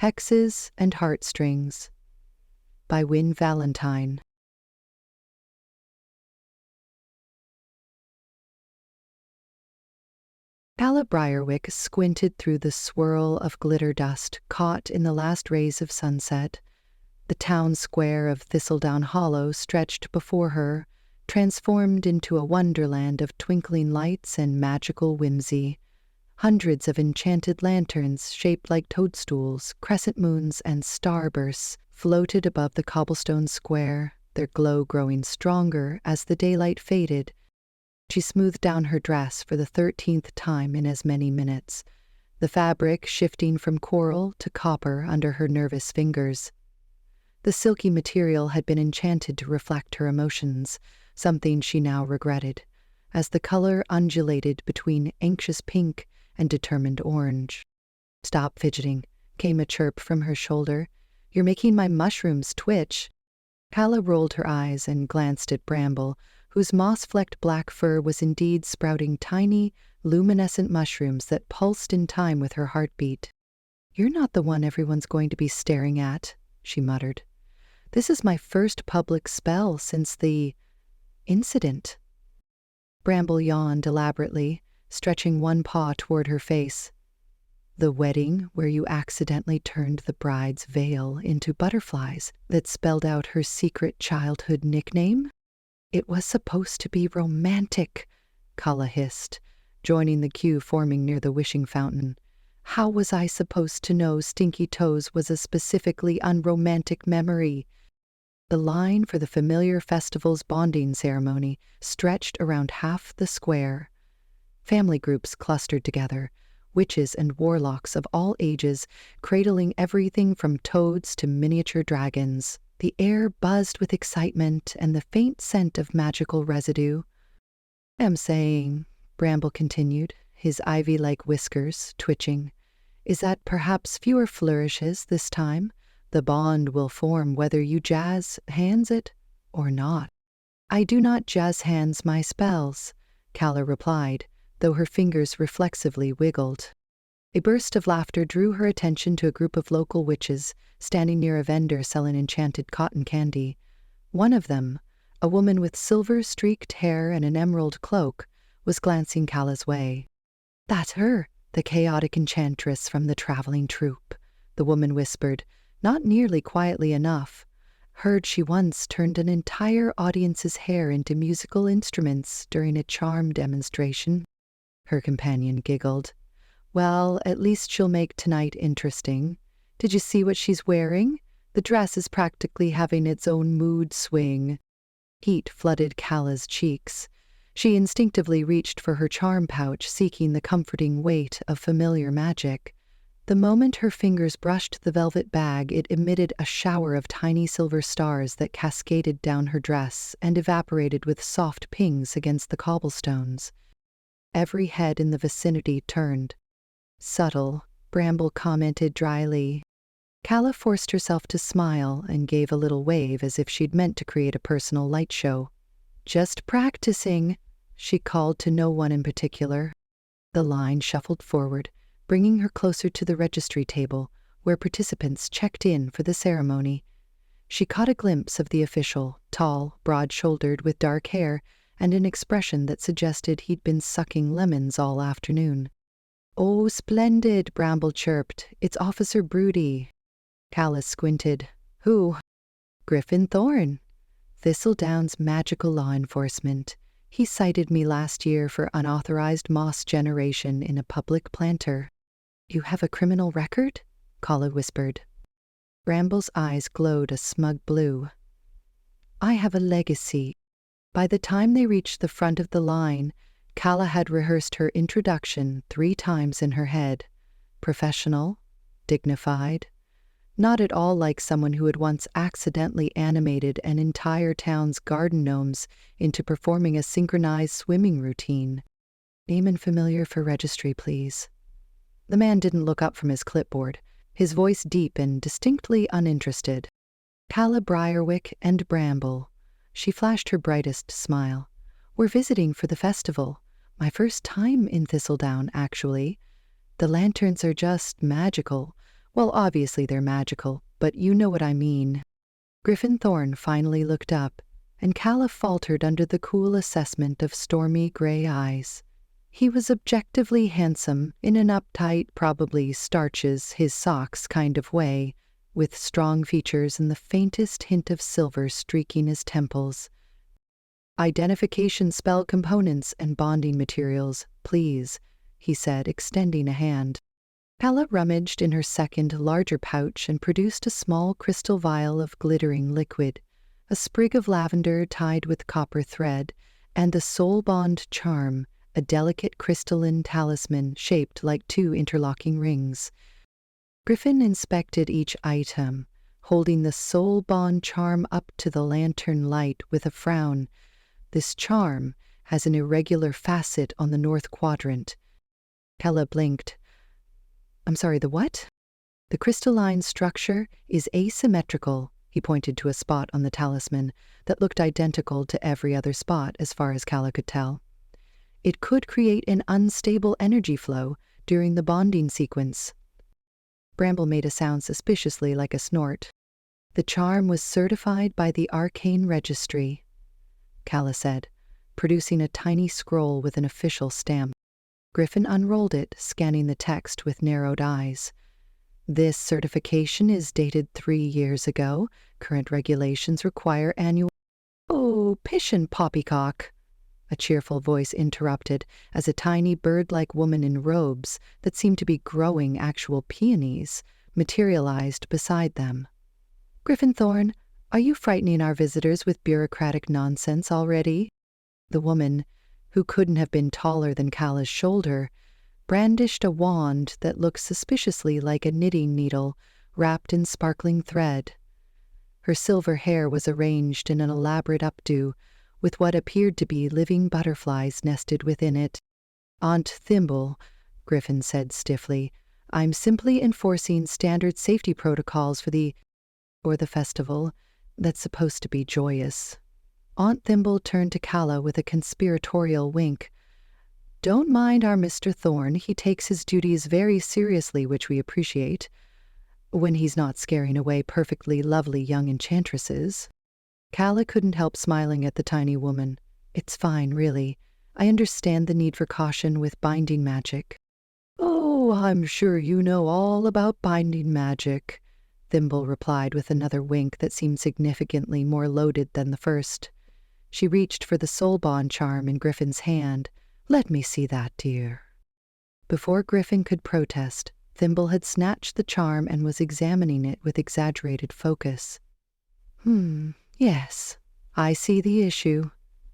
Hexes and Heartstrings by Win Valentine. Calla Briarwick squinted through the swirl of glitter dust caught in the last rays of sunset. The town square of Thistledown Hollow stretched before her, transformed into a wonderland of twinkling lights and magical whimsy. Hundreds of enchanted lanterns shaped like toadstools, crescent moons, and starbursts floated above the cobblestone square, their glow growing stronger as the daylight faded. She smoothed down her dress for the 13th time in as many minutes, the fabric shifting from coral to copper under her nervous fingers. The silky material had been enchanted to reflect her emotions, something she now regretted, as the color undulated between anxious pink and determined orange. "Stop fidgeting," came a chirp from her shoulder. "You're making my mushrooms twitch." Calla rolled her eyes and glanced at Bramble, whose moss-flecked black fur was indeed sprouting tiny, luminescent mushrooms that pulsed in time with her heartbeat. "You're not the one everyone's going to be staring at," she muttered. "This is my first public spell since the incident." Bramble yawned elaborately, stretching one paw toward her face. "The wedding where you accidentally turned the bride's veil into butterflies that spelled out her secret childhood nickname? It was supposed to be romantic," Calla hissed, joining the queue forming near the wishing fountain. "How was I supposed to know Stinky Toes was a specifically unromantic memory?" The line for the familiar festival's bonding ceremony stretched around half the square. Family groups clustered together, witches and warlocks of all ages, cradling everything from toads to miniature dragons. The air buzzed with excitement and the faint scent of magical residue. "I'm saying," Bramble continued, his ivy-like whiskers twitching, "is that perhaps fewer flourishes this time. The bond will form whether you jazz hands it or not." "I do not jazz hands my spells," Calla replied, though her fingers reflexively wiggled. A burst of laughter drew her attention to a group of local witches standing near a vendor selling enchanted cotton candy. One of them, a woman with silver-streaked hair and an emerald cloak, was glancing Calla's way. "That's her, the chaotic enchantress from the traveling troupe," the woman whispered, not nearly quietly enough. "Heard she once turned an entire audience's hair into musical instruments during a charm demonstration." Her companion giggled. "Well, at least she'll make tonight interesting. Did you see what she's wearing? The dress is practically having its own mood swing." Heat flooded Calla's cheeks. She instinctively reached for her charm pouch, seeking the comforting weight of familiar magic. The moment her fingers brushed the velvet bag, it emitted a shower of tiny silver stars that cascaded down her dress and evaporated with soft pings against the cobblestones. Every head in the vicinity turned. "Subtle," Bramble commented dryly. Calla forced herself to smile and gave a little wave as if she'd meant to create a personal light show. "Just practicing," she called to no one in particular. The line shuffled forward, bringing her closer to the registry table, where participants checked in for the ceremony. She caught a glimpse of the official, tall, broad-shouldered, with dark hair and an expression that suggested he'd been sucking lemons all afternoon. "Oh, splendid," Bramble chirped. "It's Officer Broody." Calla squinted. "Who?" "Griffin Thorne, Thistledown's magical law enforcement. He cited me last year for unauthorized moss generation in a public planter." "You have a criminal record?" Calla whispered. Bramble's eyes glowed a smug blue. "I have a legacy." By the time they reached the front of the line, Calla had rehearsed her introduction 3 times in her head. Professional, dignified, not at all like someone who had once accidentally animated an entire town's garden gnomes into performing a synchronized swimming routine. "Name and familiar for registry, please." The man didn't look up from his clipboard, his voice deep and distinctly uninterested. "Calla Briarwick and Bramble." She flashed her brightest smile. "We're visiting for the festival. My first time in Thistledown, actually. The lanterns are just magical. Well, obviously they're magical, but you know what I mean. Griffin Thorne finally looked up, and Calla faltered under the cool assessment of stormy gray eyes. He was objectively handsome in an uptight, probably starches his socks kind of way, with strong features and the faintest hint of silver streaking his temples. "Identification spell components and bonding materials, please," he said, extending a hand. Calla rummaged in her second, larger pouch and produced a small crystal vial of glittering liquid, a sprig of lavender tied with copper thread, and the soul bond charm, a delicate crystalline talisman shaped like two interlocking rings. Griffin inspected each item, holding the soul bond charm up to the lantern light with a frown. "This charm has an irregular facet on the north quadrant." Calla blinked. "I'm sorry, the what?" "The crystalline structure is asymmetrical," he pointed to a spot on the talisman that looked identical to every other spot as far as Calla could tell. "It could create an unstable energy flow during the bonding sequence." Bramble made a sound suspiciously like a snort. "The charm was certified by the Arcane Registry," Calla said, producing a tiny scroll with an official stamp. Griffin unrolled it, scanning the text with narrowed eyes. "This certification is dated 3 years ago. Current regulations require annual—" "Oh, pish and poppycock," a cheerful voice interrupted as a tiny bird-like woman in robes that seemed to be growing actual peonies materialized beside them. "Griffin Thorne, are you frightening our visitors with bureaucratic nonsense already?" The woman, who couldn't have been taller than Calla's shoulder, brandished a wand that looked suspiciously like a knitting needle wrapped in sparkling thread. Her silver hair was arranged in an elaborate updo, with what appeared to be living butterflies nested within it. "Aunt Thimble," Griffin said stiffly, "I'm simply enforcing standard safety protocols for the festival that's supposed to be joyous." Aunt Thimble turned to Calla with a conspiratorial wink. "Don't mind our Mr. Thorne. He takes his duties very seriously, which we appreciate, when he's not scaring away perfectly lovely young enchantresses." Calla couldn't help smiling at the tiny woman. "It's fine, really. I understand the need for caution with binding magic." "Oh, I'm sure you know all about binding magic," Thimble replied with another wink that seemed significantly more loaded than the first. She reached for the soul bond charm in Griffin's hand. "Let me see that, dear." Before Griffin could protest, Thimble had snatched the charm and was examining it with exaggerated focus. Yes, I see the issue."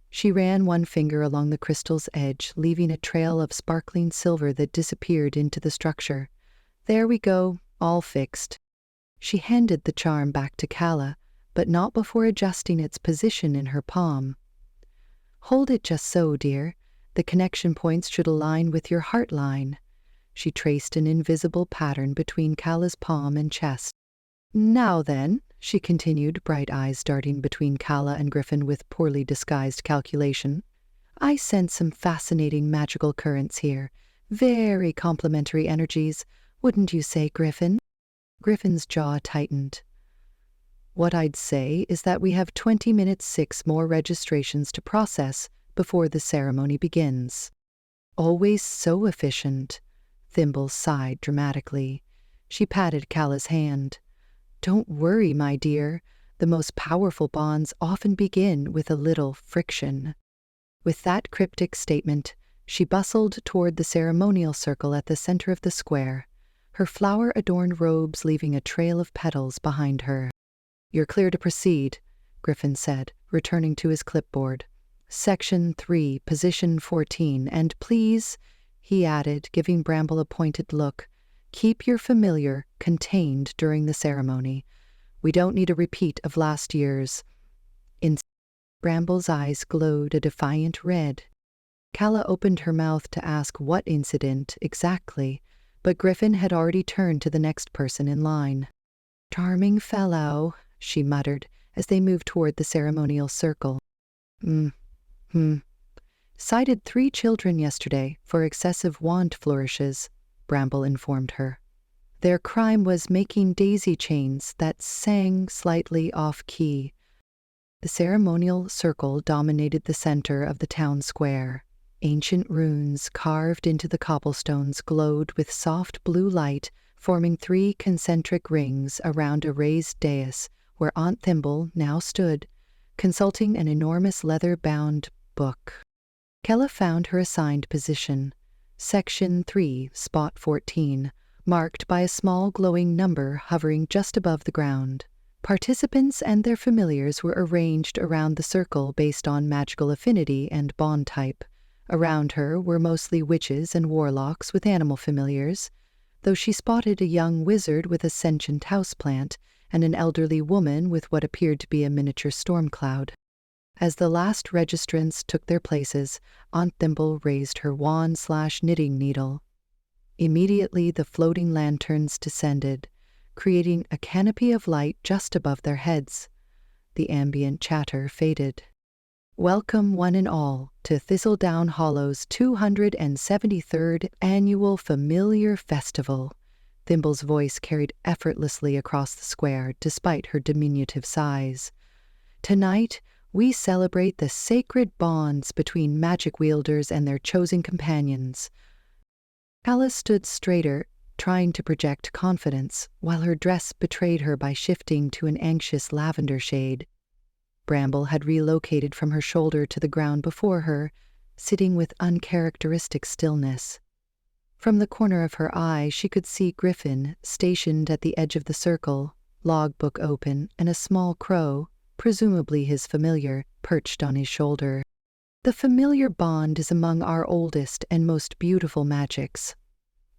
She ran one finger along the crystal's edge, leaving a trail of sparkling silver that disappeared into the structure. "There we go, all fixed." She handed the charm back to Calla, but not before adjusting its position in her palm. "Hold it just so, dear. The connection points should align with your heart line." She traced an invisible pattern between Calla's palm and chest. "Now then," she continued, bright eyes darting between Calla and Griffin with poorly disguised calculation, "I sense some fascinating magical currents here. Very complementary energies, wouldn't you say, Griffin?" Griffin's jaw tightened. "What I'd say is that we have 20 minutes 6 more registrations to process before the ceremony begins." "Always so efficient." Thimble sighed dramatically. She patted Calla's hand. "Don't worry, my dear. The most powerful bonds often begin with a little friction." With that cryptic statement, she bustled toward the ceremonial circle at the center of the square, her flower-adorned robes leaving a trail of petals behind her. "You're clear to proceed," Griffin said, returning to his clipboard. "Section 3, position 14, and please," he added, giving Bramble a pointed look, "keep your familiar contained during the ceremony. We don't need a repeat of last year's." Bramble's eyes glowed a defiant red. Calla opened her mouth to ask what incident exactly, but Griffin had already turned to the next person in line. "Charming fellow," she muttered as they moved toward the ceremonial circle. Cited 3 children yesterday for excessive wand flourishes," Bramble informed her. Their crime was making daisy chains that sang slightly off-key. The ceremonial circle dominated the center of the town square. Ancient runes carved into the cobblestones glowed with soft blue light, forming 3 concentric rings around a raised dais where Aunt Thimble now stood, consulting an enormous leather-bound book. Calla found her assigned position, Section 3, Spot 14, marked by a small glowing number hovering just above the ground. Participants and their familiars were arranged around the circle based on magical affinity and bond type. Around her were mostly witches and warlocks with animal familiars, though she spotted a young wizard with a sentient houseplant and an elderly woman with what appeared to be a miniature storm cloud. As the last registrants took their places, Aunt Thimble raised her wand/knitting needle. Immediately the floating lanterns descended, creating a canopy of light just above their heads. The ambient chatter faded. Welcome, one and all, to Thistledown Hollow's 273rd Annual Familiar Festival. Thimble's voice carried effortlessly across the square, despite her diminutive size. Tonight, we celebrate the sacred bonds between magic wielders and their chosen companions. Calla stood straighter, trying to project confidence, while her dress betrayed her by shifting to an anxious lavender shade. Bramble had relocated from her shoulder to the ground before her, sitting with uncharacteristic stillness. From the corner of her eye, she could see Griffin, stationed at the edge of the circle, logbook open, and a small crow, presumably his familiar, perched on his shoulder. The familiar bond is among our oldest and most beautiful magics,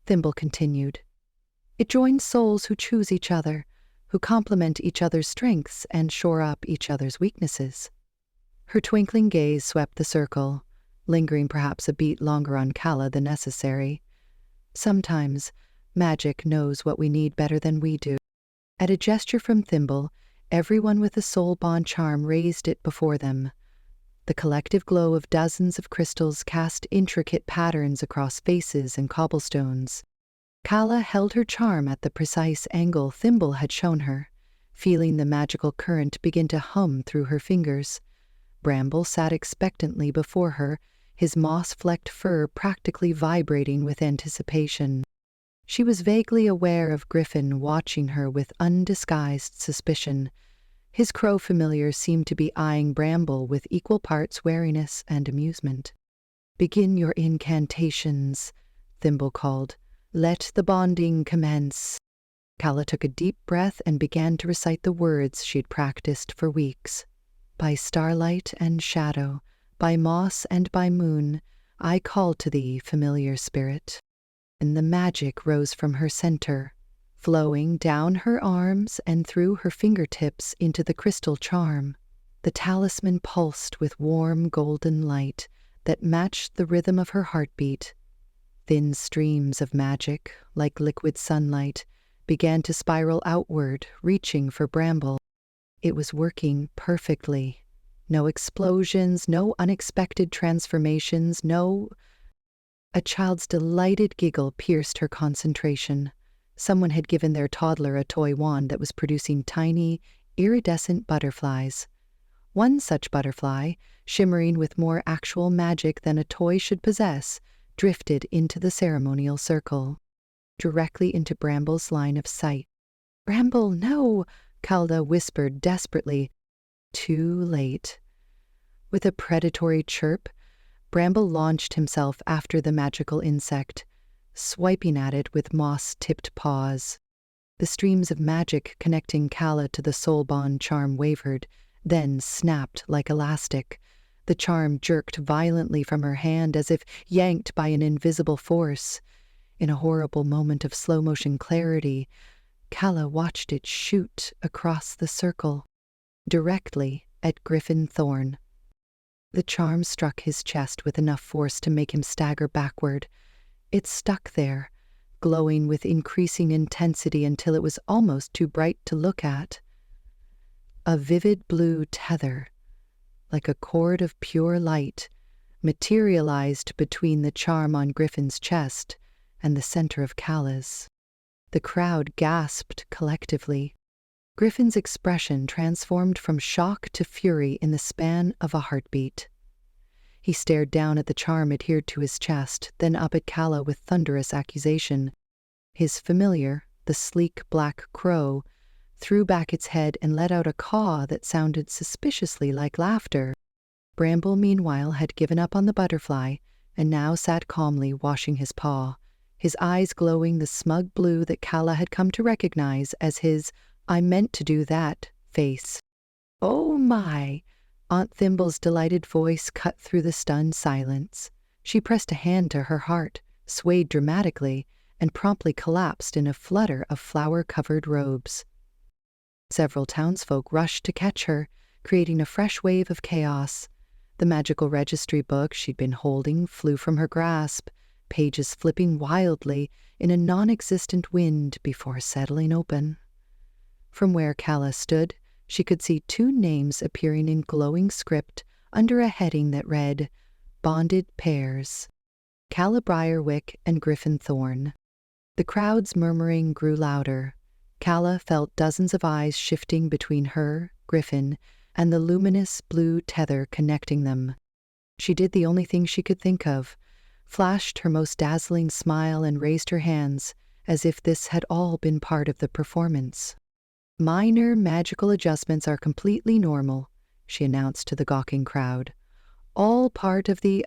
Thimble continued. It joins souls who choose each other, who complement each other's strengths and shore up each other's weaknesses. Her twinkling gaze swept the circle, lingering perhaps a beat longer on Calla than necessary. Sometimes, magic knows what we need better than we do. At a gesture from Thimble, everyone with a soul bond charm raised it before them. The collective glow of dozens of crystals cast intricate patterns across faces and cobblestones. Calla held her charm at the precise angle Thimble had shown her, feeling the magical current begin to hum through her fingers. Bramble sat expectantly before her, his moss-flecked fur practically vibrating with anticipation. She was vaguely aware of Griffin watching her with undisguised suspicion. His crow familiar seemed to be eyeing Bramble with equal parts wariness and amusement. "Begin your incantations," Thimble called. "Let the bonding commence." Calla took a deep breath and began to recite the words she'd practiced for weeks. "By starlight and shadow, by moss and by moon, I call to thee, familiar spirit." And the magic rose from her center, flowing down her arms and through her fingertips into the crystal charm. The talisman pulsed with warm golden light that matched the rhythm of her heartbeat. Thin streams of magic, like liquid sunlight, began to spiral outward, reaching for Bramble. It was working perfectly. No explosions, no unexpected transformations, no... A child's delighted giggle pierced her concentration. Someone had given their toddler a toy wand that was producing tiny, iridescent butterflies. One such butterfly, shimmering with more actual magic than a toy should possess, drifted into the ceremonial circle, directly into Bramble's line of sight. "Bramble, no!" Calla whispered desperately. Too late. With a predatory chirp, Bramble launched himself after the magical insect, swiping at it with moss-tipped paws. The streams of magic connecting Calla to the soul bond charm wavered, then snapped like elastic. The charm jerked violently from her hand as if yanked by an invisible force. In a horrible moment of slow-motion clarity, Calla watched it shoot across the circle, directly at Griffin Thorne. The charm struck his chest with enough force to make him stagger backward. It stuck there, glowing with increasing intensity until it was almost too bright to look at. A vivid blue tether, like a cord of pure light, materialized between the charm on Griffin's chest and the center of Calla's. The crowd gasped collectively. Griffin's expression transformed from shock to fury in the span of a heartbeat. He stared down at the charm adhered to his chest, then up at Calla with thunderous accusation. His familiar, the sleek black crow, threw back its head and let out a caw that sounded suspiciously like laughter. Bramble, meanwhile, had given up on the butterfly and now sat calmly washing his paw, his eyes glowing the smug blue that Calla had come to recognize as his "I meant to do that" face. "Oh my!" Aunt Thimble's delighted voice cut through the stunned silence. She pressed a hand to her heart, swayed dramatically, and promptly collapsed in a flutter of flower-covered robes. Several townsfolk rushed to catch her, creating a fresh wave of chaos. The magical registry book she'd been holding flew from her grasp, pages flipping wildly in a non-existent wind before settling open. From where Calla stood, she could see two names appearing in glowing script under a heading that read, "Bonded Pairs, Calla Briarwick and Griffin Thorne." The crowd's murmuring grew louder. Calla felt dozens of eyes shifting between her, Griffin, and the luminous blue tether connecting them. She did the only thing she could think of, flashed her most dazzling smile and raised her hands, as if this had all been part of the performance. "Minor magical adjustments are completely normal," she announced to the gawking crowd. "All part of the,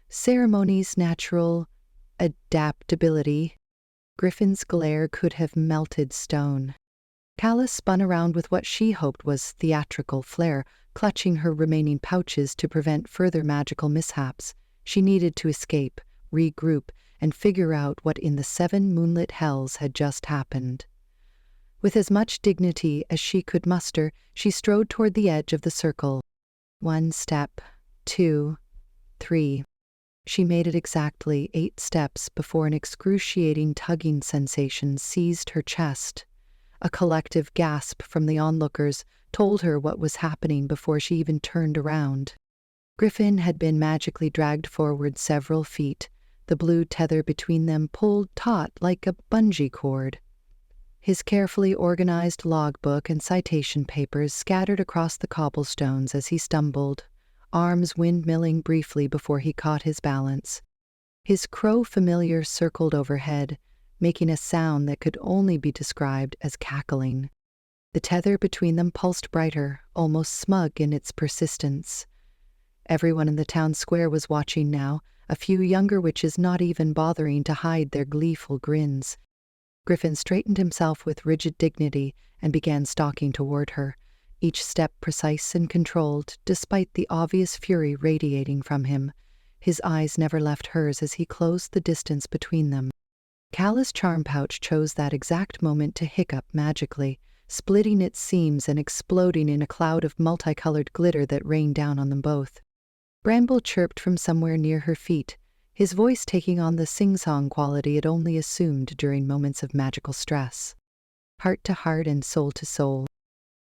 ceremony's natural adaptability." Griffin's glare could have melted stone. Calla spun around with what she hoped was theatrical flair, clutching her remaining pouches to prevent further magical mishaps. She needed to escape, regroup, and figure out what in the 7 moonlit hells had just happened. With as much dignity as she could muster, she strode toward the edge of the circle. 1 step, 2, 3. She made it exactly 8 steps before an excruciating tugging sensation seized her chest. A collective gasp from the onlookers told her what was happening before she even turned around. Griffin had been magically dragged forward several feet, the blue tether between them pulled taut like a bungee cord. His carefully organized logbook and citation papers scattered across the cobblestones as he stumbled, arms windmilling briefly before he caught his balance. His crow familiar circled overhead, making a sound that could only be described as cackling. The tether between them pulsed brighter, almost smug in its persistence. Everyone in the town square was watching now, a few younger witches not even bothering to hide their gleeful grins. Griffin straightened himself with rigid dignity and began stalking toward her, each step precise and controlled, despite the obvious fury radiating from him. His eyes never left hers as he closed the distance between them. Calla's charm pouch chose that exact moment to hiccup magically, splitting its seams and exploding in a cloud of multicolored glitter that rained down on them both. Bramble chirped from somewhere near her feet, his voice taking on the sing-song quality it only assumed during moments of magical stress. Heart to heart and soul to soul,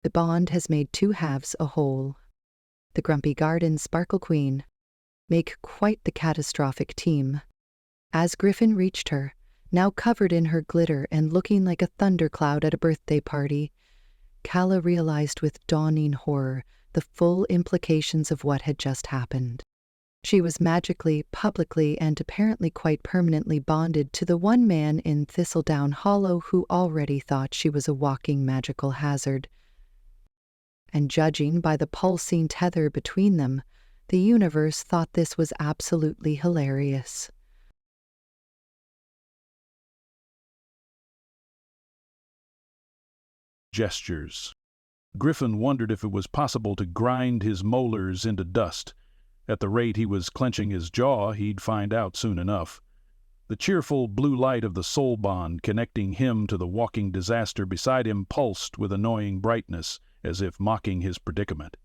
the bond has made 2 halves a whole. The Grumpy Garden Sparkle Queen make quite the catastrophic team. As Griffin reached her, now covered in her glitter and looking like a thundercloud at a birthday party, Calla realized with dawning horror the full implications of what had just happened. She was magically, publicly, and apparently quite permanently bonded to the one man in Thistledown Hollow who already thought she was a walking magical hazard. And judging by the pulsing tether between them, the universe thought this was absolutely hilarious. Gestures. Griffin wondered if it was possible to grind his molars into dust. At the rate he was clenching his jaw, he'd find out soon enough. The cheerful blue light of the soul bond connecting him to the walking disaster beside him pulsed with annoying brightness, as if mocking his predicament.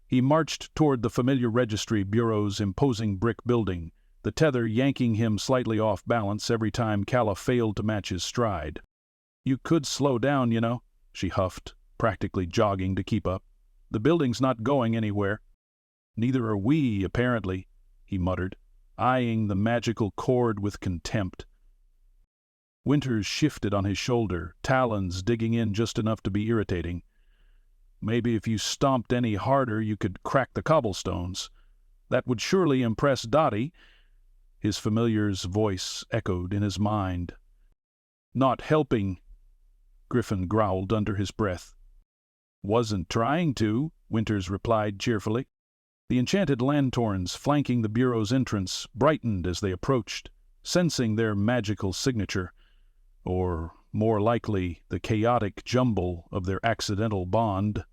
He marched toward the familiar registry bureau's imposing brick building, the tether yanking him slightly off balance every time Calla failed to match his stride. "You could slow down, you know," she huffed, practically jogging to keep up. "The building's not going anywhere." "Neither are we, apparently," he muttered, eyeing the magical cord with contempt. Winters shifted on his shoulder, talons digging in just enough to be irritating. Maybe if you stomped any harder you could crack the cobblestones. That would surely impress Dottie. His familiar's voice echoed in his mind. Not helping, Griffin growled under his breath. Wasn't trying to, Winters replied cheerfully. The enchanted lanthorns flanking the bureau's entrance brightened as they approached, sensing their magical signature, or, more likely, the chaotic jumble of their accidental bond.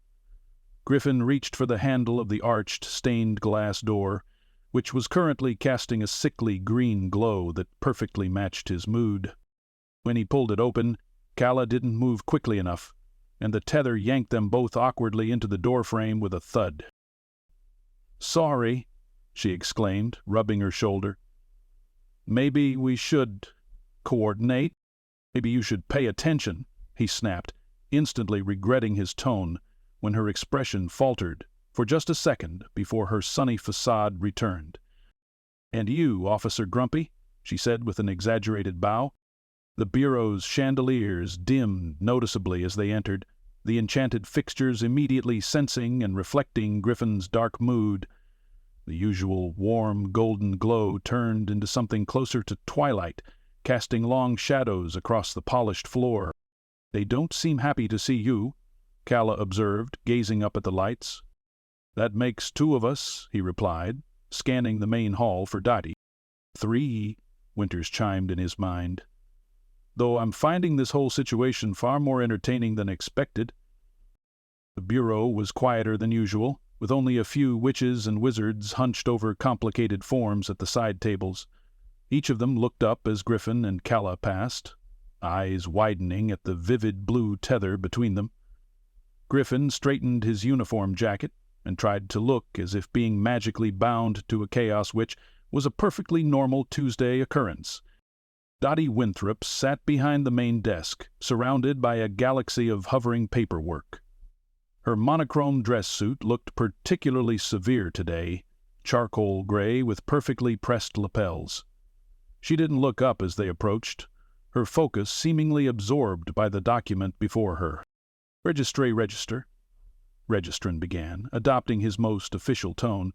Griffin reached for the handle of the arched, stained glass door, which was currently casting a sickly green glow that perfectly matched his mood. When he pulled it open, Calla didn't move quickly enough, and the tether yanked them both awkwardly into the doorframe with a thud. "Sorry," she exclaimed, rubbing her shoulder. "Maybe we should coordinate. Maybe you should pay attention," he snapped, instantly regretting his tone when her expression faltered for just a second before her sunny facade returned. "And you, Officer Grumpy," she said with an exaggerated bow. The bureau's chandeliers dimmed noticeably as they entered, the enchanted fixtures immediately sensing and reflecting Griffin's dark mood. The usual warm golden glow turned into something closer to twilight, casting long shadows across the polished floor. "They don't seem happy to see you," Calla observed, gazing up at the lights. "That makes two of us," he replied, scanning the main hall for Dottie. "Three," Winters chimed in his mind. "Though I'm finding this whole situation far more entertaining than expected." The bureau was quieter than usual, with only a few witches and wizards hunched over complicated forms at the side tables. Each of them looked up as Griffin and Calla passed, eyes widening at the vivid blue tether between them. Griffin straightened his uniform jacket and tried to look as if being magically bound to a chaos witch was a perfectly normal Tuesday occurrence. Dottie Winthrop sat behind the main desk, surrounded by a galaxy of hovering paperwork. Her monochrome dress suit looked particularly severe today, charcoal gray with perfectly pressed lapels. She didn't look up as they approached, her focus seemingly absorbed by the document before her. Register," Registran began, adopting his most official tone.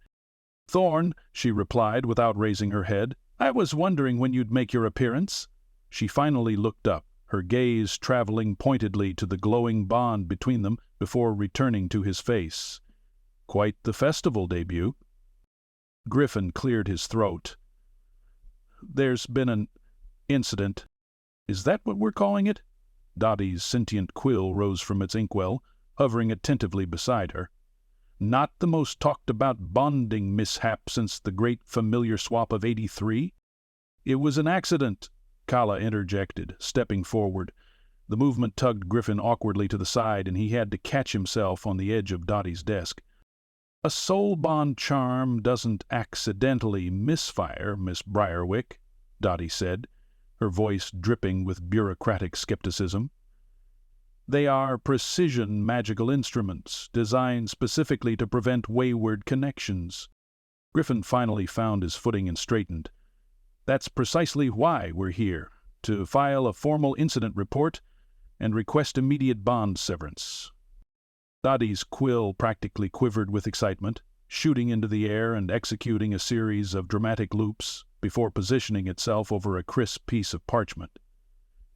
"Thorne," she replied without raising her head. "I was wondering when you'd make your appearance." She finally looked up, her gaze traveling pointedly to the glowing bond between them before returning to his face. "Quite the festival debut." Griffin cleared his throat. "There's been an incident. Is that what we're calling it?" Dottie's sentient quill rose from its inkwell, hovering attentively beside her. "Not the most talked-about bonding mishap since the great familiar swap of '83? "It was an accident," Calla interjected, stepping forward. The movement tugged Griffin awkwardly to the side, and he had to catch himself on the edge of Dottie's desk. "A soul bond charm doesn't accidentally misfire, Miss Briarwick," Dottie said, her voice dripping with bureaucratic skepticism. "They are precision magical instruments, designed specifically to prevent wayward connections." Griffin finally found his footing and straightened. "That's precisely why we're here, to file a formal incident report and request immediate bond severance." Dottie's quill practically quivered with excitement, shooting into the air and executing a series of dramatic loops before positioning itself over a crisp piece of parchment.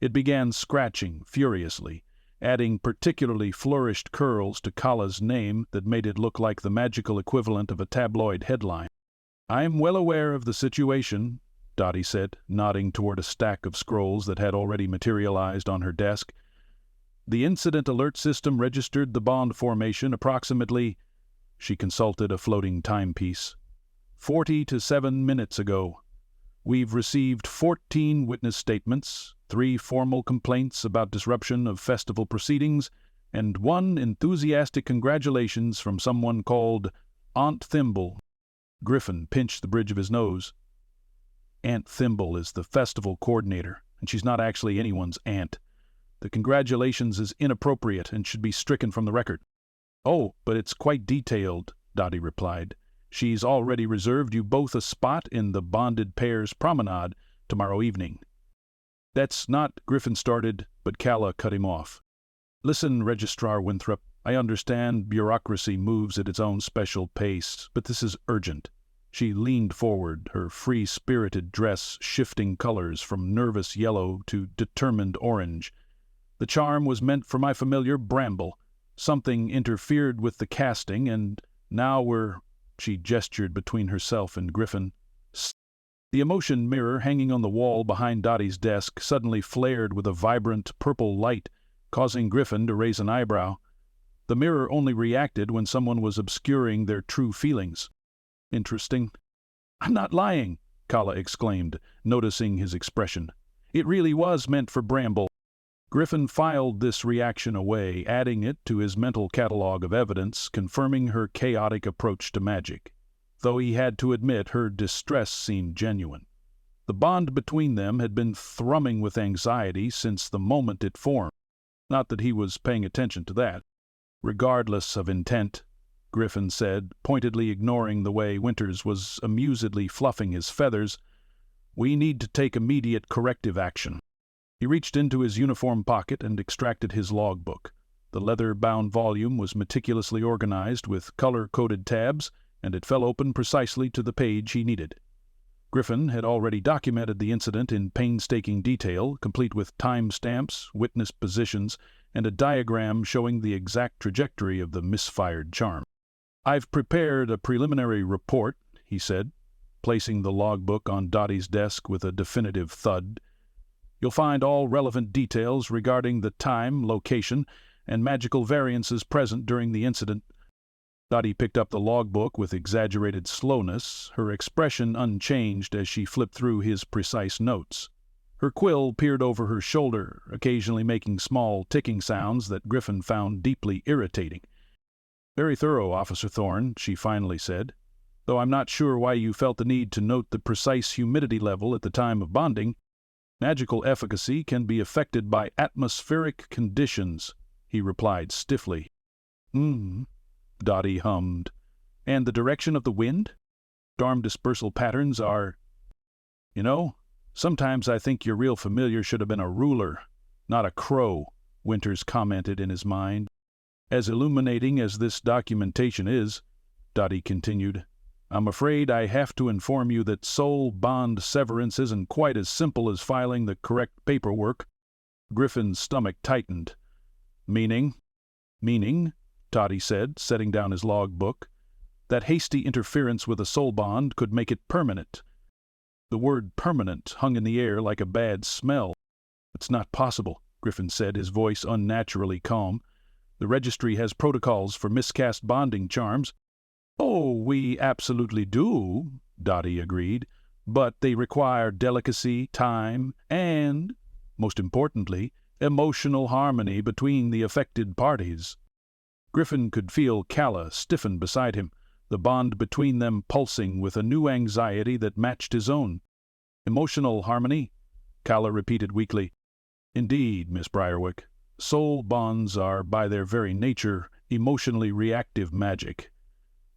It began scratching furiously, adding particularly flourished curls to Calla's name that made it look like the magical equivalent of a tabloid headline. "I'm well aware of the situation," Dottie said, nodding toward a stack of scrolls that had already materialized on her desk. "The incident alert system registered the bond formation approximately," she consulted a floating timepiece, 40 to 7 minutes ago. We've received 14 witness statements, 3 formal complaints about disruption of festival proceedings, and 1 enthusiastic congratulations from someone called Aunt Thimble." Griffin pinched the bridge of his nose. "Aunt Thimble is the festival coordinator, and she's not actually anyone's aunt. The congratulations is inappropriate and should be stricken from the record." "Oh, but it's quite detailed," Dottie replied. "She's already reserved you both a spot in the Bonded Pairs Promenade tomorrow evening." "That's not," Griffin started, but Calla cut him off. "Listen, Registrar Winthrop, I understand bureaucracy moves at its own special pace, but this is urgent." She leaned forward, her free-spirited dress shifting colors from nervous yellow to determined orange. "The charm was meant for my familiar Bramble. Something interfered with the casting, and now we're—" She gestured between herself and Griffin. The emotion mirror hanging on the wall behind Dottie's desk suddenly flared with a vibrant purple light, causing Griffin to raise an eyebrow. The mirror only reacted when someone was obscuring their true feelings. "Interesting." "I'm not lying," Calla exclaimed, noticing his expression. "It really was meant for Bramble." Griffin filed this reaction away, adding it to his mental catalog of evidence, confirming her chaotic approach to magic. Though he had to admit her distress seemed genuine. The bond between them had been thrumming with anxiety since the moment it formed. Not that he was paying attention to that. "Regardless of intent," Griffin said, pointedly ignoring the way Winters was amusedly fluffing his feathers, "we need to take immediate corrective action." He reached into his uniform pocket and extracted his logbook. The leather-bound volume was meticulously organized with color-coded tabs, and it fell open precisely to the page he needed. Griffin had already documented the incident in painstaking detail, complete with time-stamps, witness positions, and a diagram showing the exact trajectory of the misfired charm. "I've prepared a preliminary report," he said, placing the logbook on Dottie's desk with a definitive thud. "You'll find all relevant details regarding the time, location, and magical variances present during the incident." Dottie picked up the logbook with exaggerated slowness, her expression unchanged as she flipped through his precise notes. Her quill peered over her shoulder, occasionally making small ticking sounds that Griffin found deeply irritating. "Very thorough, Officer Thorne," she finally said, "though I'm not sure why you felt the need to note the precise humidity level at the time of bonding. Magical efficacy can be affected by atmospheric conditions," he replied stiffly. Dottie hummed. "And the direction of the wind? Storm dispersal patterns are— You know, sometimes I think your real familiar should have been a ruler, not a crow," Winters commented in his mind. "As illuminating as this documentation is," Dottie continued, "I'm afraid I have to inform you that soul bond severance isn't quite as simple as filing the correct paperwork." Griffin's stomach tightened. "Meaning?" "Meaning," Dottie said, setting down his logbook, "that hasty interference with a soul bond could make it permanent." The word permanent hung in the air like a bad smell. "It's not possible," Griffin said, his voice unnaturally calm. "The registry has protocols for miscast bonding charms." "Oh, we absolutely do," Dottie agreed, "but they require delicacy, time, and, most importantly, emotional harmony between the affected parties." Griffin could feel Calla stiffen beside him, the bond between them pulsing with a new anxiety that matched his own. "Emotional harmony?" Calla repeated weakly. "Indeed, Miss Briarwick. Soul bonds are, by their very nature, emotionally reactive magic.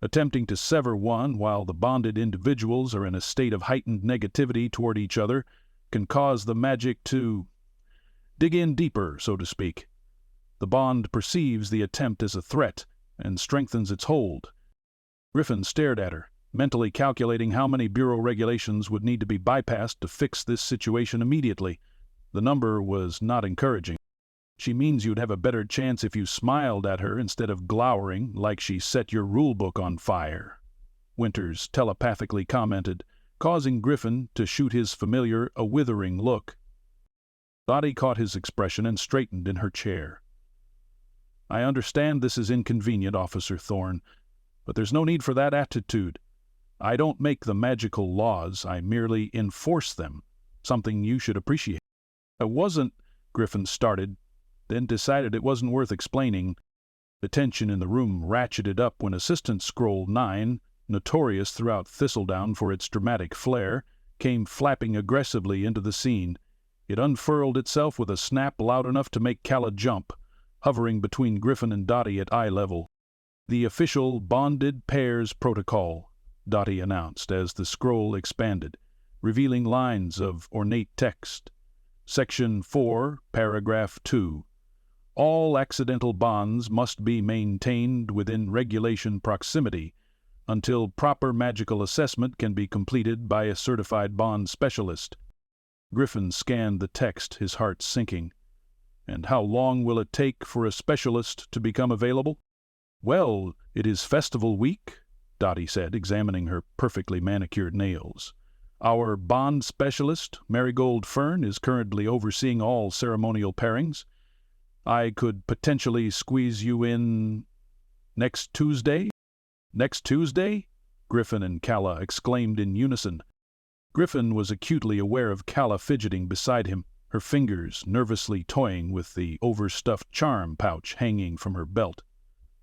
Attempting to sever one while the bonded individuals are in a state of heightened negativity toward each other can cause the magic to dig in deeper, so to speak. The bond perceives the attempt as a threat and strengthens its hold." Griffin stared at her, mentally calculating how many bureau regulations would need to be bypassed to fix this situation immediately. The number was not encouraging. "She means you'd have a better chance if you smiled at her instead of glowering like she set your rulebook on fire," Winters telepathically commented, causing Griffin to shoot his familiar a withering look. Dottie caught his expression and straightened in her chair. "I understand this is inconvenient, Officer Thorne, but there's no need for that attitude. I don't make the magical laws, I merely enforce them, something you should appreciate." "I wasn't—" Griffin started, then decided it wasn't worth explaining. The tension in the room ratcheted up when Assistant Scroll 9, notorious throughout Thistledown for its dramatic flair, came flapping aggressively into the scene. It unfurled itself with a snap loud enough to make Calla jump, hovering between Griffin and Dottie at eye level. "The official bonded pairs protocol," Dottie announced as the scroll expanded, revealing lines of ornate text. Section 4, Paragraph 2. All accidental bonds must be maintained within regulation proximity until proper magical assessment can be completed by a certified bond specialist. Griffin scanned the text, his heart sinking. And how long will it take for a specialist to become available? Well, it is festival week, Dottie said, examining her perfectly manicured nails. Our bond specialist, Marigold Fern, is currently overseeing all ceremonial pairings. I could potentially squeeze you in next Tuesday? Next Tuesday? Griffin and Calla exclaimed in unison. Griffin was acutely aware of Calla fidgeting beside him, her fingers nervously toying with the overstuffed charm pouch hanging from her belt.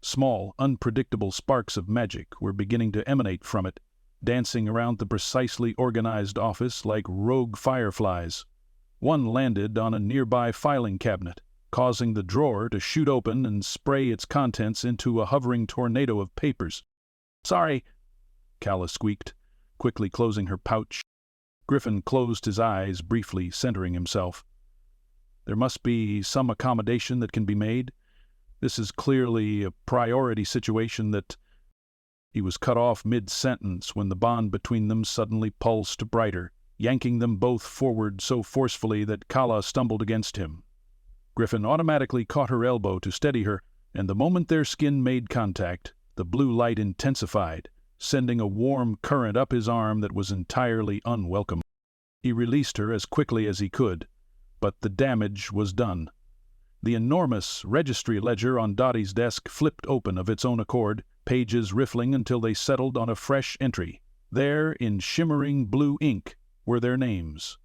Small, unpredictable sparks of magic were beginning to emanate from it, dancing around the precisely organized office like rogue fireflies. One landed on a nearby filing cabinet, causing the drawer to shoot open and spray its contents into a hovering tornado of papers. "Sorry," Calla squeaked, quickly closing her pouch. Griffin closed his eyes briefly, centering himself. There must be some accommodation that can be made. This is clearly a priority situation that... He was cut off mid-sentence when the bond between them suddenly pulsed brighter, yanking them both forward so forcefully that Calla stumbled against him. Griffin automatically caught her elbow to steady her, and the moment their skin made contact, the blue light intensified, sending a warm current up his arm that was entirely unwelcome. He released her as quickly as he could, but the damage was done. The enormous registry ledger on Dottie's desk flipped open of its own accord, pages riffling until they settled on a fresh entry. There, in shimmering blue ink, were their names: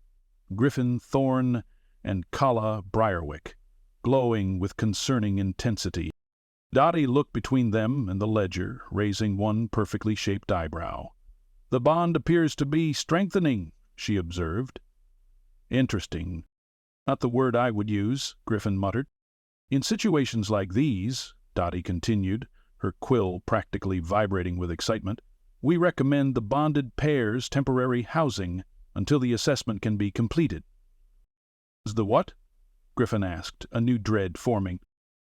Griffin Thorne and Calla Briarwick, glowing with concerning intensity. Dottie looked between them and the ledger, raising one perfectly shaped eyebrow. "The bond appears to be strengthening," she observed. "Interesting. Not the word I would use," Griffin muttered. "In situations like these," Dottie continued, her quill practically vibrating with excitement, "we recommend the bonded pair's temporary housing until the assessment can be completed." "The what?" Griffin asked, a new dread forming.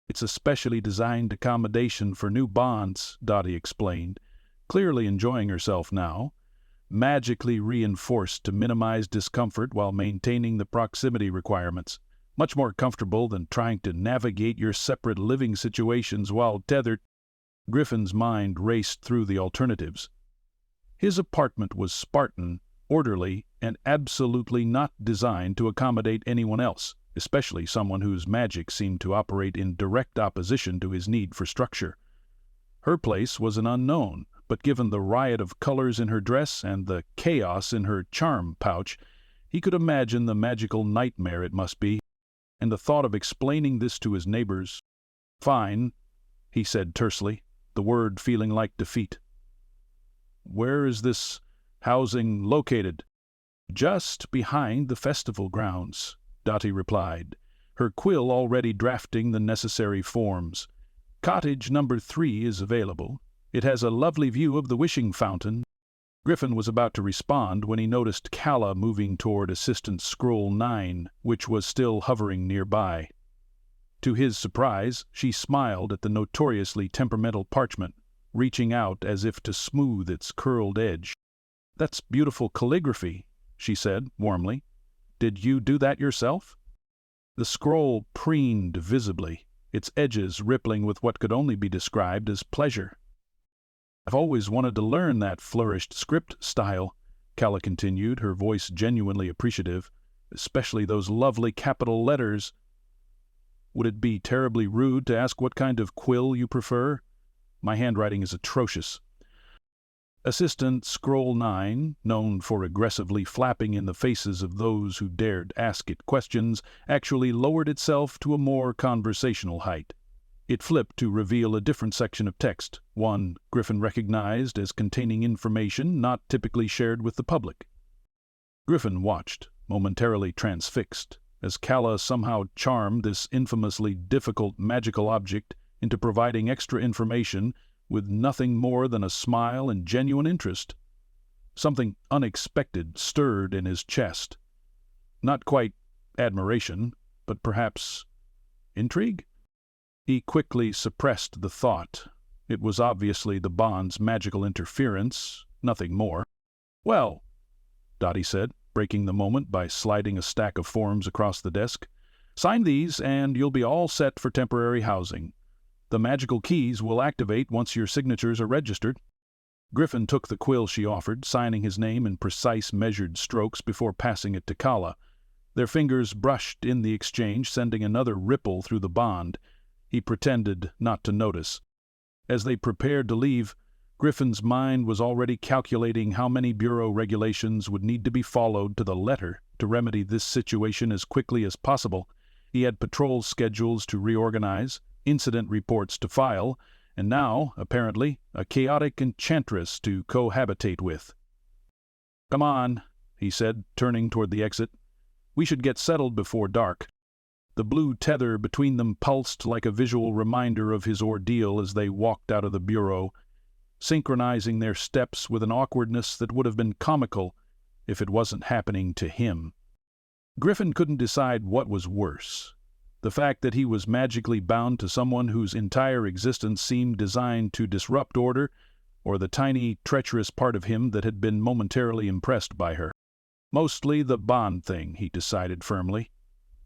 "It's a specially designed accommodation for new bonds," Dottie explained, clearly enjoying herself now. "Magically reinforced to minimize discomfort while maintaining the proximity requirements. Much more comfortable than trying to navigate your separate living situations while tethered." Griffin's mind raced through the alternatives. His apartment was Spartan, orderly, and absolutely not designed to accommodate anyone else, especially someone whose magic seemed to operate in direct opposition to his need for structure. Her place was an unknown, but given the riot of colors in her dress and the chaos in her charm pouch, he could imagine the magical nightmare it must be, and the thought of explaining this to his neighbors. "Fine," he said tersely, the word feeling like defeat. "Where is this housing located?" "Just behind the festival grounds," Dottie replied, her quill already drafting the necessary forms. "Cottage number 3 is available. It has a lovely view of the wishing fountain." Griffin was about to respond when he noticed Calla moving toward Assistant Scroll 9, which was still hovering nearby. To his surprise, she smiled at the notoriously temperamental parchment, reaching out as if to smooth its curled edge. "That's beautiful calligraphy," she said warmly. "Did you do that yourself?" The scroll preened visibly, its edges rippling with what could only be described as pleasure. "I've always wanted to learn that flourished script style," Calla continued, her voice genuinely appreciative, "especially those lovely capital letters. Would it be terribly rude to ask what kind of quill you prefer? My handwriting is atrocious." Assistant Scroll 9, known for aggressively flapping in the faces of those who dared ask it questions, actually lowered itself to a more conversational height. It flipped to reveal a different section of text, one Griffin recognized as containing information not typically shared with the public. Griffin watched, momentarily transfixed, as Calla somehow charmed this infamously difficult magical object into providing extra information with nothing more than a smile and genuine interest. Something unexpected stirred in his chest. Not quite admiration, but perhaps intrigue? He quickly suppressed the thought. It was obviously the bond's magical interference, nothing more. "Well," Dottie said, breaking the moment by sliding a stack of forms across the desk, "sign these and you'll be all set for temporary housing. The magical keys will activate once your signatures are registered." Griffin took the quill she offered, signing his name in precise measured strokes before passing it to Calla. Their fingers brushed in the exchange, sending another ripple through the bond. He pretended not to notice. As they prepared to leave, Griffin's mind was already calculating how many bureau regulations would need to be followed to the letter to remedy this situation as quickly as possible. He had patrol schedules to reorganize, incident reports to file, and now, apparently, a chaotic enchantress to cohabitate with. "Come on," he said, turning toward the exit. "We should get settled before dark." The blue tether between them pulsed like a visual reminder of his ordeal as they walked out of the bureau, synchronizing their steps with an awkwardness that would have been comical if it wasn't happening to him. Griffin couldn't decide what was worse: the fact that he was magically bound to someone whose entire existence seemed designed to disrupt order, or the tiny, treacherous part of him that had been momentarily impressed by her. Mostly the bond thing, he decided firmly.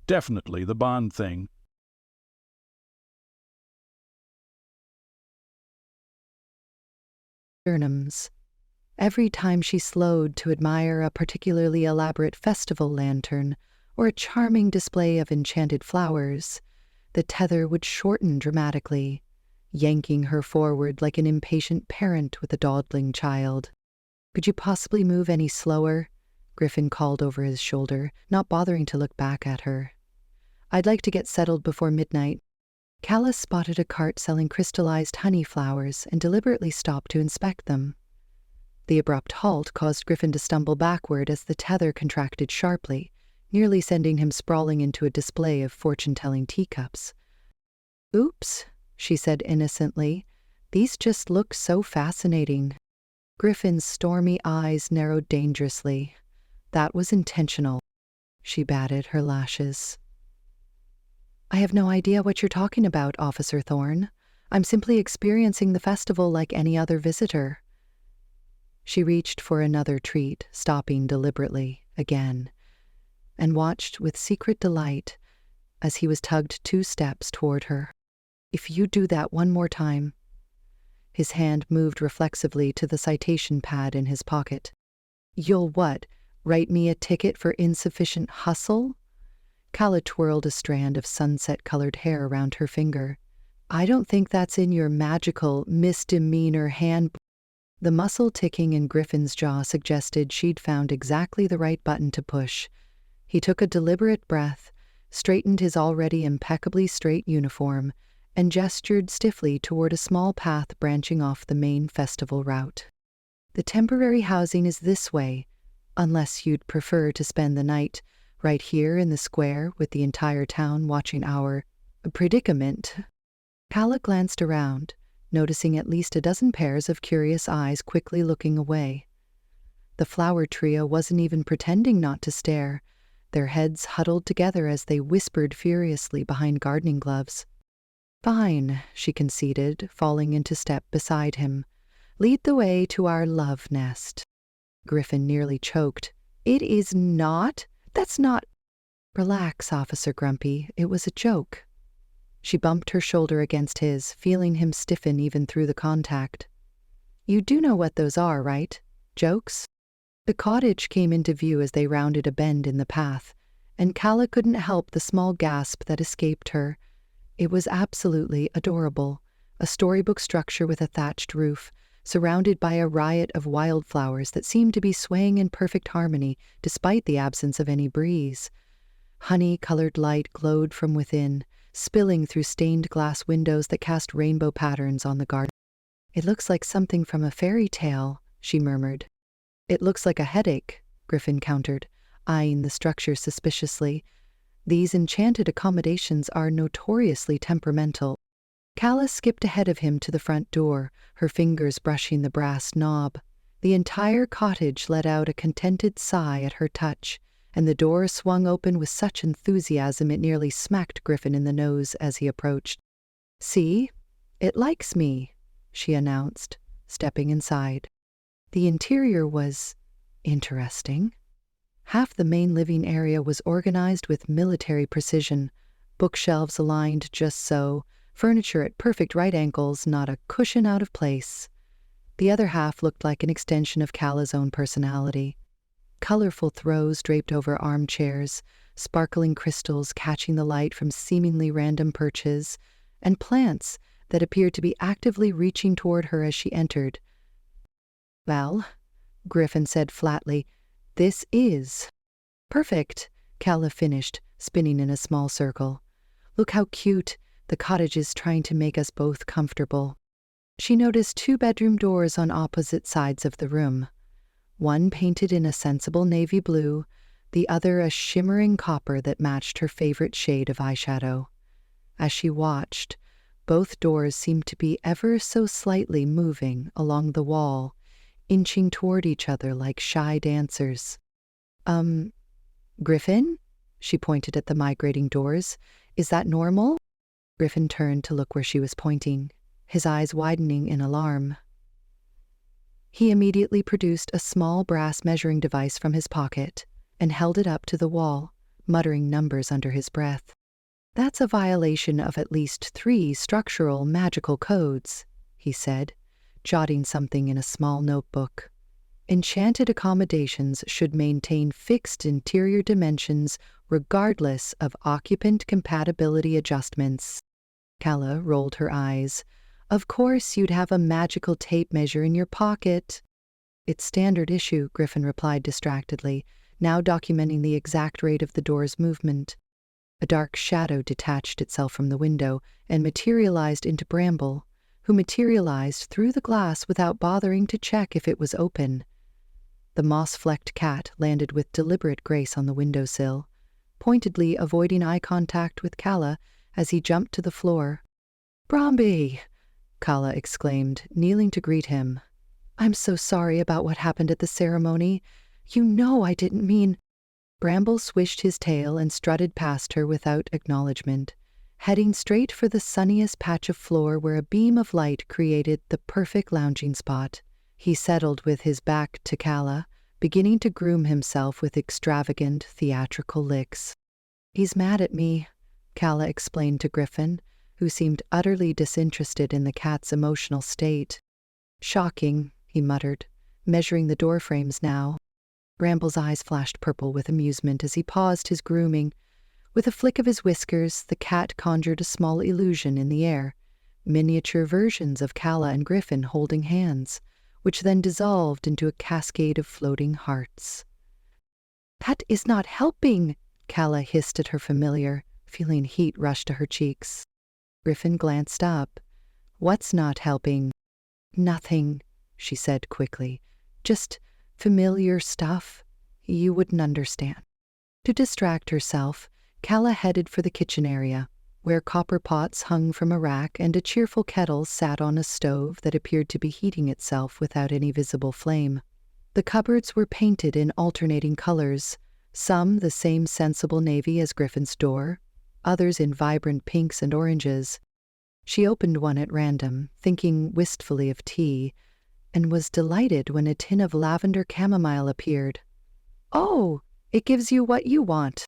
Definitely the bond thing. Every time she slowed to admire a particularly elaborate festival lantern or a charming display of enchanted flowers, the tether would shorten dramatically, yanking her forward like an impatient parent with a dawdling child. "Could you possibly move any slower?" Griffin called over his shoulder, not bothering to look back at her. "I'd like to get settled before midnight." Calla spotted a cart selling crystallized honey flowers and deliberately stopped to inspect them. The abrupt halt caused Griffin to stumble backward as the tether contracted sharply, nearly sending him sprawling into a display of fortune-telling teacups. "Oops," she said innocently. "These just look so fascinating." Griffin's stormy eyes narrowed dangerously. "That was intentional." She batted her lashes. "I have no idea what you're talking about, Officer Thorne. I'm simply experiencing the festival like any other visitor." She reached for another treat, stopping deliberately, again, and watched with secret delight as he was tugged 2 steps toward her. "If you do that one more time." His hand moved reflexively to the citation pad in his pocket. "You'll what? Write me a ticket for insufficient hustle?" Calla twirled a strand of sunset-colored hair around her finger. "I don't think that's in your magical misdemeanor handbook." The muscle ticking in Griffin's jaw suggested she'd found exactly the right button to push. He took a deliberate breath, straightened his already impeccably straight uniform, and gestured stiffly toward a small path branching off the main festival route. "The temporary housing is this way, unless you'd prefer to spend the night right here in the square with the entire town watching our predicament." Calla glanced around, noticing at least a dozen pairs of curious eyes quickly looking away. The flower trio wasn't even pretending not to stare, their heads huddled together as they whispered furiously behind gardening gloves. "Fine," she conceded, falling into step beside him. "Lead the way to our love nest." Griffin nearly choked. "It is not? That's not—" "Relax, Officer Grumpy. It was a joke." She bumped her shoulder against his, feeling him stiffen even through the contact. "You do know what those are, right? Jokes?" The cottage came into view as they rounded a bend in the path, and Calla couldn't help the small gasp that escaped her. It was absolutely adorable, a storybook structure with a thatched roof, surrounded by a riot of wildflowers that seemed to be swaying in perfect harmony despite the absence of any breeze. Honey-colored light glowed from within, spilling through stained glass windows that cast rainbow patterns on the garden. "It looks like something from a fairy tale," she murmured. "It looks like a headache," Griffin countered, eyeing the structure suspiciously. "These enchanted accommodations are notoriously temperamental." Calla skipped ahead of him to the front door, her fingers brushing the brass knob. The entire cottage let out a contented sigh at her touch, and the door swung open with such enthusiasm it nearly smacked Griffin in the nose as he approached. "See? It likes me," she announced, stepping inside. The interior was interesting. Half the main living area was organized with military precision, bookshelves aligned just so, furniture at perfect right angles, not a cushion out of place. The other half looked like an extension of Calla's own personality. Colorful throws draped over armchairs, sparkling crystals catching the light from seemingly random perches, and plants that appeared to be actively reaching toward her as she entered. "Well," Griffin said flatly, "this is perfect," Calla finished, spinning in a small circle. "Look how cute. The cottage is trying to make us both comfortable." She noticed 2 bedroom doors on opposite sides of the room. One painted in a sensible navy blue, the other a shimmering copper that matched her favorite shade of eyeshadow. As she watched, both doors seemed to be ever so slightly moving along the wall, inching toward each other like shy dancers. Griffin?" She pointed at the migrating doors. "Is that normal?" Griffin turned to look where she was pointing, his eyes widening in alarm. He immediately produced a small brass measuring device from his pocket and held it up to the wall, muttering numbers under his breath. "That's a violation of at least 3 structural magical codes," he said, jotting something in a small notebook. "Enchanted accommodations should maintain fixed interior dimensions regardless of occupant compatibility adjustments." Calla rolled her eyes. "Of course you'd have a magical tape measure in your pocket." "It's standard issue," Griffin replied distractedly, now documenting the exact rate of the door's movement. A dark shadow detached itself from the window and materialized into Bramble, who materialized through the glass without bothering to check if it was open. The moss-flecked cat landed with deliberate grace on the windowsill, pointedly avoiding eye contact with Calla as he jumped to the floor. "Bromby!" Calla exclaimed, kneeling to greet him. "I'm so sorry about what happened at the ceremony. You know I didn't mean—" Bramble swished his tail and strutted past her without acknowledgement, heading straight for the sunniest patch of floor where a beam of light created the perfect lounging spot. He settled with his back to Calla, beginning to groom himself with extravagant, theatrical licks. "He's mad at me," Calla explained to Griffin, who seemed utterly disinterested in the cat's emotional state. "Shocking," he muttered, measuring the door frames now. Bramble's eyes flashed purple with amusement as he paused his grooming. With a flick of his whiskers, the cat conjured a small illusion in the air, miniature versions of Calla and Griffin holding hands, which then dissolved into a cascade of floating hearts. "That is not helping," Calla hissed at her familiar, feeling heat rush to her cheeks. Griffin glanced up. "What's not helping?" "Nothing," she said quickly. "Just familiar stuff. You wouldn't understand." To distract herself, Calla headed for the kitchen area, where copper pots hung from a rack and a cheerful kettle sat on a stove that appeared to be heating itself without any visible flame. The cupboards were painted in alternating colors, some the same sensible navy as Griffin's door, others in vibrant pinks and oranges. She opened one at random, thinking wistfully of tea, and was delighted when a tin of lavender chamomile appeared. "Oh, it gives you what you want."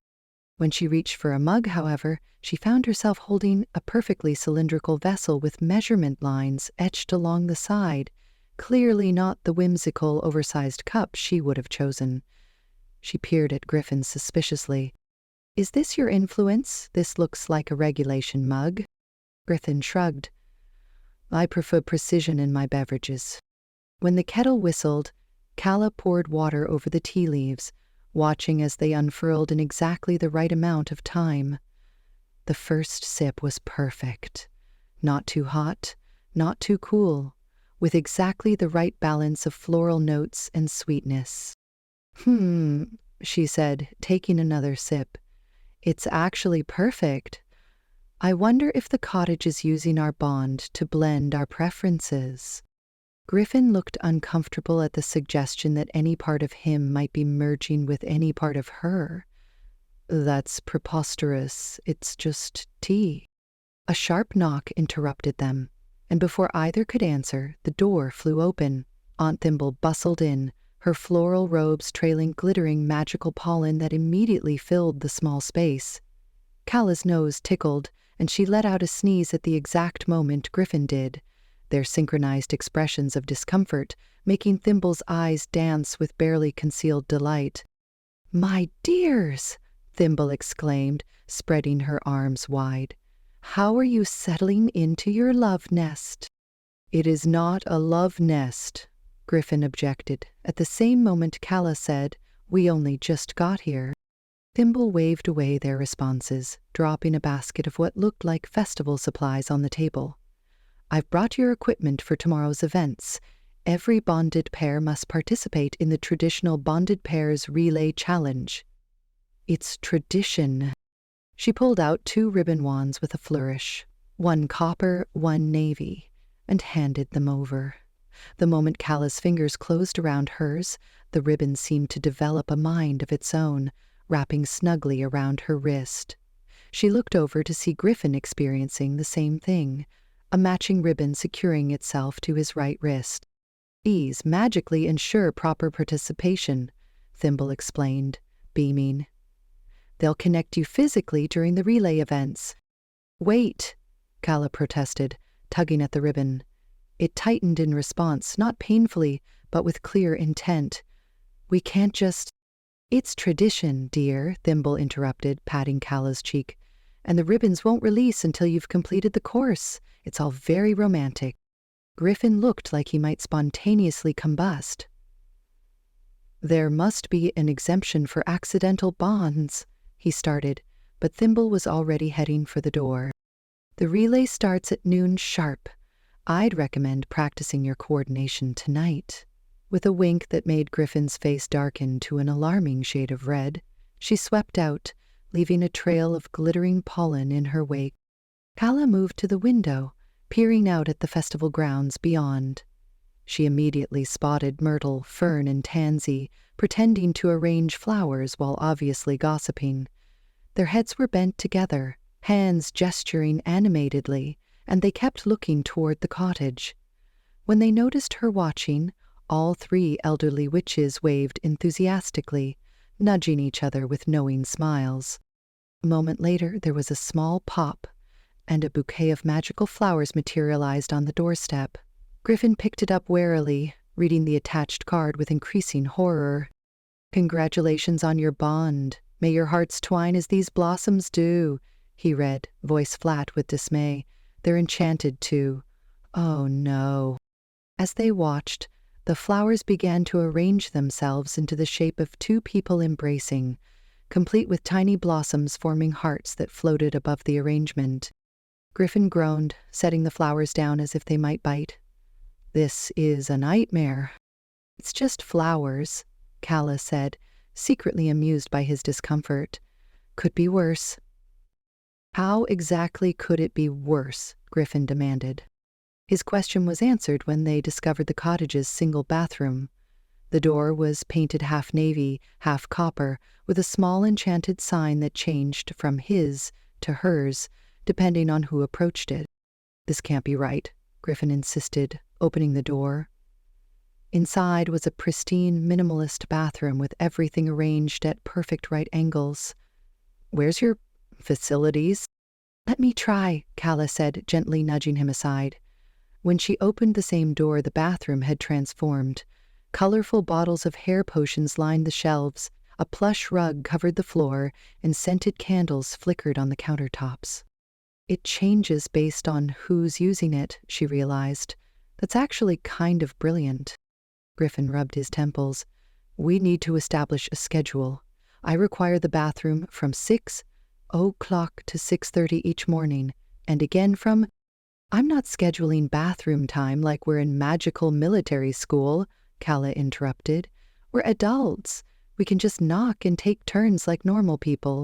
When she reached for a mug, however, she found herself holding a perfectly cylindrical vessel with measurement lines etched along the side, clearly not the whimsical, oversized cup she would have chosen. She peered at Griffin suspiciously. "Is this your influence? This looks like a regulation mug." Griffin shrugged. "I prefer precision in my beverages." When the kettle whistled, Calla poured water over the tea leaves, watching as they unfurled in exactly the right amount of time. The first sip was perfect. Not too hot, not too cool, with exactly the right balance of floral notes and sweetness. She said, taking another sip. "It's actually perfect. I wonder if the cottage is using our bond to blend our preferences." Griffin looked uncomfortable at the suggestion that any part of him might be merging with any part of her. That's preposterous. It's just tea. A sharp knock interrupted them, and before either could answer, the door flew open. Aunt Thimble bustled in, her floral robes trailing glittering magical pollen that immediately filled the small space. Calla's nose tickled, and she let out a sneeze at the exact moment Griffin did, their synchronized expressions of discomfort making Thimble's eyes dance with barely concealed delight. "My dears!" Thimble exclaimed, spreading her arms wide. "How are you settling into your love nest?" "It is not a love nest," Griffin objected. At the same moment Calla said, "We only just got here." Thimble waved away their responses, dropping a basket of what looked like festival supplies on the table. "I've brought your equipment for tomorrow's events. Every bonded pair must participate in the traditional Bonded Pairs Relay Challenge." "It's tradition." She pulled out 2 ribbon wands with a flourish, 1 copper, 1 navy, and handed them over. The moment Calla's fingers closed around hers, the ribbon seemed to develop a mind of its own, wrapping snugly around her wrist. She looked over to see Griffin experiencing the same thing, a matching ribbon securing itself to his right wrist. "These magically ensure proper participation," Thimble explained, beaming. "They'll connect you physically during the relay events." "Wait," Calla protested, tugging at the ribbon. It tightened in response, not painfully, but with clear intent. "We can't just—" "It's tradition, dear," Thimble interrupted, patting Calla's cheek. "And the ribbons won't release until you've completed the course. It's all very romantic." Griffin looked like he might spontaneously combust. "There must be an exemption for accidental bonds," he started, but Thimble was already heading for the door. "The relay starts at noon sharp. I'd recommend practicing your coordination tonight." With a wink that made Griffin's face darken to an alarming shade of red, she swept out, leaving a trail of glittering pollen in her wake. Calla moved to the window, peering out at the festival grounds beyond. She immediately spotted Myrtle, Fern, and Tansy, pretending to arrange flowers while obviously gossiping. Their heads were bent together, hands gesturing animatedly, and they kept looking toward the cottage. When they noticed her watching, all 3 elderly witches waved enthusiastically, nudging each other with knowing smiles. A moment later, there was a small pop, and a bouquet of magical flowers materialized on the doorstep. Griffin picked it up warily, reading the attached card with increasing horror. "Congratulations on your bond. May your hearts twine as these blossoms do," he read, voice flat with dismay. "They're enchanted, too." Oh, no. As they watched, the flowers began to arrange themselves into the shape of 2 people embracing, complete with tiny blossoms forming hearts that floated above the arrangement. Griffin groaned, setting the flowers down as if they might bite. "This is a nightmare." "It's just flowers," Calla said, secretly amused by his discomfort. "Could be worse." "How exactly could it be worse?" Griffin demanded. His question was answered when they discovered the cottage's single bathroom. The door was painted half navy, half copper, with a small enchanted sign that changed from his to hers, depending on who approached it. "This can't be right," Griffin insisted, opening the door. Inside was a pristine, minimalist bathroom with everything arranged at perfect right angles. "Where's your facilities?" "Let me try," Calla said, gently nudging him aside. When she opened the same door, the bathroom had transformed. Colorful bottles of hair potions lined the shelves, a plush rug covered the floor, and scented candles flickered on the countertops. "It changes based on who's using it," she realized. "That's actually kind of brilliant." Griffin rubbed his temples. "We need to establish a schedule. I require the bathroom from 6:00 to 6:30 each morning, and again from—" "I'm not scheduling bathroom time like we're in magical military school," Calla interrupted. "We're adults. We can just knock and take turns like normal people."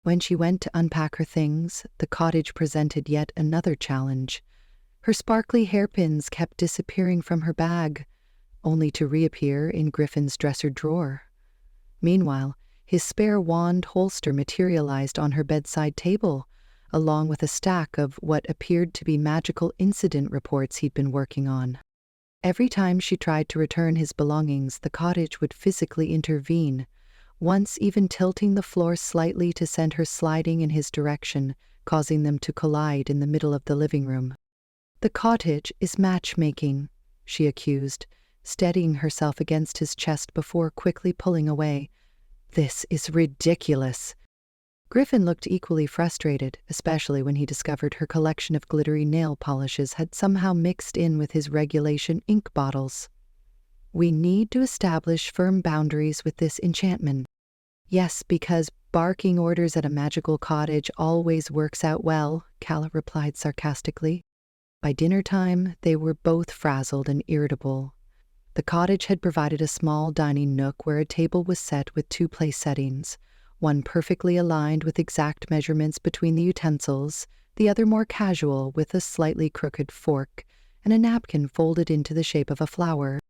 When she went to unpack her things, the cottage presented yet another challenge. Her sparkly hairpins kept disappearing from her bag, only to reappear in Griffin's dresser drawer. Meanwhile, his spare wand holster materialized on her bedside table, along with a stack of what appeared to be magical incident reports he'd been working on. Every time she tried to return his belongings, the cottage would physically intervene, once even tilting the floor slightly to send her sliding in his direction, causing them to collide in the middle of the living room. "The cottage is matchmaking," she accused, steadying herself against his chest before quickly pulling away. "This is ridiculous." Griffin looked equally frustrated, especially when he discovered her collection of glittery nail polishes had somehow mixed in with his regulation ink bottles. "We need to establish firm boundaries with this enchantment." "Yes, because barking orders at a magical cottage always works out well," Calla replied sarcastically. By dinner time, they were both frazzled and irritable. The cottage had provided a small dining nook where a table was set with two place settings, one perfectly aligned with exact measurements between the utensils, the other more casual with a slightly crooked fork and a napkin folded into the shape of a flower.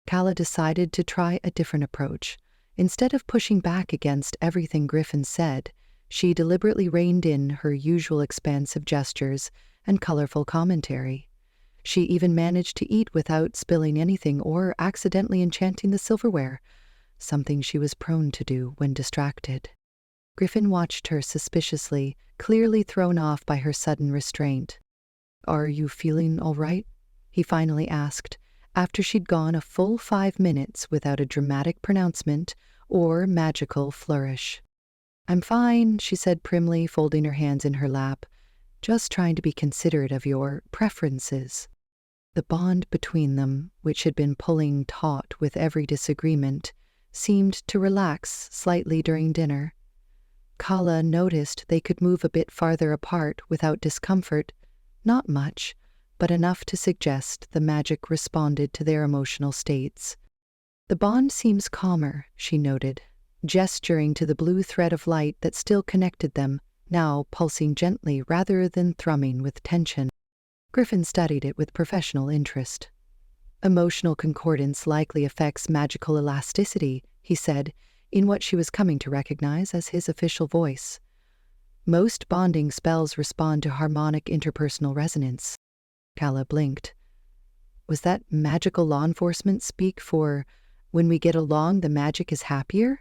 Calla decided to try a different approach. Instead of pushing back against everything Griffin said, she deliberately reined in her usual expansive gestures and colorful commentary. She even managed to eat without spilling anything or accidentally enchanting the silverware, something she was prone to do when distracted. Griffin watched her suspiciously, clearly thrown off by her sudden restraint. "Are you feeling all right?" he finally asked, after she'd gone a full 5 minutes without a dramatic pronouncement or magical flourish. "I'm fine," she said primly, folding her hands in her lap, "just trying to be considerate of your preferences." The bond between them, which had been pulling taut with every disagreement, seemed to relax slightly during dinner. Calla noticed they could move a bit farther apart without discomfort, not much, but enough to suggest the magic responded to their emotional states. "The bond seems calmer," she noted, gesturing to the blue thread of light that still connected them, now pulsing gently rather than thrumming with tension. Griffin studied it with professional interest. "Emotional concordance likely affects magical elasticity," he said, in what she was coming to recognize as his official voice. "Most bonding spells respond to harmonic interpersonal resonance." Calla blinked. Was that magical law enforcement speak for when we get along the magic is happier?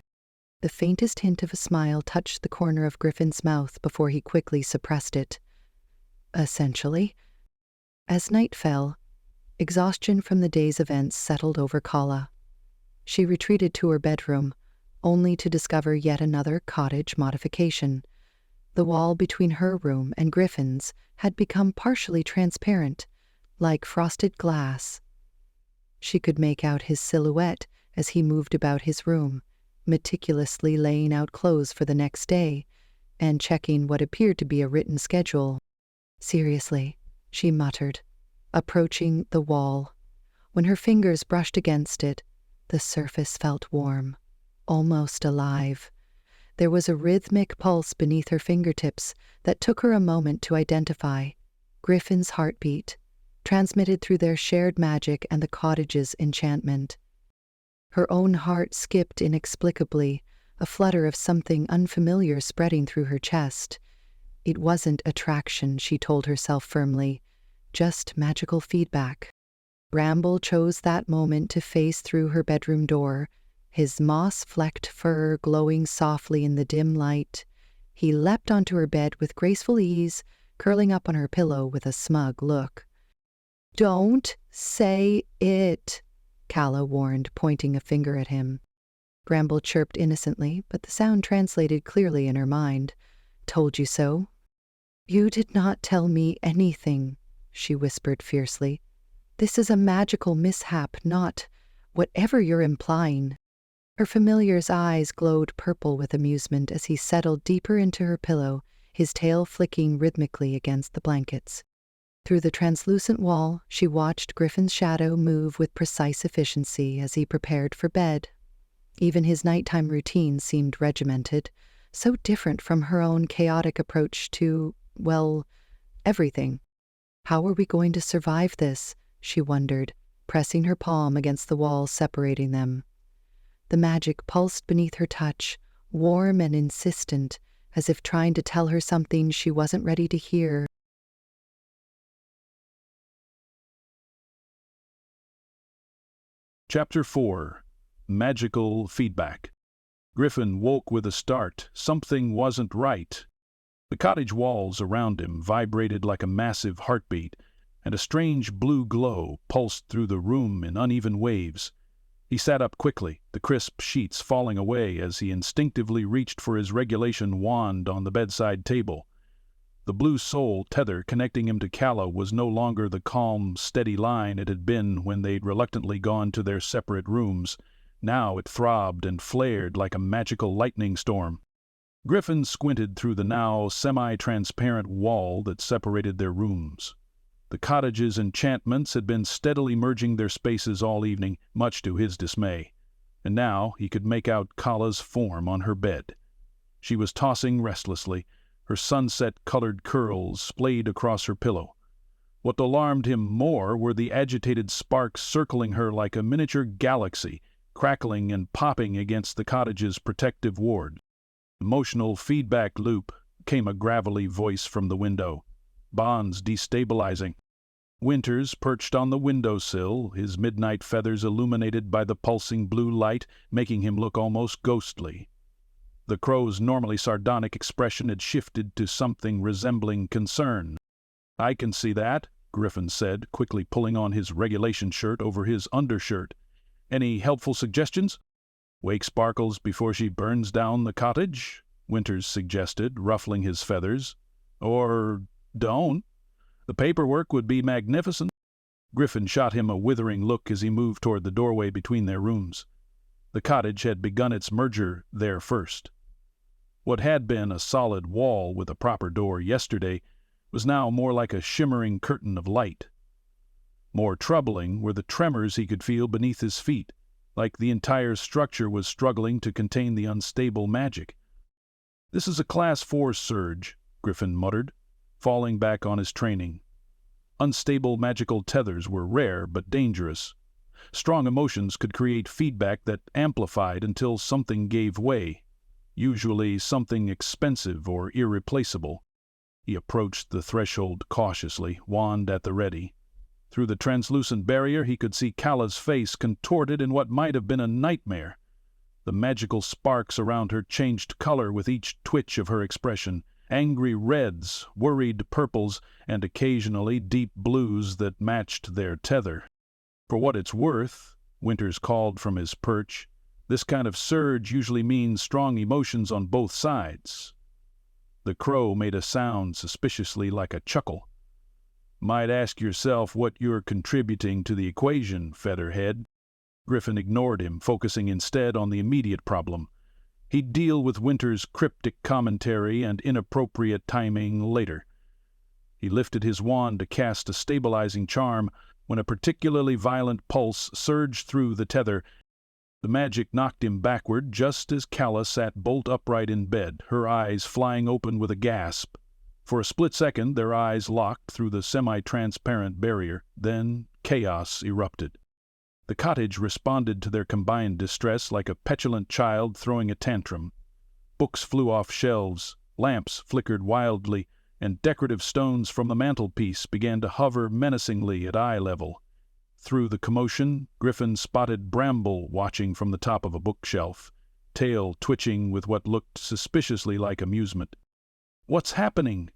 The faintest hint of a smile touched the corner of Griffin's mouth before he quickly suppressed it. "Essentially." As night fell, exhaustion from the day's events settled over Calla. She retreated to her bedroom, only to discover yet another cottage modification. The wall between her room and Griffin's had become partially transparent, like frosted glass. She could make out his silhouette as he moved about his room, meticulously laying out clothes for the next day and checking what appeared to be a written schedule. "Seriously," she muttered, approaching the wall. When her fingers brushed against it, the surface felt warm, almost alive. There was a rhythmic pulse beneath her fingertips that took her a moment to identify: Griffin's heartbeat, transmitted through their shared magic and the cottage's enchantment. Her own heart skipped inexplicably, a flutter of something unfamiliar spreading through her chest. It wasn't attraction, she told herself firmly, just magical feedback. Bramble chose that moment to face through her bedroom door, his moss-flecked fur glowing softly in the dim light. He leapt onto her bed with graceful ease, curling up on her pillow with a smug look. "Don't say it," Calla warned, pointing a finger at him. Bramble chirped innocently, but the sound translated clearly in her mind. "Told you so." "You did not tell me anything," she whispered fiercely. "This is a magical mishap, not whatever you're implying." Her familiar's eyes glowed purple with amusement as he settled deeper into her pillow, his tail flicking rhythmically against the blankets. Through the translucent wall, she watched Griffin's shadow move with precise efficiency as he prepared for bed. Even his nighttime routine seemed regimented, so different from her own chaotic approach to, well, everything. How are we going to survive this? She wondered, pressing her palm against the wall separating them. The magic pulsed beneath her touch, warm and insistent, as if trying to tell her something she wasn't ready to hear. Chapter 4. Magical Feedback. Griffin woke with a start. Something wasn't right. The cottage walls around him vibrated like a massive heartbeat, and a strange blue glow pulsed through the room in uneven waves. He sat up quickly, the crisp sheets falling away as he instinctively reached for his regulation wand on the bedside table. The blue soul tether connecting him to Calla was no longer the calm, steady line it had been when they'd reluctantly gone to their separate rooms. Now it throbbed and flared like a magical lightning storm. Griffin squinted through the now semi-transparent wall that separated their rooms. The cottage's enchantments had been steadily merging their spaces all evening, much to his dismay, and now he could make out Calla's form on her bed. She was tossing restlessly, her sunset-colored curls splayed across her pillow. What alarmed him more were the agitated sparks circling her like a miniature galaxy, crackling and popping against the cottage's protective ward. Emotional feedback loop, came a gravelly voice from the window. Bonds destabilizing. Winters perched on the windowsill, his midnight feathers illuminated by the pulsing blue light, making him look almost ghostly. The crow's normally sardonic expression had shifted to something resembling concern. "I can see that," Griffin said, quickly pulling on his regulation shirt over his undershirt. "Any helpful suggestions?" "Wake Sparkles before she burns down the cottage," Winters suggested, ruffling his feathers. "Or don't. The paperwork would be magnificent." Griffin shot him a withering look as he moved toward the doorway between their rooms. The cottage had begun its merger there first. What had been a solid wall with a proper door yesterday was now more like a shimmering curtain of light. More troubling were the tremors he could feel beneath his feet, like the entire structure was struggling to contain the unstable magic. "This is a Class 4 surge," Griffin muttered, falling back on his training. Unstable magical tethers were rare but dangerous. Strong emotions could create feedback that amplified until something gave way, usually something expensive or irreplaceable. He approached the threshold cautiously, wand at the ready. Through the translucent barrier he could see Calla's face contorted in what might have been a nightmare. The magical sparks around her changed color with each twitch of her expression, angry reds, worried purples, and occasionally deep blues that matched their tether. "For what it's worth," Winters called from his perch, "this kind of surge usually means strong emotions on both sides." The crow made a sound suspiciously like a chuckle. "Might ask yourself what you're contributing to the equation, Featherhead." Griffin ignored him, focusing instead on the immediate problem. He'd deal with Winter's cryptic commentary and inappropriate timing later. He lifted his wand to cast a stabilizing charm when a particularly violent pulse surged through the tether. The magic knocked him backward just as Calla sat bolt upright in bed, her eyes flying open with a gasp. For a split second their eyes locked through the semi-transparent barrier, then chaos erupted. The cottage responded to their combined distress like a petulant child throwing a tantrum. Books flew off shelves, lamps flickered wildly, and decorative stones from the mantelpiece began to hover menacingly at eye level. Through the commotion, Griffin spotted Bramble watching from the top of a bookshelf, tail twitching with what looked suspiciously like amusement. "What's happening?"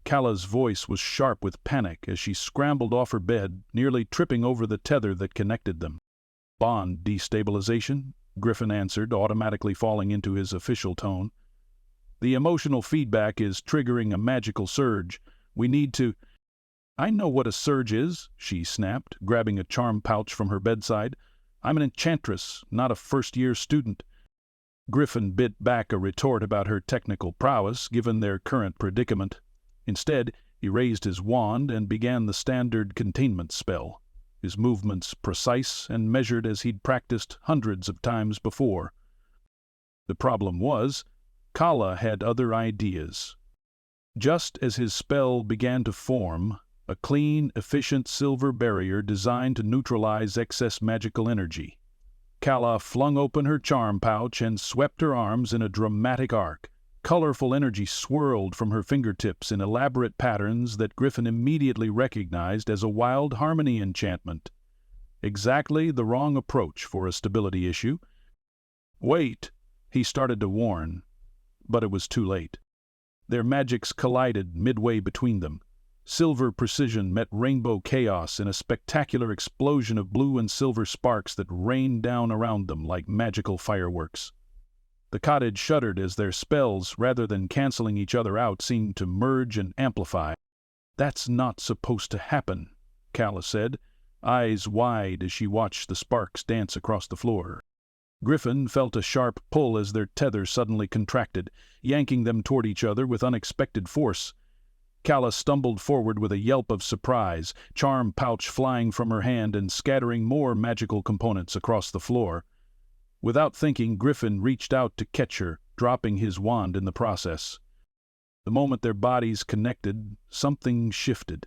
Calla's voice was sharp with panic as she scrambled off her bed, nearly tripping over the tether that connected them. "Bond destabilization," Griffin answered, automatically falling into his official tone. "The emotional feedback is triggering a magical surge. We need to—" "I know what a surge is," she snapped, grabbing a charm pouch from her bedside. "I'm an enchantress, not a first-year student." Griffin bit back a retort about her technical prowess, given their current predicament. Instead, he raised his wand and began the standard containment spell, his movements precise and measured as he'd practiced hundreds of times before. The problem was, Calla had other ideas. Just as his spell began to form, a clean, efficient silver barrier designed to neutralize excess magical energy. Calla flung open her charm pouch and swept her arms in a dramatic arc. Colorful energy swirled from her fingertips in elaborate patterns that Griffin immediately recognized as a wild harmony enchantment. Exactly the wrong approach for a stability issue. "Wait," he started to warn, but it was too late. Their magics collided midway between them. Silver precision met rainbow chaos in a spectacular explosion of blue and silver sparks that rained down around them like magical fireworks. The cottage shuddered as their spells, rather than canceling each other out, seemed to merge and amplify. "That's not supposed to happen," Calla said, eyes wide as she watched the sparks dance across the floor. Griffin felt a sharp pull as their tether suddenly contracted, yanking them toward each other with unexpected force. Calla stumbled forward with a yelp of surprise, charm pouch flying from her hand and scattering more magical components across the floor. Without thinking, Griffin reached out to catch her, dropping his wand in the process. The moment their bodies connected, something shifted.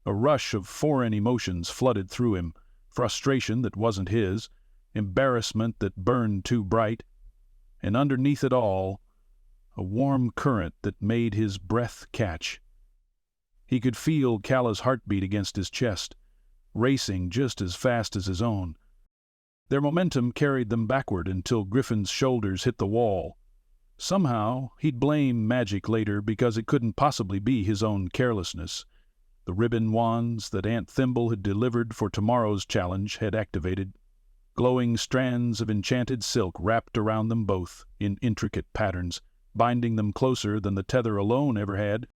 A rush of foreign emotions flooded through him, frustration that wasn't his, embarrassment that burned too bright, and underneath it all, a warm current that made his breath catch. He could feel Calla's heartbeat against his chest, racing just as fast as his own. Their momentum carried them backward until Griffin's shoulders hit the wall. Somehow, he'd blame magic later because it couldn't possibly be his own carelessness. The ribbon wands that Aunt Thimble had delivered for tomorrow's challenge had activated. Glowing strands of enchanted silk wrapped around them both, in intricate patterns, binding them closer than the tether alone ever had.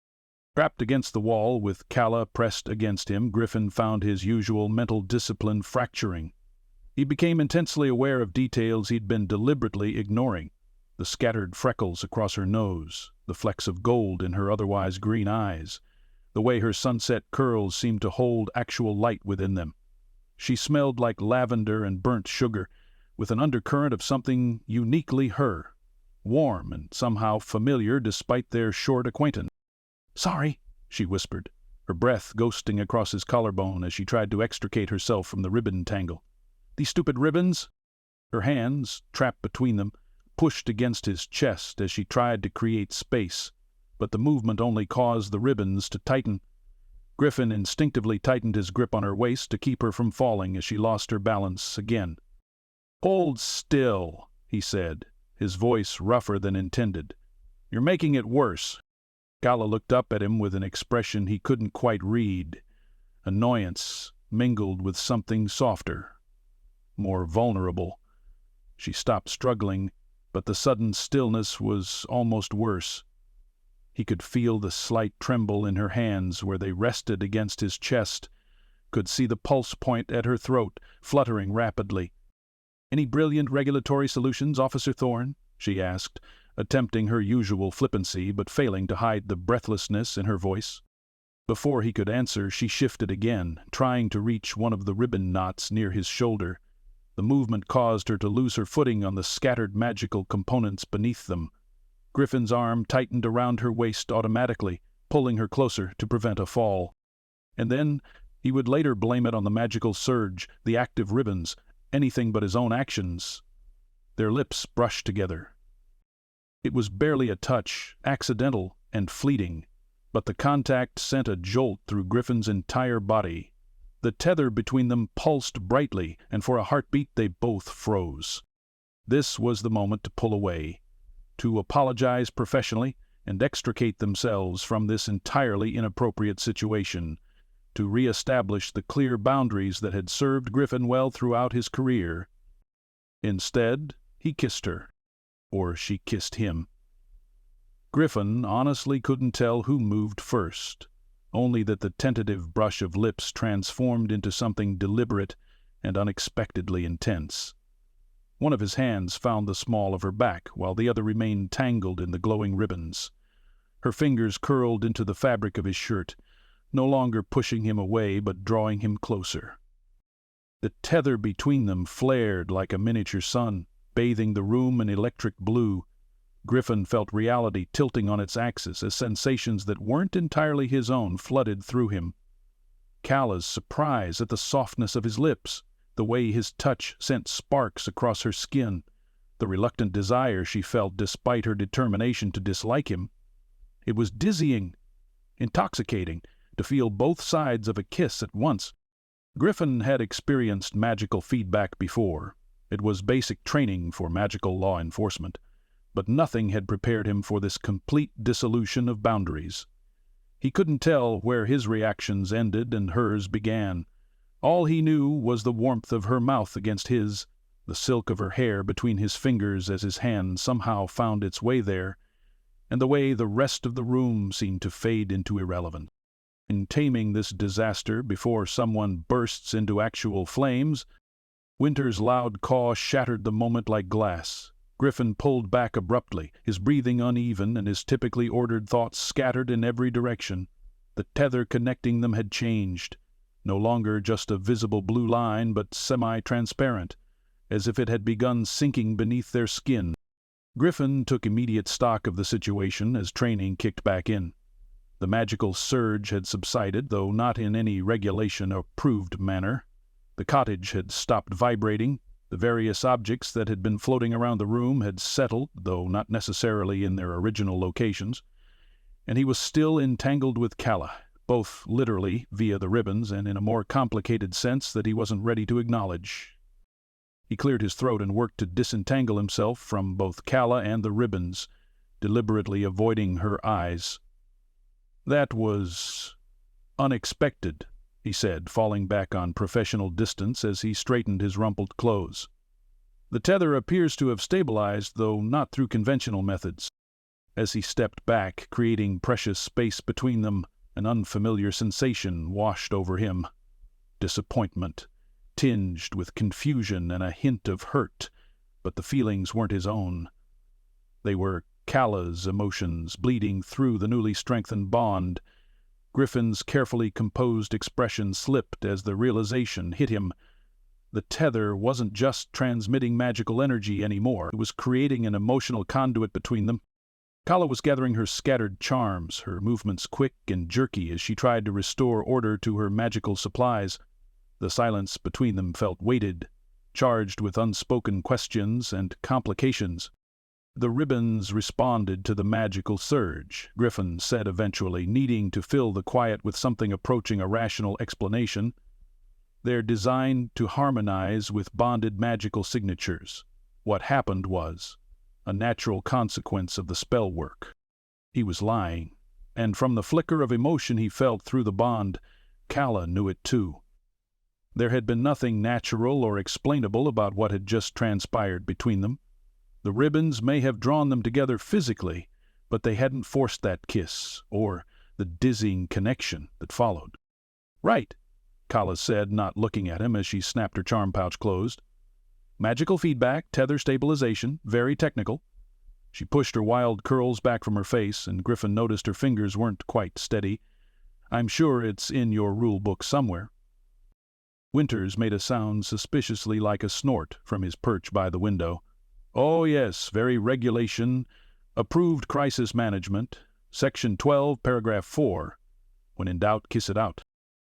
Trapped against the wall, with Calla pressed against him, Griffin found his usual mental discipline fracturing. He became intensely aware of details he'd been deliberately ignoring. The scattered freckles across her nose, the flecks of gold in her otherwise green eyes, the way her sunset curls seemed to hold actual light within them. She smelled like lavender and burnt sugar, with an undercurrent of something uniquely her, warm and somehow familiar despite their short acquaintance. "Sorry," she whispered, her breath ghosting across his collarbone as she tried to extricate herself from the ribbon tangle. "These stupid ribbons!" Her hands, trapped between them, pushed against his chest as she tried to create space, but the movement only caused the ribbons to tighten. Griffin instinctively tightened his grip on her waist to keep her from falling as she lost her balance again. "Hold still," he said, his voice rougher than intended. "You're making it worse." Calla looked up at him with an expression he couldn't quite read. Annoyance mingled with something softer, more vulnerable. She stopped struggling, but the sudden stillness was almost worse. He could feel the slight tremble in her hands where they rested against his chest, could see the pulse point at her throat, fluttering rapidly. "Any brilliant regulatory solutions, Officer Thorne?" she asked, attempting her usual flippancy but failing to hide the breathlessness in her voice. Before he could answer, she shifted again, trying to reach one of the ribbon knots near his shoulder. The movement caused her to lose her footing on the scattered magical components beneath them. Griffin's arm tightened around her waist automatically, pulling her closer to prevent a fall. And then he would later blame it on the magical surge, the active ribbons, anything but his own actions. Their lips brushed together. It was barely a touch, accidental and fleeting, but the contact sent a jolt through Griffin's entire body. The tether between them pulsed brightly, and for a heartbeat they both froze. This was the moment to pull away, to apologize professionally and extricate themselves from this entirely inappropriate situation, to re-establish the clear boundaries that had served Griffin well throughout his career. Instead, he kissed her. Or she kissed him. Griffin honestly couldn't tell who moved first, only that the tentative brush of lips transformed into something deliberate and unexpectedly intense. One of his hands found the small of her back, while the other remained tangled in the glowing ribbons. Her fingers curled into the fabric of his shirt, no longer pushing him away but drawing him closer. The tether between them flared like a miniature sun, bathing the room in electric blue. Griffin felt reality tilting on its axis as sensations that weren't entirely his own flooded through him. Calla's surprise at the softness of his lips, the way his touch sent sparks across her skin, the reluctant desire she felt despite her determination to dislike him. It was dizzying, intoxicating, to feel both sides of a kiss at once. Griffin had experienced magical feedback before. It was basic training for magical law enforcement, but nothing had prepared him for this complete dissolution of boundaries. He couldn't tell where his reactions ended and hers began. All he knew was the warmth of her mouth against his, the silk of her hair between his fingers as his hand somehow found its way there, and the way the rest of the room seemed to fade into irrelevance. In taming this disaster before someone bursts into actual flames, Winter's loud caw shattered the moment like glass. Griffin pulled back abruptly, his breathing uneven and his typically ordered thoughts scattered in every direction. The tether connecting them had changed, no longer just a visible blue line, but semi-transparent, as if it had begun sinking beneath their skin. Griffin took immediate stock of the situation as training kicked back in. The magical surge had subsided, though not in any regulation-approved manner. The cottage had stopped vibrating. The various objects that had been floating around the room had settled, though not necessarily in their original locations, and he was still entangled with Calla, both literally via the ribbons and in a more complicated sense that he wasn't ready to acknowledge. He cleared his throat and worked to disentangle himself from both Calla and the ribbons, deliberately avoiding her eyes. "That was unexpected," he said, falling back on professional distance as he straightened his rumpled clothes. "The tether appears to have stabilized, though not through conventional methods." As he stepped back, creating precious space between them, an unfamiliar sensation washed over him. Disappointment, tinged with confusion and a hint of hurt, but the feelings weren't his own. They were Calla's emotions bleeding through the newly strengthened bond. Griffin's carefully composed expression slipped as the realization hit him. The tether wasn't just transmitting magical energy anymore. It was creating an emotional conduit between them. Calla was gathering her scattered charms, her movements quick and jerky as she tried to restore order to her magical supplies. The silence between them felt weighted, charged with unspoken questions and complications. The ribbons responded to the magical surge, Griffin said eventually, needing to fill the quiet with something approaching a rational explanation. They're designed to harmonize with bonded magical signatures. What happened was a natural consequence of the spell work. He was lying, and from the flicker of emotion he felt through the bond, Calla knew it too. There had been nothing natural or explainable about what had just transpired between them. The ribbons may have drawn them together physically, but they hadn't forced that kiss, or the dizzying connection that followed. "Right," Calla said, not looking at him as she snapped her charm pouch closed. "Magical feedback, tether stabilization, very technical." She pushed her wild curls back from her face, and Griffin noticed her fingers weren't quite steady. "I'm sure it's in your rule book somewhere." Winters made a sound suspiciously like a snort from his perch by the window. "Oh yes, very regulation, approved crisis management, Section 12, Paragraph 4. When in doubt, kiss it out."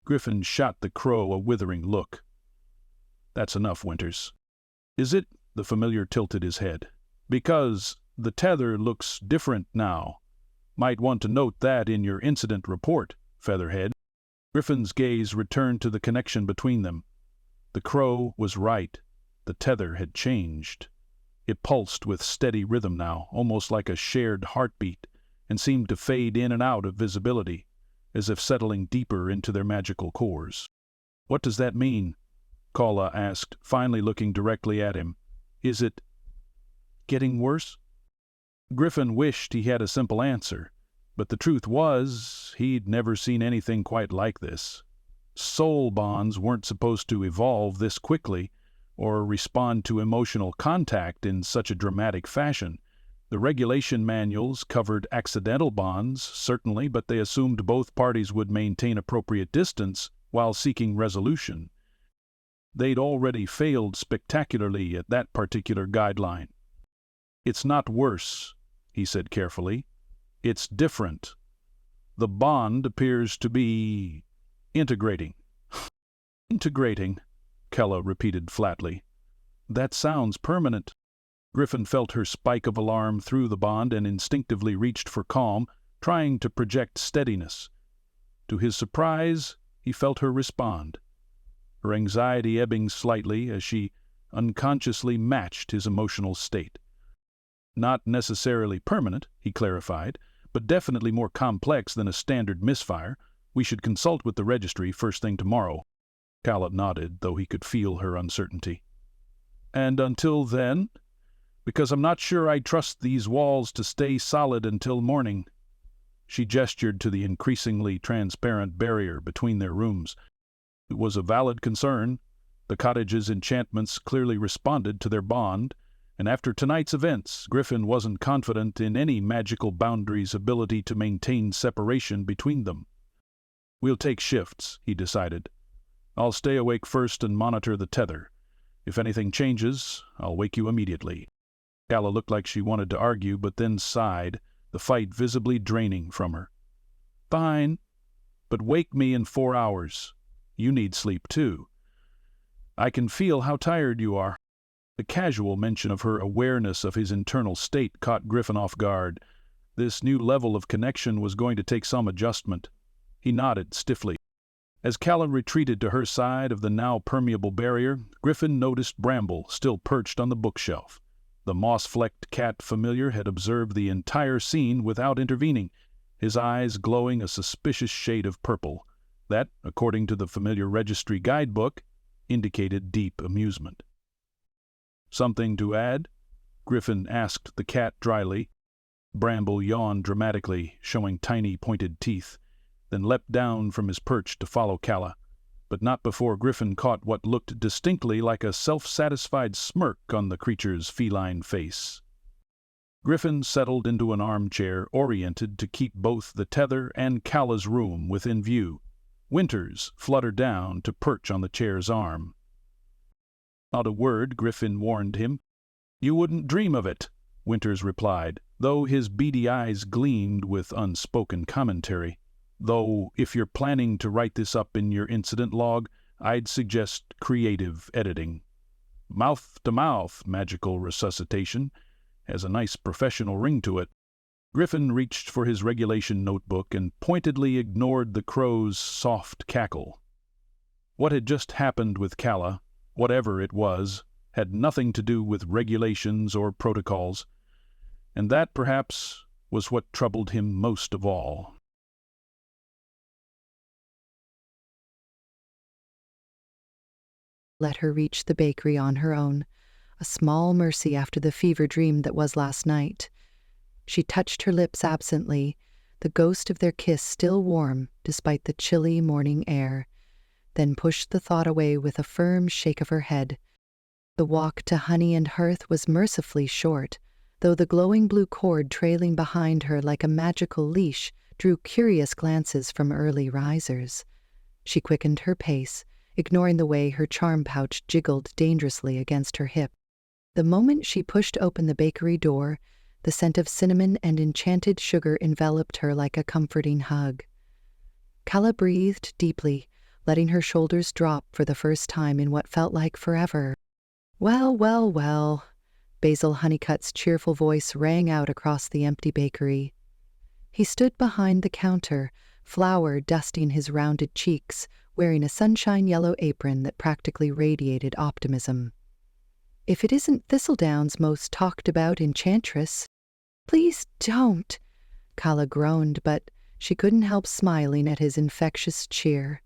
Griffin shot the crow a withering look. "That's enough, Winters." "Is it?" The familiar tilted his head. "Because the tether looks different now. Might want to note that in your incident report, Featherhead." Griffin's gaze returned to the connection between them. The crow was right. The tether had changed. It pulsed with steady rhythm now, almost like a shared heartbeat, and seemed to fade in and out of visibility, as if settling deeper into their magical cores. "What does that mean?" Calla asked, finally looking directly at him. "Is it getting worse?" Griffin wished he had a simple answer, but the truth was he'd never seen anything quite like this. Soul bonds weren't supposed to evolve this quickly, or respond to emotional contact in such a dramatic fashion. The regulation manuals covered accidental bonds, certainly, but they assumed both parties would maintain appropriate distance while seeking resolution. They'd already failed spectacularly at that particular guideline. "It's not worse," he said carefully. "It's different. The bond appears to be Integrating. Integrating, Calla repeated flatly. That sounds permanent. Griffin felt her spike of alarm through the bond and instinctively reached for calm, trying to project steadiness. To his surprise, he felt her respond, her anxiety ebbing slightly as she unconsciously matched his emotional state. Not necessarily permanent, he clarified, but definitely more complex than a standard misfire. We should consult with the registry first thing tomorrow. Calla nodded, though he could feel her uncertainty. And until then? Because I'm not sure I trust these walls to stay solid until morning. She gestured to the increasingly transparent barrier between their rooms. It was a valid concern. The cottage's enchantments clearly responded to their bond, and after tonight's events, Griffin wasn't confident in any magical boundary's ability to maintain separation between them. We'll take shifts, he decided. I'll stay awake first and monitor the tether. If anything changes, I'll wake you immediately. Calla looked like she wanted to argue, but then sighed, the fight visibly draining from her. Fine, but wake me in 4 hours. You need sleep, too. I can feel how tired you are. The casual mention of her awareness of his internal state caught Griffin off guard. This new level of connection was going to take some adjustment. He nodded stiffly. As Calla retreated to her side of the now permeable barrier, Griffin noticed Bramble still perched on the bookshelf. The moss-flecked cat familiar had observed the entire scene without intervening, his eyes glowing a suspicious shade of purple that, according to the familiar registry guidebook, indicated deep amusement. Something to add? Griffin asked the cat dryly. Bramble yawned dramatically, showing tiny pointed teeth, then leapt down from his perch to follow Calla, but not before Griffin caught what looked distinctly like a self-satisfied smirk on the creature's feline face. Griffin settled into an armchair oriented to keep both the tether and Calla's room within view. Winters fluttered down to perch on the chair's arm. Not a word, Griffin warned him. You wouldn't dream of it, Winters replied, though his beady eyes gleamed with unspoken commentary. Though, if you're planning to write this up in your incident log, I'd suggest creative editing. Mouth-to-mouth magical resuscitation has a nice professional ring to it. Griffin reached for his regulation notebook and pointedly ignored the crow's soft cackle. What had just happened with Calla, whatever it was, had nothing to do with regulations or protocols, and that, perhaps, was what troubled him most of all. Let her reach the bakery on her own, a small mercy after the fever dream that was last night. She touched her lips absently, the ghost of their kiss still warm despite the chilly morning air, then pushed the thought away with a firm shake of her head. The walk to Honey and Hearth was mercifully short, though the glowing blue cord trailing behind her like a magical leash drew curious glances from early risers. She quickened her pace, ignoring the way her charm pouch jiggled dangerously against her hip. The moment she pushed open the bakery door, the scent of cinnamon and enchanted sugar enveloped her like a comforting hug. Calla breathed deeply, letting her shoulders drop for the first time in what felt like forever. Well, well, well, Basil Honeycutt's cheerful voice rang out across the empty bakery. He stood behind the counter, flour dusting his rounded cheeks, wearing a sunshine-yellow apron that practically radiated optimism. If it isn't Thistledown's most talked-about enchantress— Please don't, Calla groaned, but she couldn't help smiling at his infectious cheer.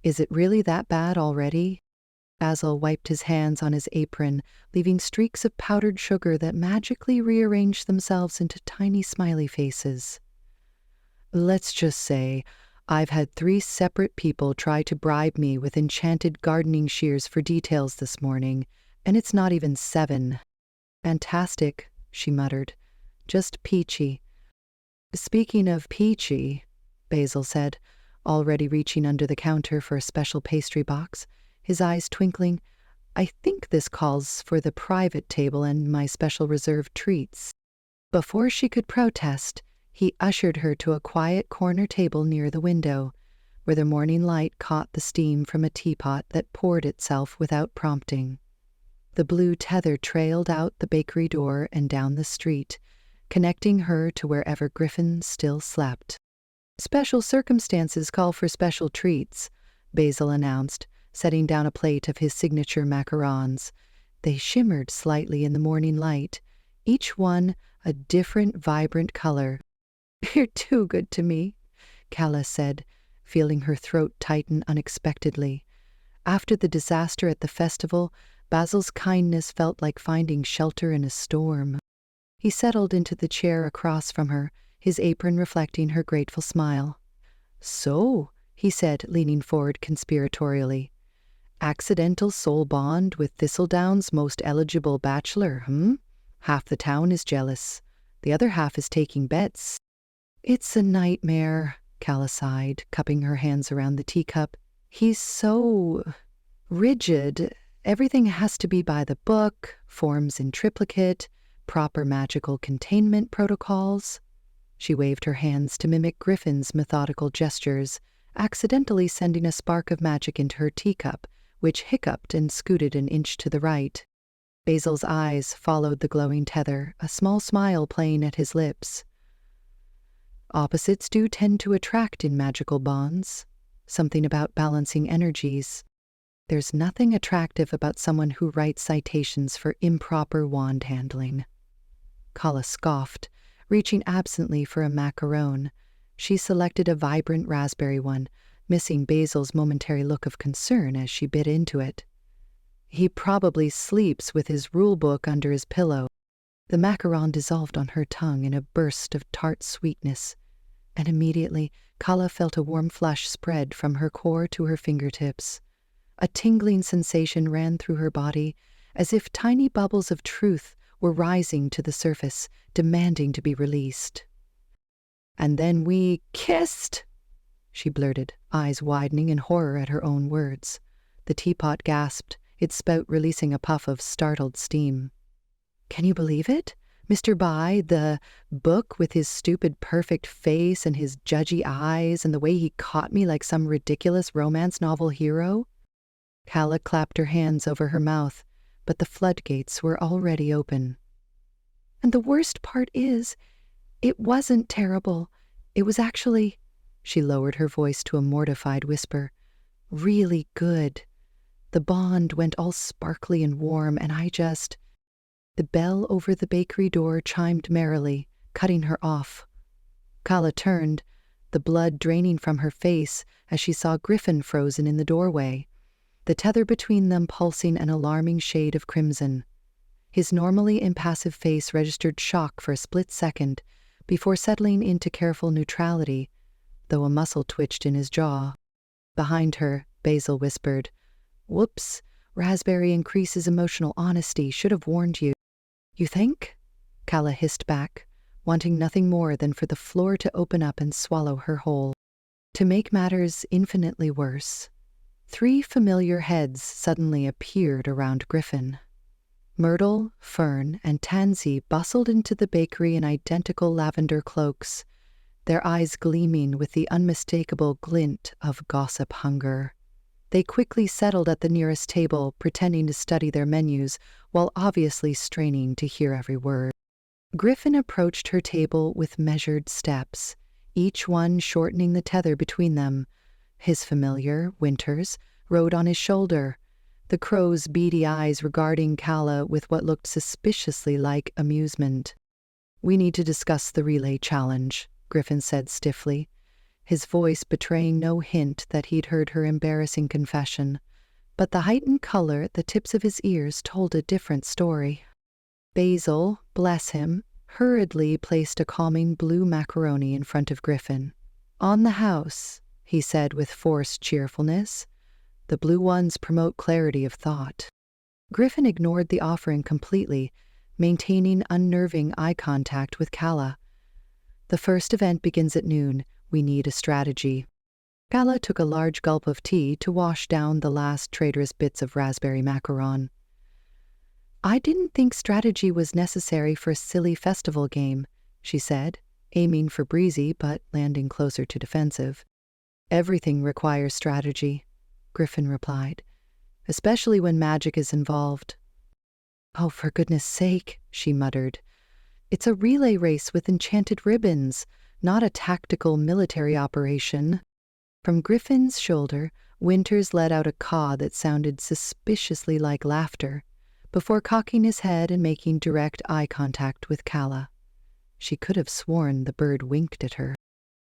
Is it really that bad already? Basil wiped his hands on his apron, leaving streaks of powdered sugar that magically rearranged themselves into tiny smiley faces. Let's just say I've had 3 separate people try to bribe me with enchanted gardening shears for details this morning, and it's not even 7. Fantastic, she muttered. Just peachy. Speaking of peachy, Basil said, already reaching under the counter for a special pastry box, his eyes twinkling, I think this calls for the private table and my special reserved treats. Before she could protest, he ushered her to a quiet corner table near the window, where the morning light caught the steam from a teapot that poured itself without prompting. The blue tether trailed out the bakery door and down the street, connecting her to wherever Griffin still slept. "Special circumstances call for special treats," Basil announced, setting down a plate of his signature macarons. They shimmered slightly in the morning light, each one a different, vibrant color. "You're too good to me," Calla said, feeling her throat tighten unexpectedly. After the disaster at the festival, Basil's kindness felt like finding shelter in a storm. He settled into the chair across from her, his apron reflecting her grateful smile. "So," he said, leaning forward conspiratorially, "accidental soul bond with Thistledown's most eligible bachelor, Half the town is jealous. The other half is taking bets." "It's a nightmare," Calla sighed, cupping her hands around the teacup. "He's so rigid. Everything has to be by the book, forms in triplicate, proper magical containment protocols." She waved her hands to mimic Griffin's methodical gestures, accidentally sending a spark of magic into her teacup, which hiccuped and scooted an inch to the right. Basil's eyes followed the glowing tether, a small smile playing at his lips. "Opposites do tend to attract in magical bonds. Something about balancing energies. There's nothing attractive about someone who writes citations for improper wand handling." Calla scoffed, reaching absently for a macaron. She selected a vibrant raspberry one, missing Basil's momentary look of concern as she bit into it. "He probably sleeps with his rulebook under his pillow." The macaron dissolved on her tongue in a burst of tart sweetness, and immediately Calla felt a warm flush spread from her core to her fingertips. A tingling sensation ran through her body, as if tiny bubbles of truth were rising to the surface, demanding to be released. "And then we kissed," she blurted, eyes widening in horror at her own words. The teapot gasped, its spout releasing a puff of startled steam. "Can you believe it? Mr. Bye, the book with his stupid perfect face and his judgy eyes and the way he caught me like some ridiculous romance novel hero?" Calla clapped her hands over her mouth, but the floodgates were already open. "And the worst part is, it wasn't terrible. It was actually," she lowered her voice to a mortified whisper, "really good. The bond went all sparkly and warm, and I just—" The bell over the bakery door chimed merrily, cutting her off. Calla turned, the blood draining from her face as she saw Griffin frozen in the doorway, the tether between them pulsing an alarming shade of crimson. His normally impassive face registered shock for a split second before settling into careful neutrality, though a muscle twitched in his jaw. Behind her, Basil whispered, "Whoops, raspberry increases emotional honesty, should have warned you." "You think?" Calla hissed back, wanting nothing more than for the floor to open up and swallow her whole. To make matters infinitely worse, 3 familiar heads suddenly appeared around Griffin. Myrtle, Fern, and Tansy bustled into the bakery in identical lavender cloaks, their eyes gleaming with the unmistakable glint of gossip hunger. They quickly settled at the nearest table, pretending to study their menus while obviously straining to hear every word. Griffin approached her table with measured steps, each one shortening the tether between them. His familiar, Winters, rode on his shoulder, the crow's beady eyes regarding Calla with what looked suspiciously like amusement. "We need to discuss the relay challenge," Griffin said stiffly, his voice betraying no hint that he'd heard her embarrassing confession. But the heightened color at the tips of his ears told a different story. Basil, bless him, hurriedly placed a calming blue macaroni in front of Griffin. "On the house," he said with forced cheerfulness. "The blue ones promote clarity of thought." Griffin ignored the offering completely, maintaining unnerving eye contact with Calla. "The first event begins at noon. We need a strategy." Calla took a large gulp of tea to wash down the last traitorous bits of raspberry macaron. "I didn't think strategy was necessary for a silly festival game," she said, aiming for breezy but landing closer to defensive. Everything requires strategy, Griffin replied, especially when magic is involved. Oh, for goodness sake, she muttered. It's a relay race with enchanted ribbons, not a tactical military operation. From Griffin's shoulder, Winters let out a caw that sounded suspiciously like laughter, before cocking his head and making direct eye contact with Calla. She could have sworn the bird winked at her.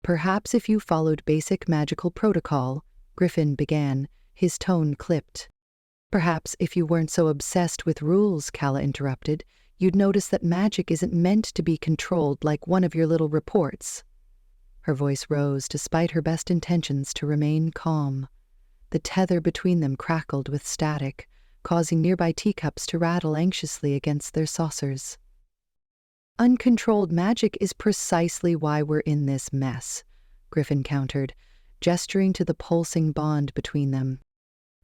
Perhaps if you followed basic magical protocol, Griffin began, his tone clipped. Perhaps if you weren't so obsessed with rules, Calla interrupted, you'd notice that magic isn't meant to be controlled like one of your little reports. Her voice rose despite her best intentions to remain calm. The tether between them crackled with static, causing nearby teacups to rattle anxiously against their saucers. Uncontrolled magic is precisely why we're in this mess, Griffin countered, gesturing to the pulsing bond between them.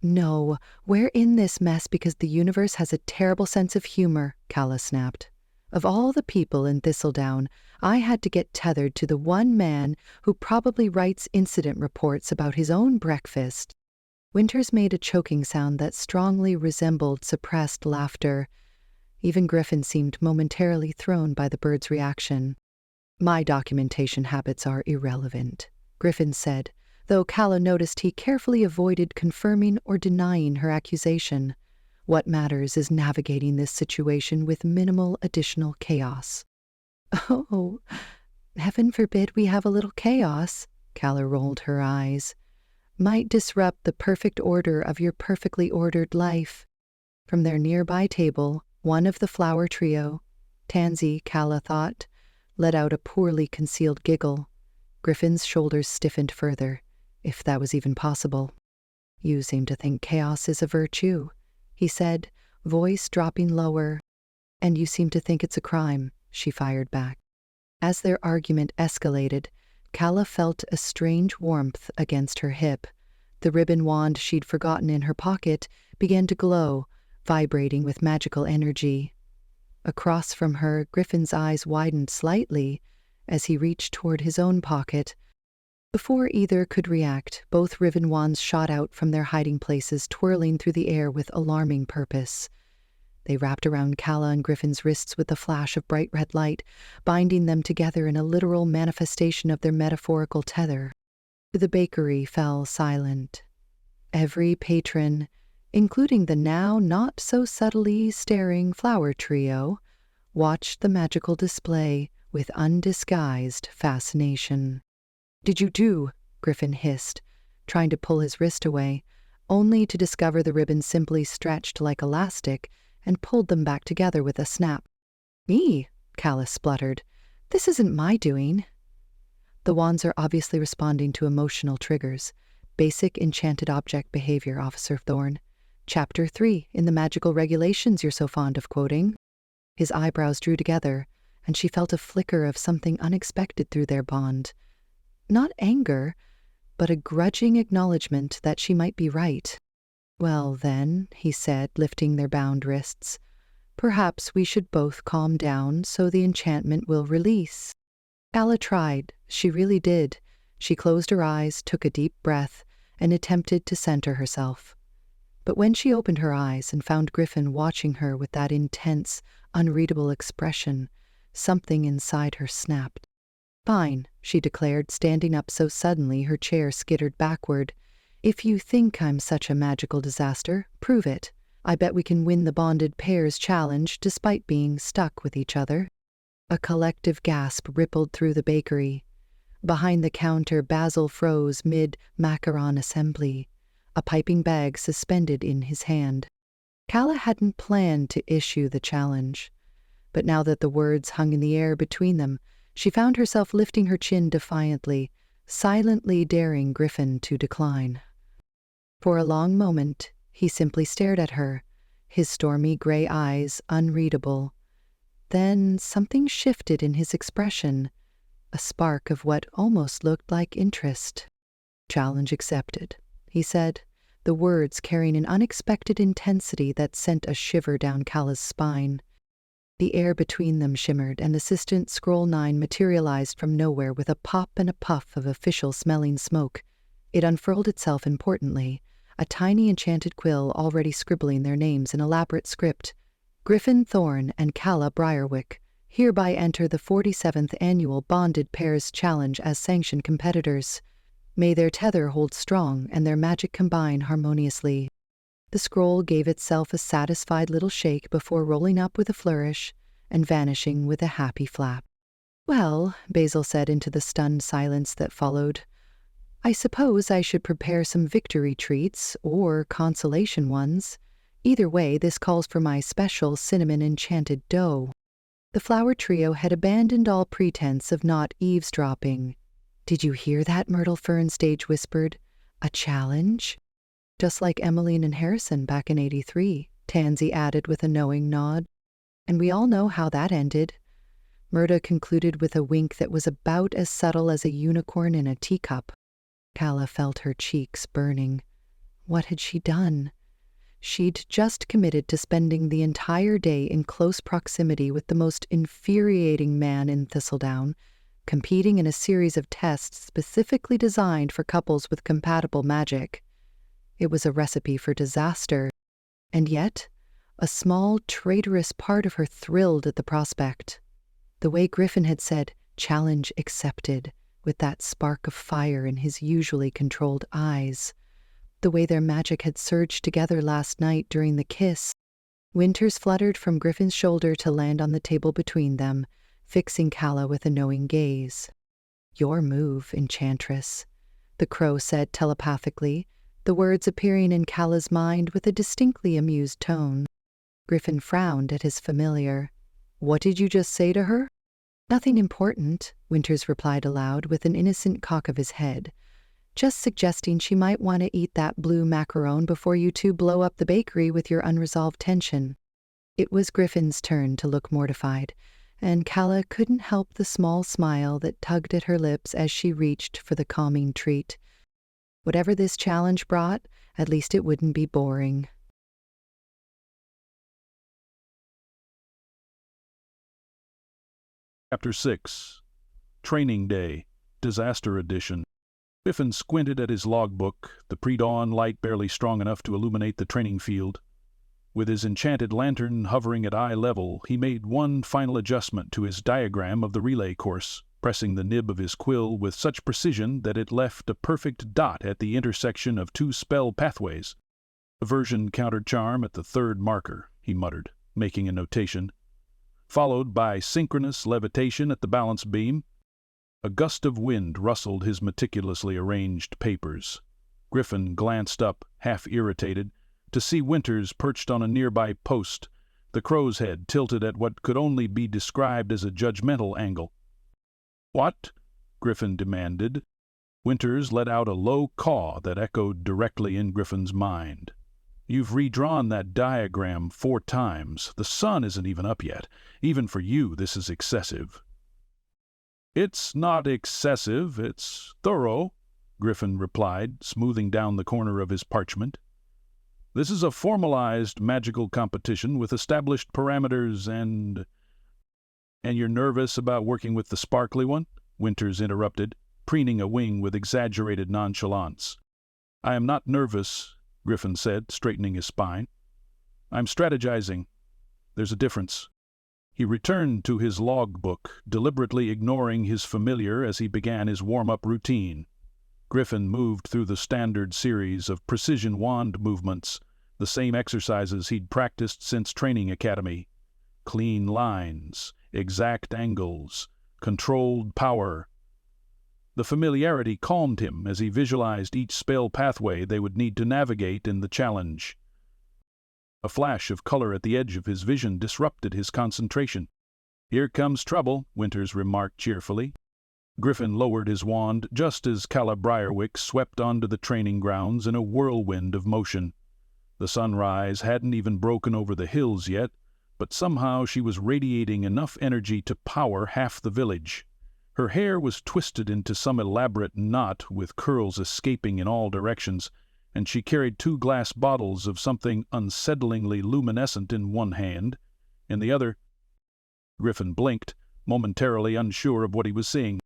No, we're in this mess because the universe has a terrible sense of humor, Calla snapped. Of all the people in Thistledown, I had to get tethered to the one man who probably writes incident reports about his own breakfast. Winters made a choking sound that strongly resembled suppressed laughter. Even Griffin seemed momentarily thrown by the bird's reaction. My documentation habits are irrelevant, Griffin said, though Calla noticed he carefully avoided confirming or denying her accusation. What matters is navigating this situation with minimal additional chaos. Oh, heaven forbid we have a little chaos, Calla rolled her eyes. Might disrupt the perfect order of your perfectly ordered life. From their nearby table, one of the flower trio, Tansy, Calla thought, let out a poorly concealed giggle. Griffin's shoulders stiffened further, if that was even possible. You seem to think chaos is a virtue, he said, voice dropping lower. And you seem to think it's a crime, she fired back. As their argument escalated, Calla felt a strange warmth against her hip. The ribbon wand she'd forgotten in her pocket began to glow, vibrating with magical energy. Across from her, Griffin's eyes widened slightly as he reached toward his own pocket. Before either could react, both ribbon wands shot out from their hiding places, twirling through the air with alarming purpose. They wrapped around Calla and Griffin's wrists with a flash of bright red light, binding them together in a literal manifestation of their metaphorical tether. The bakery fell silent. Every patron, including the now not so subtly staring flower trio, watched the magical display with undisguised fascination. "Did you do?" Griffin hissed, trying to pull his wrist away, only to discover the ribbon simply stretched like elastic and pulled them back together with a snap. "Me?" Calla spluttered. "This isn't my doing." The wands are obviously responding to emotional triggers. Basic enchanted object behavior, Officer Thorne. Chapter 3 in the magical regulations you're so fond of quoting. His eyebrows drew together, and she felt a flicker of something unexpected through their bond. Not anger, but a grudging acknowledgement that she might be right. "Well, then," he said, lifting their bound wrists, "perhaps we should both calm down so the enchantment will release." Calla tried. She really did. She closed her eyes, took a deep breath, and attempted to center herself. But when she opened her eyes and found Griffin watching her with that intense, unreadable expression, something inside her snapped. "Fine," she declared, standing up so suddenly her chair skittered backward. "If you think I'm such a magical disaster, prove it. I bet we can win the bonded pairs challenge despite being stuck with each other." A collective gasp rippled through the bakery. Behind the counter, Basil froze mid-macaron assembly, a piping bag suspended in his hand. Calla hadn't planned to issue the challenge, but now that the words hung in the air between them, she found herself lifting her chin defiantly, silently daring Griffin to decline. For a long moment, he simply stared at her, his stormy gray eyes unreadable. Then something shifted in his expression, a spark of what almost looked like interest. "Challenge accepted," he said, the words carrying an unexpected intensity that sent a shiver down Calla's spine. The air between them shimmered, and Assistant Scroll 9 materialized from nowhere with a pop and a puff of official-smelling smoke. It unfurled itself importantly, a tiny enchanted quill already scribbling their names in elaborate script. Griffin Thorne and Calla Briarwick hereby enter the 47th Annual Bonded Pairs Challenge as sanctioned competitors. May their tether hold strong and their magic combine harmoniously. The scroll gave itself a satisfied little shake before rolling up with a flourish and vanishing with a happy flap. "Well," Basil said into the stunned silence that followed, "I suppose I should prepare some victory treats or consolation ones. Either way, this calls for my special cinnamon-enchanted dough." The flower trio had abandoned all pretense of not eavesdropping. "Did you hear that?" Myrtle Fern stage whispered. "A challenge?" "Just like Emmeline and Harrison back in '83, Tansy added with a knowing nod. "And we all know how that ended." Myrta concluded with a wink that was about as subtle as a unicorn in a teacup. Calla felt her cheeks burning. What had she done? She'd just committed to spending the entire day in close proximity with the most infuriating man in Thistledown, competing in a series of tests specifically designed for couples with compatible magic. It was a recipe for disaster, and yet a small, traitorous part of her thrilled at the prospect. The way Griffin had said, "Challenge accepted," with that spark of fire in his usually controlled eyes. The way their magic had surged together last night during the kiss. Winters fluttered from Griffin's shoulder to land on the table between them, fixing Calla with a knowing gaze. "Your move, Enchantress," the crow said telepathically, the words appearing in Calla's mind with a distinctly amused tone. Griffin frowned at his familiar. "What did you just say to her?" "Nothing important," Winters replied aloud with an innocent cock of his head. "Just suggesting she might want to eat that blue macaron before you two blow up the bakery with your unresolved tension." It was Griffin's turn to look mortified, and Calla couldn't help the small smile that tugged at her lips as she reached for the calming treat. Whatever this challenge brought, at least it wouldn't be boring. Chapter 6. Training Day, Disaster Edition. Griffin squinted at his logbook, the pre-dawn light barely strong enough to illuminate the training field. With his enchanted lantern hovering at eye level, he made one final adjustment to his diagram of the relay course, pressing the nib of his quill with such precision that it left a perfect dot at the intersection of two spell pathways. "Aversion counter-charm at the third marker," he muttered, making a notation, followed by synchronous levitation at the balance beam. A gust of wind rustled his meticulously arranged papers. Griffin glanced up, half irritated, to see Winters perched on a nearby post, the crow's head tilted at what could only be described as a judgmental angle. "What?" Griffin demanded. Winters let out a low caw that echoed directly in Griffin's mind. "You've redrawn that diagram 4 times. The sun isn't even up yet. Even for you, this is excessive." "It's not excessive, it's thorough," Griffin replied, smoothing down the corner of his parchment. "This is a formalized magical competition with established parameters and—" "And you're nervous about working with the sparkly one?" Winters interrupted, preening a wing with exaggerated nonchalance. "I am not nervous," Griffin said, straightening his spine. "I'm strategizing. There's a difference." He returned to his logbook, deliberately ignoring his familiar as he began his warm-up routine. Griffin moved through the standard series of precision wand movements, the same exercises he'd practiced since training academy. Clean lines, exact angles, controlled power. The familiarity calmed him as he visualized each spell pathway they would need to navigate in the challenge. A flash of color at the edge of his vision disrupted his concentration. "Here comes trouble," Winters remarked cheerfully. Griffin lowered his wand just as Calla Briarwick swept onto the training grounds in a whirlwind of motion. The sunrise hadn't even broken over the hills yet, but somehow she was radiating enough energy to power half the village. Her hair was twisted into some elaborate knot with curls escaping in all directions, and she carried 2 glass bottles of something unsettlingly luminescent in one hand. In the other, Griffin blinked, momentarily unsure of what he was seeing.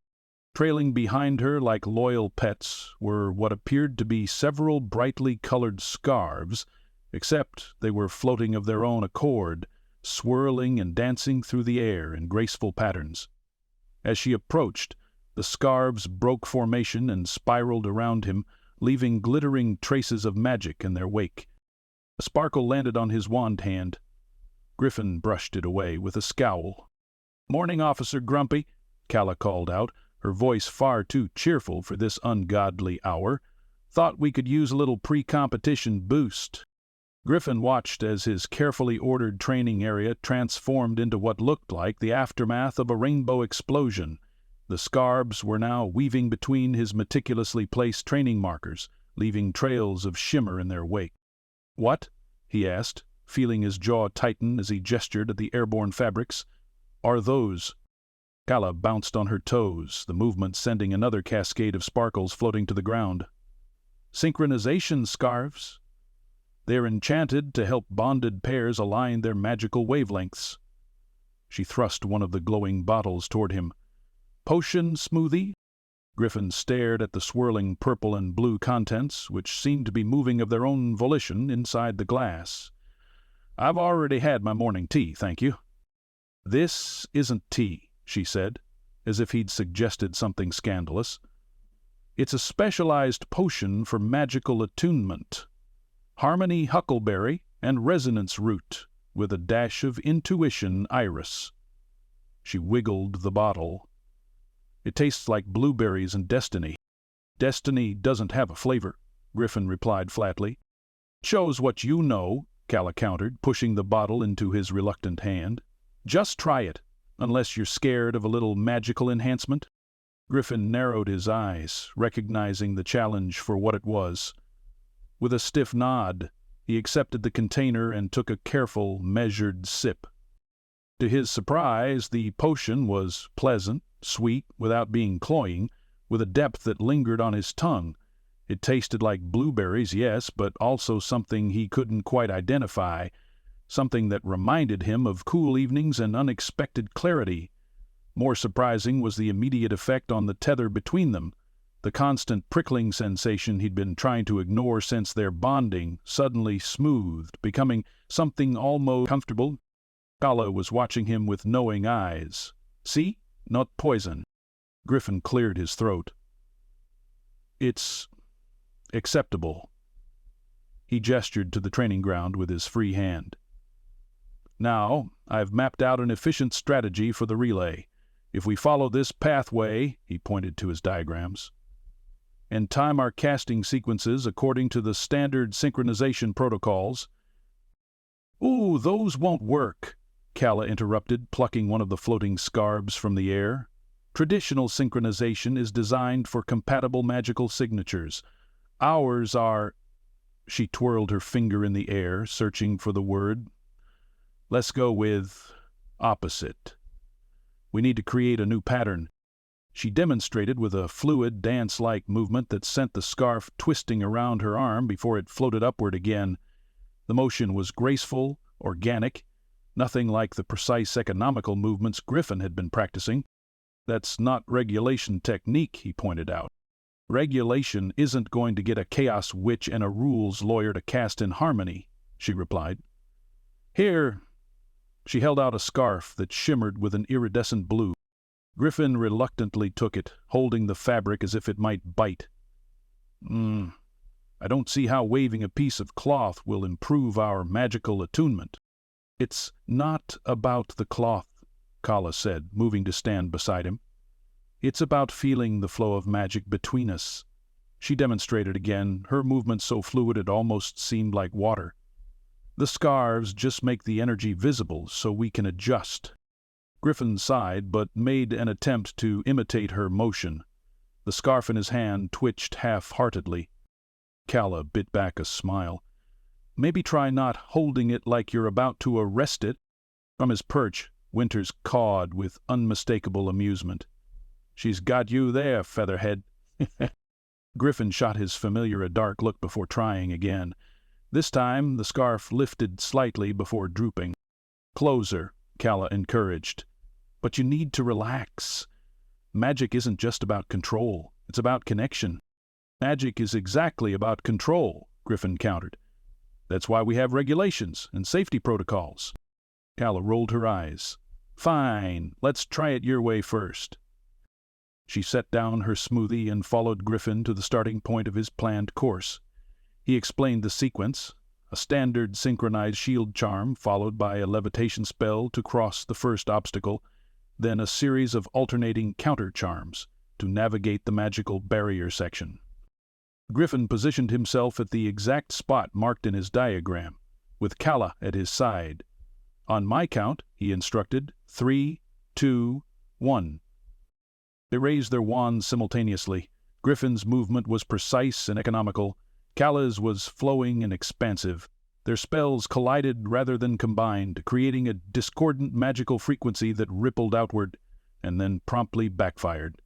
Trailing behind her like loyal pets were what appeared to be several brightly colored scarves, except they were floating of their own accord, swirling and dancing through the air in graceful patterns. As she approached, the scarves broke formation and spiraled around him, leaving glittering traces of magic in their wake. A sparkle landed on his wand hand. Griffin brushed it away with a scowl. "Morning, Officer Grumpy," Calla called out, her voice far too cheerful for this ungodly hour. "Thought we could use a little pre-competition boost." Griffin watched as his carefully ordered training area transformed into what looked like the aftermath of a rainbow explosion. The scarves were now weaving between his meticulously placed training markers, leaving trails of shimmer in their wake. "What?" he asked, feeling his jaw tighten as he gestured at the airborne fabrics. "Are those?" Calla bounced on her toes, the movement sending another cascade of sparkles floating to the ground. "Synchronization scarves. They're enchanted to help bonded pairs align their magical wavelengths." She thrust one of the glowing bottles toward him. "Potion smoothie?" Griffin stared at the swirling purple and blue contents, which seemed to be moving of their own volition inside the glass. "I've already had my morning tea, thank you." "This isn't tea," she said, as if he'd suggested something scandalous. "It's a specialized potion for magical attunement. Harmony huckleberry and resonance root, with a dash of intuition iris." She wiggled the bottle. "It tastes like blueberries and destiny." "Destiny doesn't have a flavor," Griffin replied flatly. "Shows what you know," Calla countered, pushing the bottle into his reluctant hand. "Just try it, unless you're scared of a little magical enhancement." Griffin narrowed his eyes, recognizing the challenge for what it was. With a stiff nod, he accepted the container and took a careful, measured sip. To his surprise, the potion was pleasant, sweet, without being cloying, with a depth that lingered on his tongue. It tasted like blueberries, yes, but also something he couldn't quite identify, something that reminded him of cool evenings and unexpected clarity. More surprising was the immediate effect on the tether between them. The constant prickling sensation he'd been trying to ignore since their bonding suddenly smoothed, becoming something almost comfortable. Calla was watching him with knowing eyes. "See? Not poison." Griffin cleared his throat. "It's acceptable." He gestured to the training ground with his free hand. "Now, I've mapped out an efficient strategy for the relay. If we follow this pathway," he pointed to his diagrams, "and time our casting sequences according to the standard synchronization protocols—" "Ooh, those won't work," Calla interrupted, plucking one of the floating scarves from the air. "Traditional synchronization is designed for compatible magical signatures. Ours are—" She twirled her finger in the air, searching for the word. "Let's go with opposite. We need to create a new pattern." She demonstrated with a fluid, dance-like movement that sent the scarf twisting around her arm before it floated upward again. The motion was graceful, organic, nothing like the precise economical movements Griffin had been practicing. "That's not regulation technique," he pointed out. "Regulation isn't going to get a chaos witch and a rules lawyer to cast in harmony," she replied. "Here." She held out a scarf that shimmered with an iridescent blue. Griffin reluctantly took it, holding the fabric as if it might bite. I don't see how waving a piece of cloth will improve our magical attunement." "It's not about the cloth," Calla said, moving to stand beside him. "It's about feeling the flow of magic between us." She demonstrated again, her movement so fluid it almost seemed like water. "The scarves just make the energy visible so we can adjust." Griffin sighed, but made an attempt to imitate her motion. The scarf in his hand twitched half-heartedly. Calla bit back a smile. "Maybe try not holding it like you're about to arrest it." From his perch, Winters cawed with unmistakable amusement. "She's got you there, Featherhead." Griffin shot his familiar a dark look before trying again. This time the scarf lifted slightly before drooping. "Closer," Calla encouraged. "But you need to relax." Magic isn't just about control, it's about connection. Magic is exactly about control, Griffin countered. That's why we have regulations and safety protocols. Calla rolled her eyes. Fine, let's try it your way first. She set down her smoothie and followed Griffin to the starting point of his planned course. He explained the sequence: a standard synchronized shield charm followed by a levitation spell to cross the first obstacle, then a series of alternating counter charms to navigate the magical barrier section. Griffin positioned himself at the exact spot marked in his diagram, with Calla at his side. On my count, he instructed, 3, 2, 1. They raised their wands simultaneously. Griffin's movement was precise and economical. Calla's was flowing and expansive. Their spells collided rather than combined, creating a discordant magical frequency that rippled outward and then promptly backfired.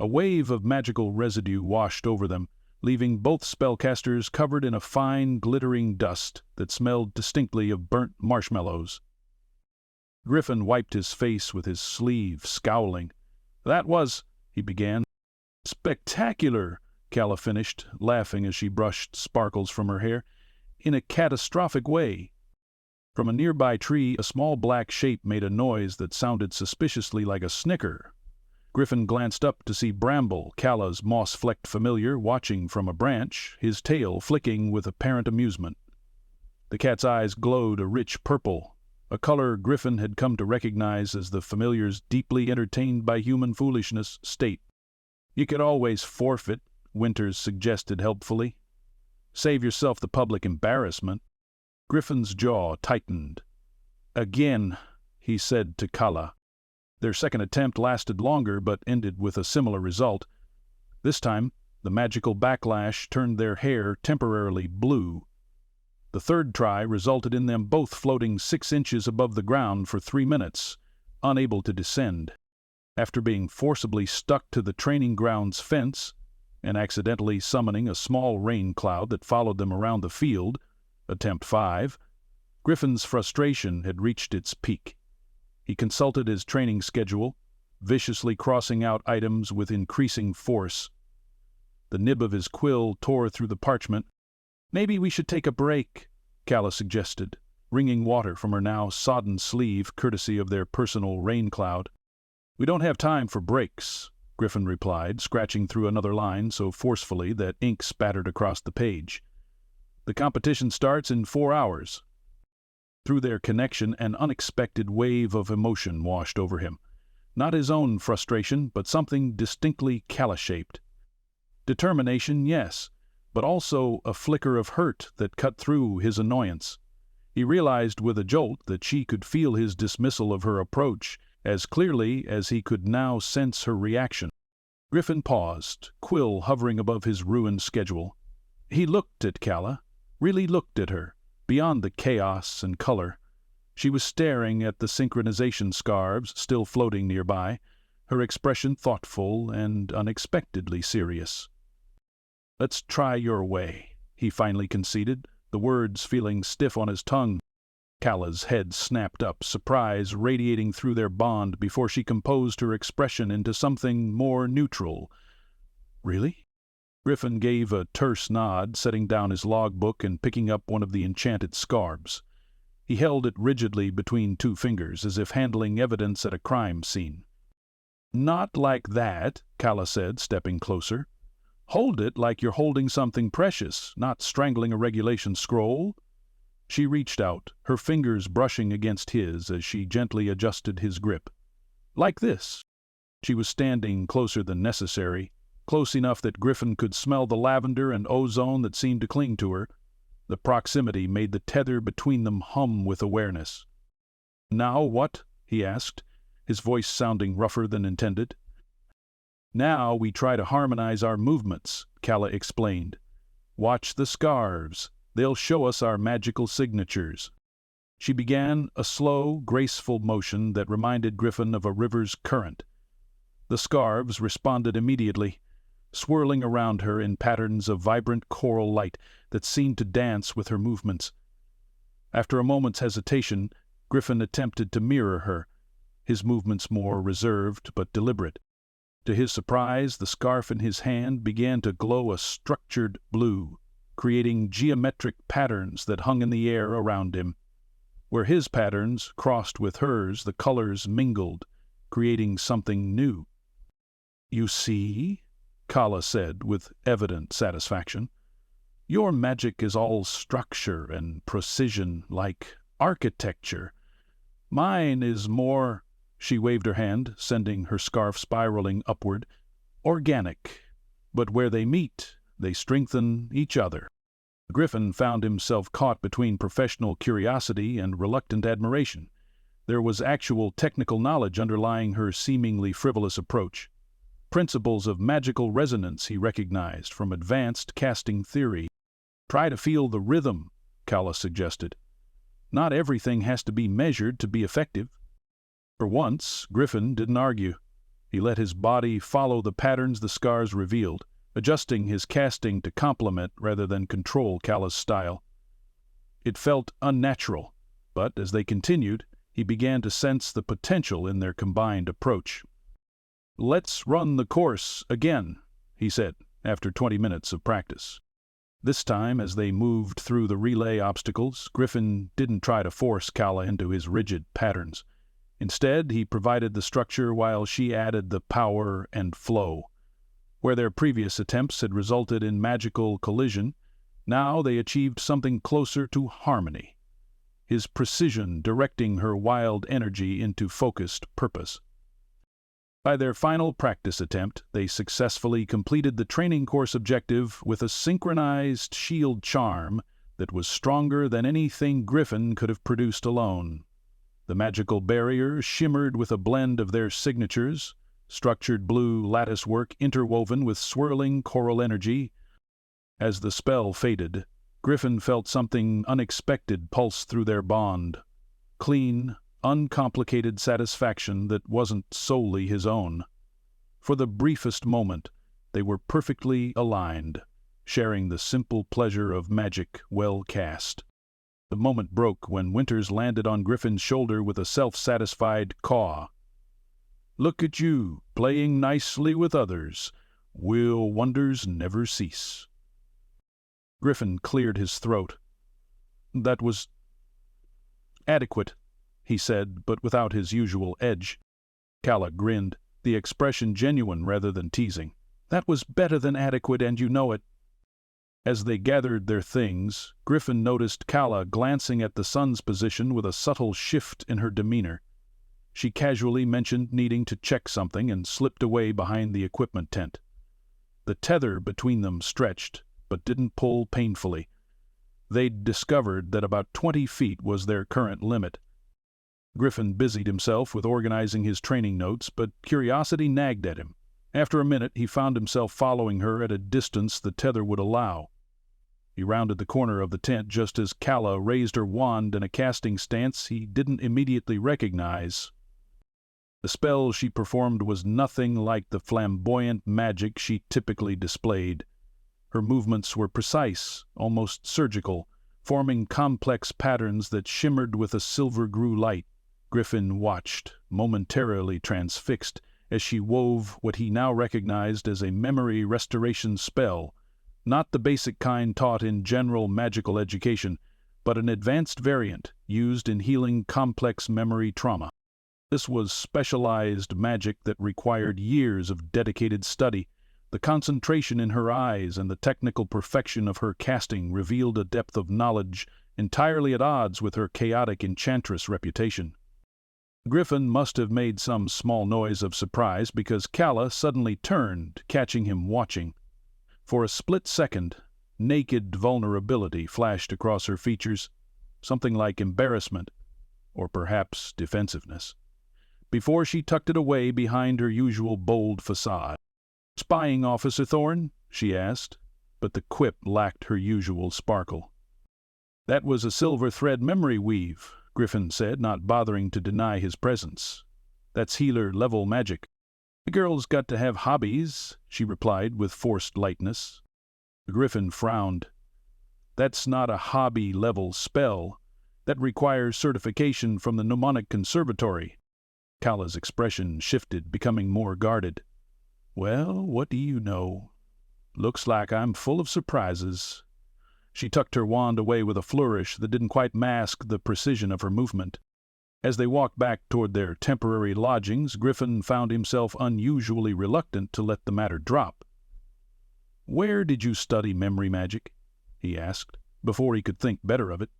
A wave of magical residue washed over them, leaving both spellcasters covered in a fine, glittering dust that smelled distinctly of burnt marshmallows. Griffin wiped his face with his sleeve, scowling. "That was," he began. "Spectacular," Calla finished, laughing as she brushed sparkles from her hair, "in a catastrophic way." From a nearby tree, a small black shape made a noise that sounded suspiciously like a snicker. Griffin glanced up to see Bramble, Calla's moss-flecked familiar, watching from a branch, his tail flicking with apparent amusement. The cat's eyes glowed a rich purple, a color Griffin had come to recognize as the familiar's deeply entertained by human foolishness state. "You could always forfeit," Winters suggested helpfully. "Save yourself the public embarrassment." Griffin's jaw tightened. "Again," he said to Calla. Their second attempt lasted longer but ended with a similar result. This time, the magical backlash turned their hair temporarily blue. The third try resulted in them both floating 6 inches above the ground for 3 minutes, unable to descend. After being forcibly stuck to the training ground's fence and accidentally summoning a small rain cloud that followed them around the field, attempt 5, Griffin's frustration had reached its peak. He consulted his training schedule, viciously crossing out items with increasing force. The nib of his quill tore through the parchment. "Maybe we should take a break," Calla suggested, wringing water from her now sodden sleeve courtesy of their personal rain cloud. "We don't have time for breaks," Griffin replied, scratching through another line so forcefully that ink spattered across the page. "The competition starts in 4 hours. Through their connection, an unexpected wave of emotion washed over him. Not his own frustration, but something distinctly Calla-shaped. Determination, yes, but also a flicker of hurt that cut through his annoyance. He realized with a jolt that she could feel his dismissal of her approach as clearly as he could now sense her reaction. Griffin paused, quill hovering above his ruined schedule. He looked at Calla, really looked at her, beyond the chaos and color. She was staring at the synchronization scarves still floating nearby, her expression thoughtful and unexpectedly serious. "Let's try your way," he finally conceded, the words feeling stiff on his tongue. Calla's head snapped up, surprise radiating through their bond before she composed her expression into something more neutral. "Really?" Griffin gave a terse nod, setting down his logbook and picking up one of the enchanted scarves. He held it rigidly between 2 fingers, as if handling evidence at a crime scene. "Not like that," Calla said, stepping closer. "Hold it like you're holding something precious, not strangling a regulation scroll." She reached out, her fingers brushing against his as she gently adjusted his grip. "Like this." She was standing closer than necessary, close enough that Griffin could smell the lavender and ozone that seemed to cling to her. The proximity made the tether between them hum with awareness. "Now what?" he asked, his voice sounding rougher than intended. "Now we try to harmonize our movements," Calla explained. "Watch the scarves. They'll show us our magical signatures." She began a slow, graceful motion that reminded Griffin of a river's current. The scarves responded immediately, swirling around her in patterns of vibrant coral light that seemed to dance with her movements. After a moment's hesitation, Griffin attempted to mirror her, his movements more reserved but deliberate. To his surprise, the scarf in his hand began to glow a structured blue, creating geometric patterns that hung in the air around him. Where his patterns crossed with hers, the colors mingled, creating something new. "You see," Calla said with evident satisfaction, "your magic is all structure and precision, like architecture. Mine is more—" she waved her hand, sending her scarf spiraling upward, "organic. But where they meet, they strengthen each other." Griffin found himself caught between professional curiosity and reluctant admiration. There was actual technical knowledge underlying her seemingly frivolous approach. Principles of magical resonance he recognized from advanced casting theory. "Try to feel the rhythm," Calla suggested. "Not everything has to be measured to be effective." For once, Griffin didn't argue. He let his body follow the patterns the scars revealed, adjusting his casting to complement rather than control Calla's style. It felt unnatural, but as they continued, he began to sense the potential in their combined approach. "Let's run the course again," he said, after 20 minutes of practice. This time, as they moved through the relay obstacles, Griffin didn't try to force Calla into his rigid patterns. Instead, he provided the structure while she added the power and flow. Where their previous attempts had resulted in magical collision, now they achieved something closer to harmony, his precision directing her wild energy into focused purpose. By their final practice attempt, they successfully completed the training course objective with a synchronized shield charm that was stronger than anything Griffin could have produced alone. The magical barrier shimmered with a blend of their signatures, structured blue lattice work interwoven with swirling choral energy. As the spell faded, Griffin felt something unexpected pulse through their bond. Clean, uncomplicated satisfaction that wasn't solely his own. For the briefest moment, they were perfectly aligned, sharing the simple pleasure of magic well cast. The moment broke when Winters landed on Griffin's shoulder with a self-satisfied caw. "Look at you, playing nicely with others. Will wonders never cease?" Griffin cleared his throat. "That was adequate," he said, but without his usual edge. Calla grinned, the expression genuine rather than teasing. "That was better than adequate, and you know it." As they gathered their things, Griffin noticed Calla glancing at the sun's position with a subtle shift in her demeanor. She casually mentioned needing to check something and slipped away behind the equipment tent. The tether between them stretched, but didn't pull painfully. They'd discovered that about 20 feet was their current limit. Griffin busied himself with organizing his training notes, but curiosity nagged at him. After a minute, he found himself following her at a distance the tether would allow. He rounded the corner of the tent just as Calla raised her wand in a casting stance he didn't immediately recognize. The spell she performed was nothing like the flamboyant magic she typically displayed. Her movements were precise, almost surgical, forming complex patterns that shimmered with a silver-grue light. Griffin watched, momentarily transfixed, as she wove what he now recognized as a memory restoration spell, not the basic kind taught in general magical education, but an advanced variant used in healing complex memory trauma. This was specialized magic that required years of dedicated study. The concentration in her eyes and the technical perfection of her casting revealed a depth of knowledge entirely at odds with her chaotic enchantress reputation. Griffin must have made some small noise of surprise because Calla suddenly turned, catching him watching. For a split second, naked vulnerability flashed across her features, something like embarrassment, or perhaps defensiveness, before she tucked it away behind her usual bold facade. "Spying, Officer Thorne?" she asked, but the quip lacked her usual sparkle. "That was a silver thread memory weave," Griffin said, not bothering to deny his presence. "That's healer-level magic." "The girl's got to have hobbies," she replied with forced lightness. Griffin frowned. "That's not a hobby-level spell. That requires certification from the Mnemonic Conservatory." Calla's expression shifted, becoming more guarded. Well, what do you know? Looks like I'm full of surprises." She tucked her wand away with a flourish that didn't quite mask the precision of her movement. As they walked back toward their temporary lodgings, Griffin found himself unusually reluctant to let the matter drop. "Where did you study memory magic?" he asked, before he could think better of it.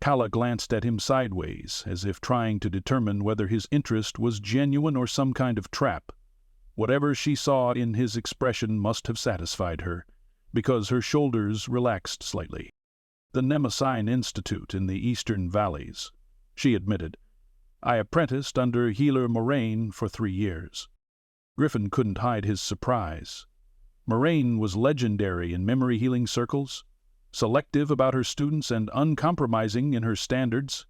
Calla glanced at him sideways, as if trying to determine whether his interest was genuine or some kind of trap. Whatever she saw in his expression must have satisfied her, because her shoulders relaxed slightly. "The Mnemosyne Institute in the Eastern Valleys," she admitted. "I apprenticed under Healer Moraine for 3 years." Griffin couldn't hide his surprise. Moraine was legendary in memory healing circles, selective about her students and uncompromising in her standards.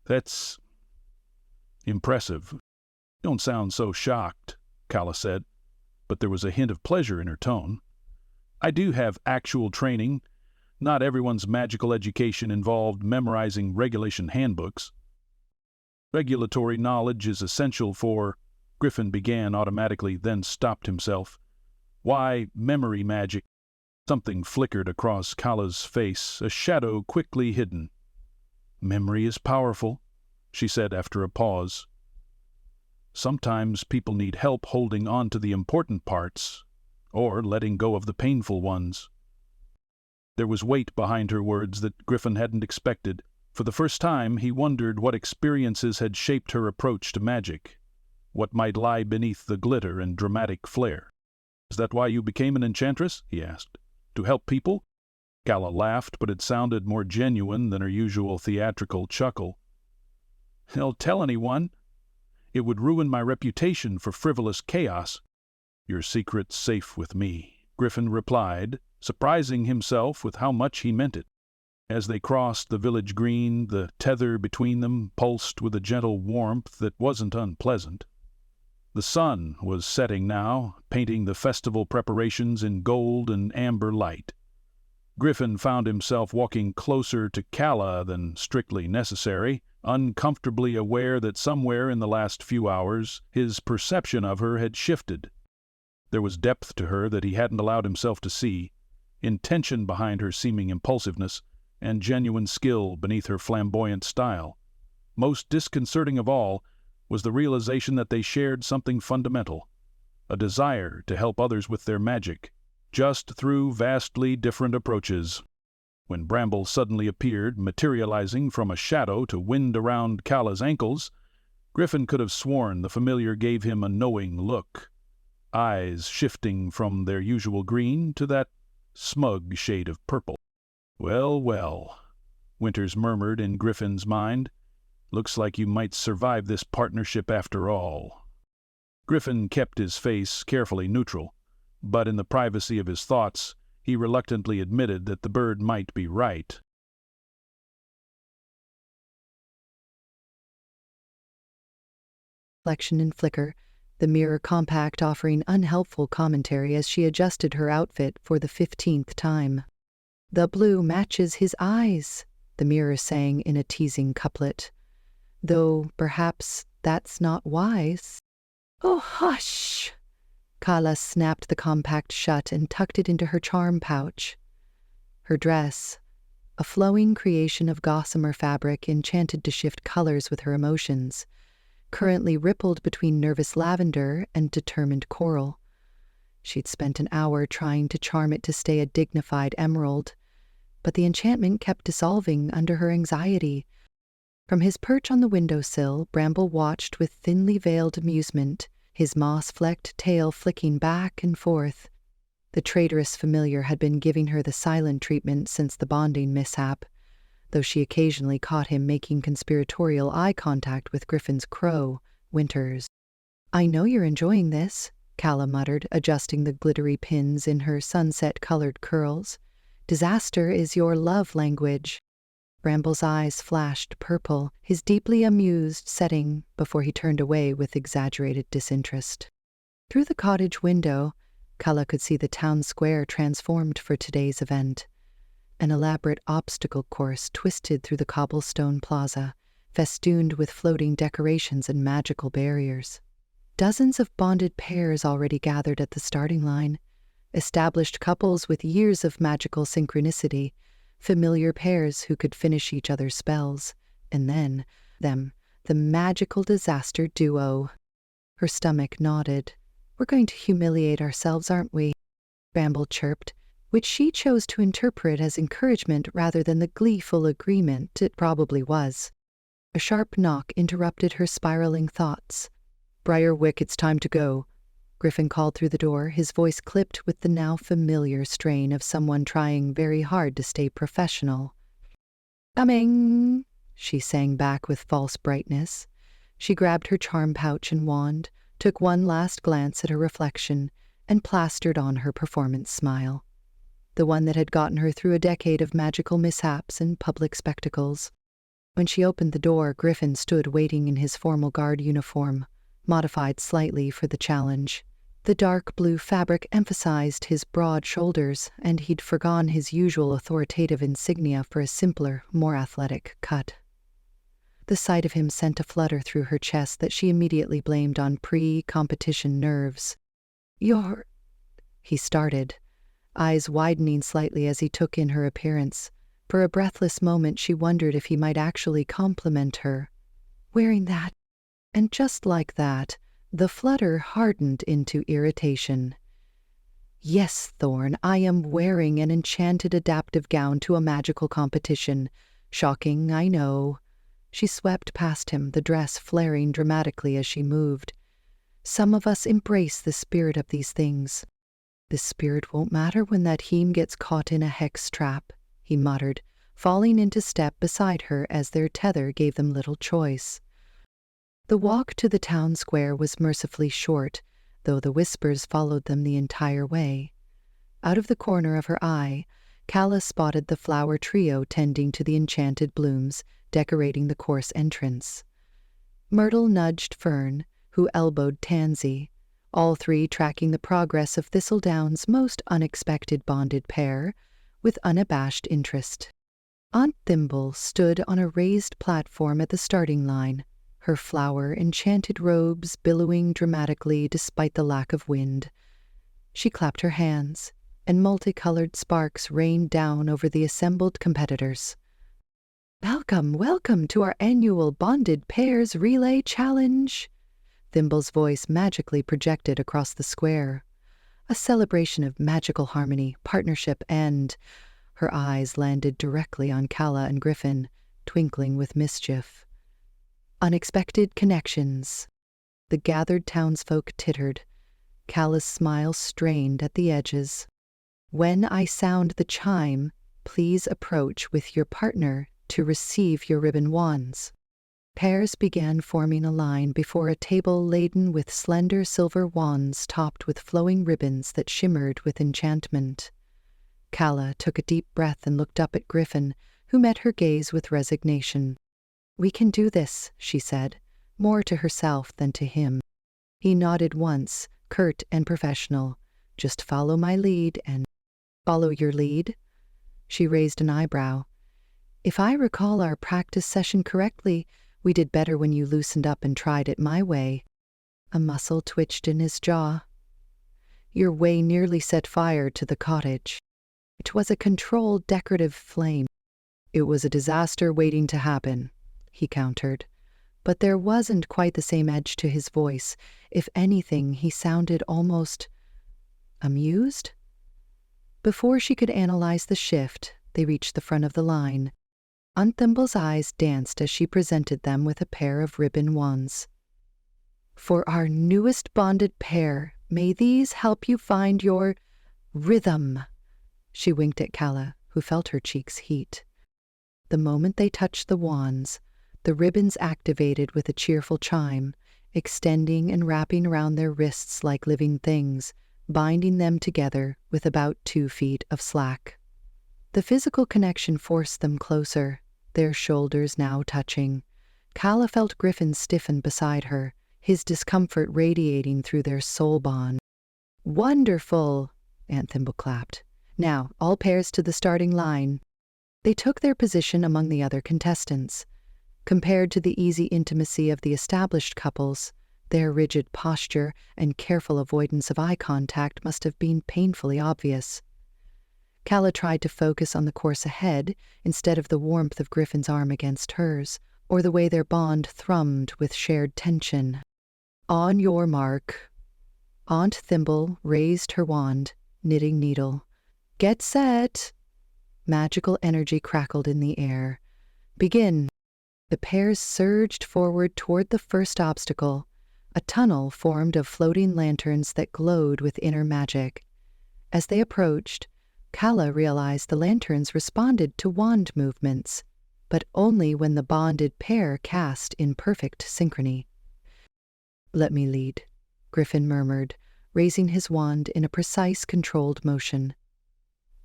"That's impressive. Don't sound so shocked," Calla said, but there was a hint of pleasure in her tone. "I do have actual training. Not everyone's magical education involved memorizing regulation handbooks." "Regulatory knowledge is essential for—" Griffin began automatically, then stopped himself. "Why, memory magic." Something flickered across Calla's face, a shadow quickly hidden. "Memory is powerful," she said after a pause. "Sometimes people need help holding on to the important parts, or letting go of the painful ones." There was weight behind her words that Griffin hadn't expected. For the first time, he wondered what experiences had shaped her approach to magic, what might lie beneath the glitter and dramatic flair. "Is that why you became an enchantress?" he asked. "To help people?" Calla laughed, but it sounded more genuine than her usual theatrical chuckle. "Don't tell anyone. It would ruin my reputation for frivolous chaos." "Your secret's safe with me," Griffin replied, surprising himself with how much he meant it. As they crossed the village green, the tether between them pulsed with a gentle warmth that wasn't unpleasant. The sun was setting now, painting the festival preparations in gold and amber light. Griffin found himself walking closer to Calla than strictly necessary, uncomfortably aware that somewhere in the last few hours his perception of her had shifted. There was depth to her that he hadn't allowed himself to see, intention behind her seeming impulsiveness, and genuine skill beneath her flamboyant style. Most disconcerting of all was the realization that they shared something fundamental, a desire to help others with their magic, just through vastly different approaches. When Bramble suddenly appeared, materializing from a shadow to wind around Calla's ankles, Griffin could have sworn the familiar gave him a knowing look, eyes shifting from their usual green to that smug shade of purple. "Well, well," Winters murmured in Griffin's mind. "Looks like you might survive this partnership after all." Griffin kept his face carefully neutral, but in the privacy of his thoughts he reluctantly admitted that the bird might be right. Reflection and flicker, the mirror compact offering unhelpful commentary as she adjusted her outfit for the 15th time. "The blue matches his eyes," the mirror sang in a teasing couplet. "Though perhaps that's not wise." "Oh, hush!" Calla snapped the compact shut and tucked it into her charm pouch. Her dress, a flowing creation of gossamer fabric enchanted to shift colors with her emotions, currently rippled between nervous lavender and determined coral. She'd spent an hour trying to charm it to stay a dignified emerald, but the enchantment kept dissolving under her anxiety. From his perch on the windowsill, Bramble watched with thinly veiled amusement, his moss-flecked tail flicking back and forth. The traitorous familiar had been giving her the silent treatment since the bonding mishap, though she occasionally caught him making conspiratorial eye contact with Griffin's crow, Winters. "I know you're enjoying this," Calla muttered, adjusting the glittery pins in her sunset-colored curls. "Disaster is your love language." Bramble's eyes flashed purple, his deeply amused setting before he turned away with exaggerated disinterest. Through the cottage window, Calla could see the town square transformed for today's event. An elaborate obstacle course twisted through the cobblestone plaza, festooned with floating decorations and magical barriers. Dozens of bonded pairs already gathered at the starting line. Established couples with years of magical synchronicity, familiar pairs who could finish each other's spells, and then, the magical disaster duo. Her stomach nodded. "We're going to humiliate ourselves, aren't we?" Bramble chirped, which she chose to interpret as encouragement rather than the gleeful agreement it probably was. A sharp knock interrupted her spiraling thoughts. "Briarwick, it's time to go," Griffin called through the door, his voice clipped with the now familiar strain of someone trying very hard to stay professional. "Coming," she sang back with false brightness. She grabbed her charm pouch and wand, took one last glance at her reflection, and plastered on her performance smile. The one that had gotten her through a decade of magical mishaps and public spectacles. When she opened the door, Griffin stood waiting in his formal guard uniform, modified slightly for the challenge. The dark blue fabric emphasized his broad shoulders, and he'd forgone his usual authoritative insignia for a simpler, more athletic cut. The sight of him sent a flutter through her chest that she immediately blamed on pre-competition nerves. "You're—" he started, eyes widening slightly as he took in her appearance. For a breathless moment she wondered if he might actually compliment her. "Wearing that." And just like that, the flutter hardened into irritation. "Yes, Thorne, I am wearing an enchanted adaptive gown to a magical competition. Shocking, I know." She swept past him, the dress flaring dramatically as she moved. "Some of us embrace the spirit of these things." "The spirit won't matter when that heem gets caught in a hex trap," he muttered, falling into step beside her as their tether gave them little choice. The walk to the town square was mercifully short, though the whispers followed them the entire way. Out of the corner of her eye, Calla spotted the flower trio tending to the enchanted blooms, decorating the course entrance. Myrtle nudged Fern, who elbowed Tansy, all three tracking the progress of Thistledown's most unexpected bonded pair with unabashed interest. Aunt Thimble stood on a raised platform at the starting line, her flower-enchanted robes billowing dramatically despite the lack of wind. She clapped her hands, and multicolored sparks rained down over the assembled competitors. "Welcome, welcome to our annual Bonded Pairs Relay Challenge," Thimble's voice magically projected across the square. "A celebration of magical harmony, partnership, and—" Her eyes landed directly on Calla and Griffin, twinkling with mischief. "Unexpected connections." The gathered townsfolk tittered. Calla's smile strained at the edges. "When I sound the chime, please approach with your partner to receive your ribbon wands." Pairs began forming a line before a table laden with slender silver wands topped with flowing ribbons that shimmered with enchantment. Calla took a deep breath and looked up at Griffin, who met her gaze with resignation. "We can do this," she said, more to herself than to him. He nodded once, curt and professional. "Just follow my lead and—" "Follow your lead?" She raised an eyebrow. "If I recall our practice session correctly, we did better when you loosened up and tried it my way." A muscle twitched in his jaw. "Your way nearly set fire to the cottage." "It was a controlled decorative flame." "It was a disaster waiting to happen," he countered. But there wasn't quite the same edge to his voice. If anything, he sounded almost amused. Before she could analyze the shift, they reached the front of the line. Aunt Thimble's eyes danced as she presented them with a pair of ribbon wands. "For our newest bonded pair, may these help you find your rhythm." She winked at Calla, who felt her cheeks heat. The moment they touched the wands, the ribbons activated with a cheerful chime, extending and wrapping around their wrists like living things, binding them together with about 2 feet of slack. The physical connection forced them closer, their shoulders now touching. Calla felt Griffin stiffen beside her, his discomfort radiating through their soul bond. "Wonderful!" Aunt Thimble clapped. "Now, all pairs to the starting line." They took their position among the other contestants. Compared to the easy intimacy of the established couples, Their rigid posture and careful avoidance of eye contact must have been painfully obvious. Calla tried to focus on the course ahead instead of the warmth of Griffin's arm against hers, or the way their bond thrummed with shared tension. On your mark. Aunt Thimble raised her wand, knitting needle. Get set. Magical energy crackled in the air. Begin. The pairs surged forward toward the first obstacle, a tunnel formed of floating lanterns that glowed with inner magic. As they approached, Calla realized the lanterns responded to wand movements, but only when the bonded pair cast in perfect synchrony. Let me lead, Griffin murmured, raising his wand in a precise, controlled motion.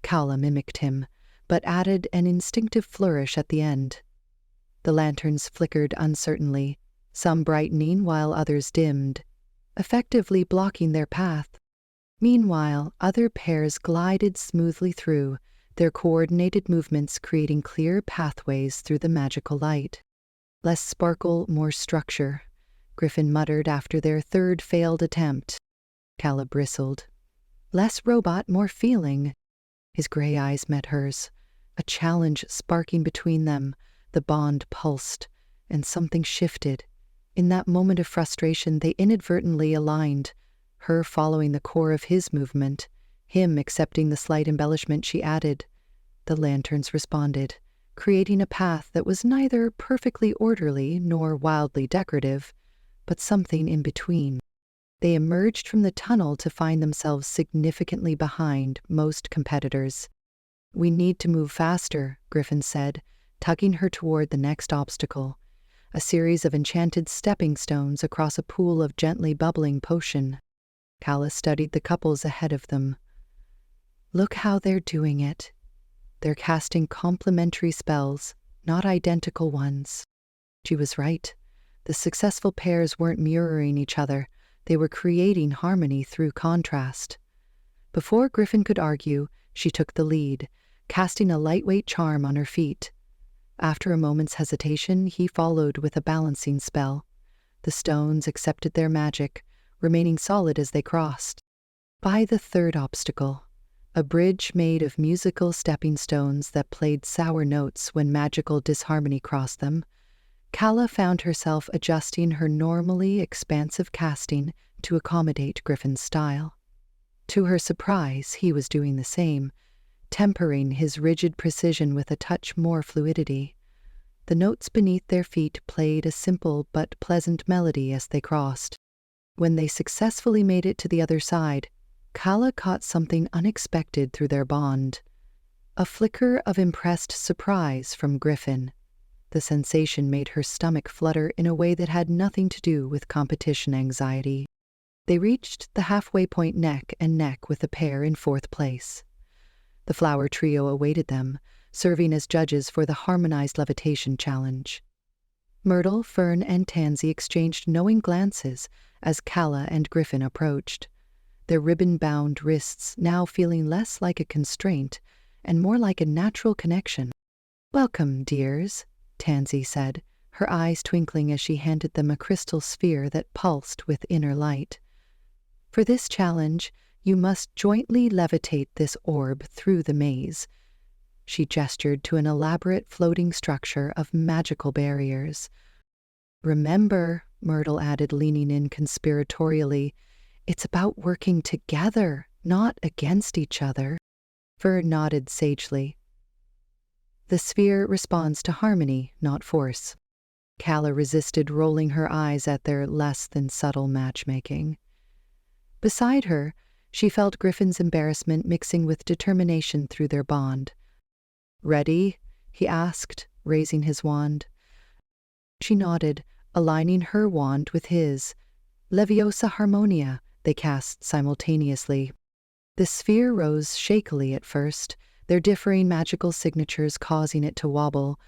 Calla mimicked him, but added an instinctive flourish at the end. The lanterns flickered uncertainly, some brightening while others dimmed, effectively blocking their path. Meanwhile, other pairs glided smoothly through, their coordinated movements creating clear pathways through the magical light. Less sparkle, more structure, Griffin muttered after their third failed attempt. Calla bristled. Less robot, more feeling. His gray eyes met hers, a challenge sparking between them. The bond pulsed, and something shifted. In that moment of frustration, they inadvertently aligned, her following the core of his movement, him accepting the slight embellishment she added. The lanterns responded, creating a path that was neither perfectly orderly nor wildly decorative, but something in between. They emerged from the tunnel to find themselves significantly behind most competitors. We need to move faster, Griffin said, tugging her toward the next obstacle, a series of enchanted stepping stones across a pool of gently bubbling potion. Calla studied the couples ahead of them. Look how they're doing it. They're casting complementary spells, not identical ones. She was right. The successful pairs weren't mirroring each other. They were creating harmony through contrast. Before Griffin could argue, she took the lead, casting a lightweight charm on her feet. After a moment's hesitation, he followed with a balancing spell. The stones accepted their magic, remaining solid as they crossed. By the third obstacle, a bridge made of musical stepping stones that played sour notes when magical disharmony crossed them, Calla found herself adjusting her normally expansive casting to accommodate Griffin's style. To her surprise, he was doing the same, tempering his rigid precision with a touch more fluidity. The notes beneath their feet played a simple but pleasant melody as they crossed. When they successfully made it to the other side, Calla caught something unexpected through their bond. A flicker of impressed surprise from Griffin. The sensation made her stomach flutter in a way that had nothing to do with competition anxiety. They reached the halfway point neck and neck with the pair in fourth place. The flower trio awaited them, serving as judges for the harmonized levitation challenge. Myrtle, Fern, and Tansy exchanged knowing glances as Calla and Griffin approached, their ribbon-bound wrists now feeling less like a constraint and more like a natural connection. "Welcome, dears," Tansy said, her eyes twinkling as she handed them a crystal sphere that pulsed with inner light. "For this challenge, you must jointly levitate this orb through the maze." She gestured to an elaborate floating structure of magical barriers. "Remember," Myrtle added, leaning in conspiratorially, "it's about working together, not against each other." Fern nodded sagely. "The sphere responds to harmony, not force." Calla resisted, rolling her eyes at their less than subtle matchmaking. Beside her, she felt Griffin's embarrassment mixing with determination through their bond. "Ready?" he asked, raising his wand. She nodded, aligning her wand with his. "Leviosa Harmonia," they cast simultaneously. The sphere rose shakily at first, their differing magical signatures causing it to wobble,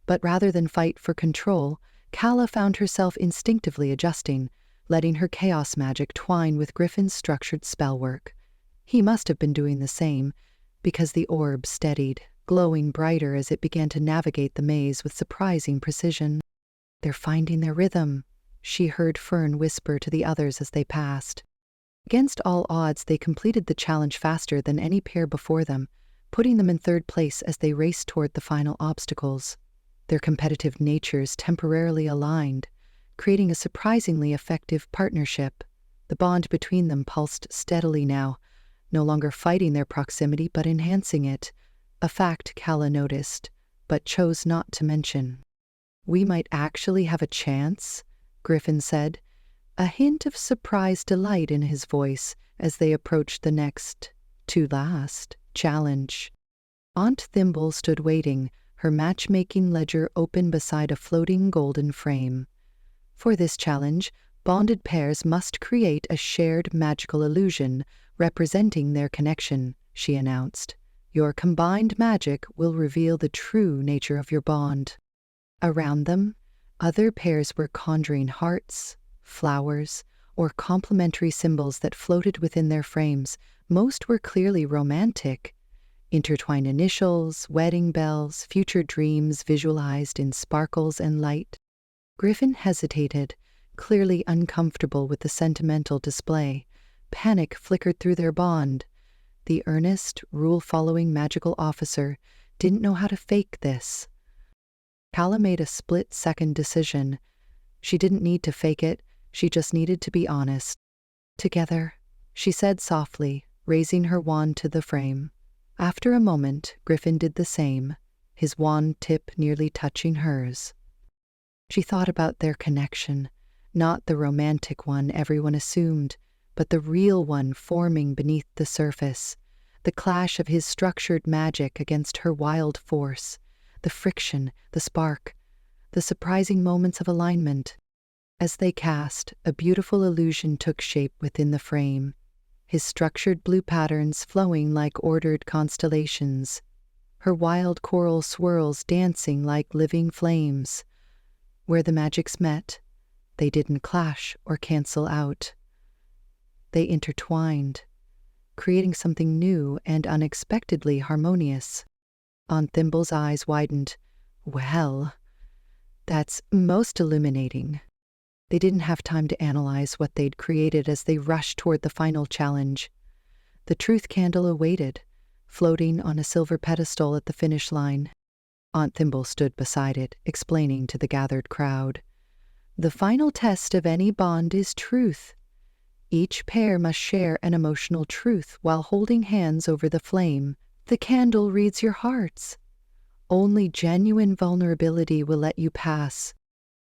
but rather than fight for control, Calla found herself instinctively adjusting, letting her chaos magic twine with Griffin's structured spellwork. He must have been doing the same, because the orb steadied, glowing brighter as it began to navigate the maze with surprising precision. "They're finding their rhythm," she heard Fern whisper to the others as they passed. Against all odds, they completed the challenge faster than any pair before them, putting them in third place as they raced toward the final obstacles. Their competitive natures temporarily aligned, creating a surprisingly effective partnership. The bond between them pulsed steadily now, no longer fighting their proximity but enhancing it, a fact Calla noticed, but chose not to mention. "We might actually have a chance," Griffin said, a hint of surprised delight in his voice as they approached the next, to last, challenge. Aunt Thimble stood waiting, her matchmaking ledger open beside a floating golden frame. For this challenge, bonded pairs must create a shared magical illusion representing their connection, she announced. Your combined magic will reveal the true nature of your bond. Around them, other pairs were conjuring hearts, flowers, or complementary symbols that floated within their frames. Most were clearly romantic. Intertwined initials, wedding bells, future dreams visualized in sparkles and light. Griffin hesitated, clearly uncomfortable with the sentimental display. Panic flickered through their bond. The earnest, rule-following magical officer didn't know how to fake this. Calla made a split-second decision. She didn't need to fake it, she just needed to be honest. "Together," she said softly, raising her wand to the frame. After a moment, Griffin did the same, his wand tip nearly touching hers. She thought about their connection, not the romantic one everyone assumed, but the real one forming beneath the surface, the clash of his structured magic against her wild force, the friction, the spark, the surprising moments of alignment. As they cast, a beautiful illusion took shape within the frame, his structured blue patterns flowing like ordered constellations, her wild coral swirls dancing like living flames. Where the magics met, they didn't clash or cancel out. They intertwined, creating something new and unexpectedly harmonious. Aunt Thimble's eyes widened. "Well, that's most illuminating." They didn't have time to analyze what they'd created as they rushed toward the final challenge. The truth candle awaited, floating on a silver pedestal at the finish line. Aunt Thimble stood beside it, explaining to the gathered crowd. "The final test of any bond is truth. Each pair must share an emotional truth while holding hands over the flame. The candle reads your hearts. Only genuine vulnerability will let you pass."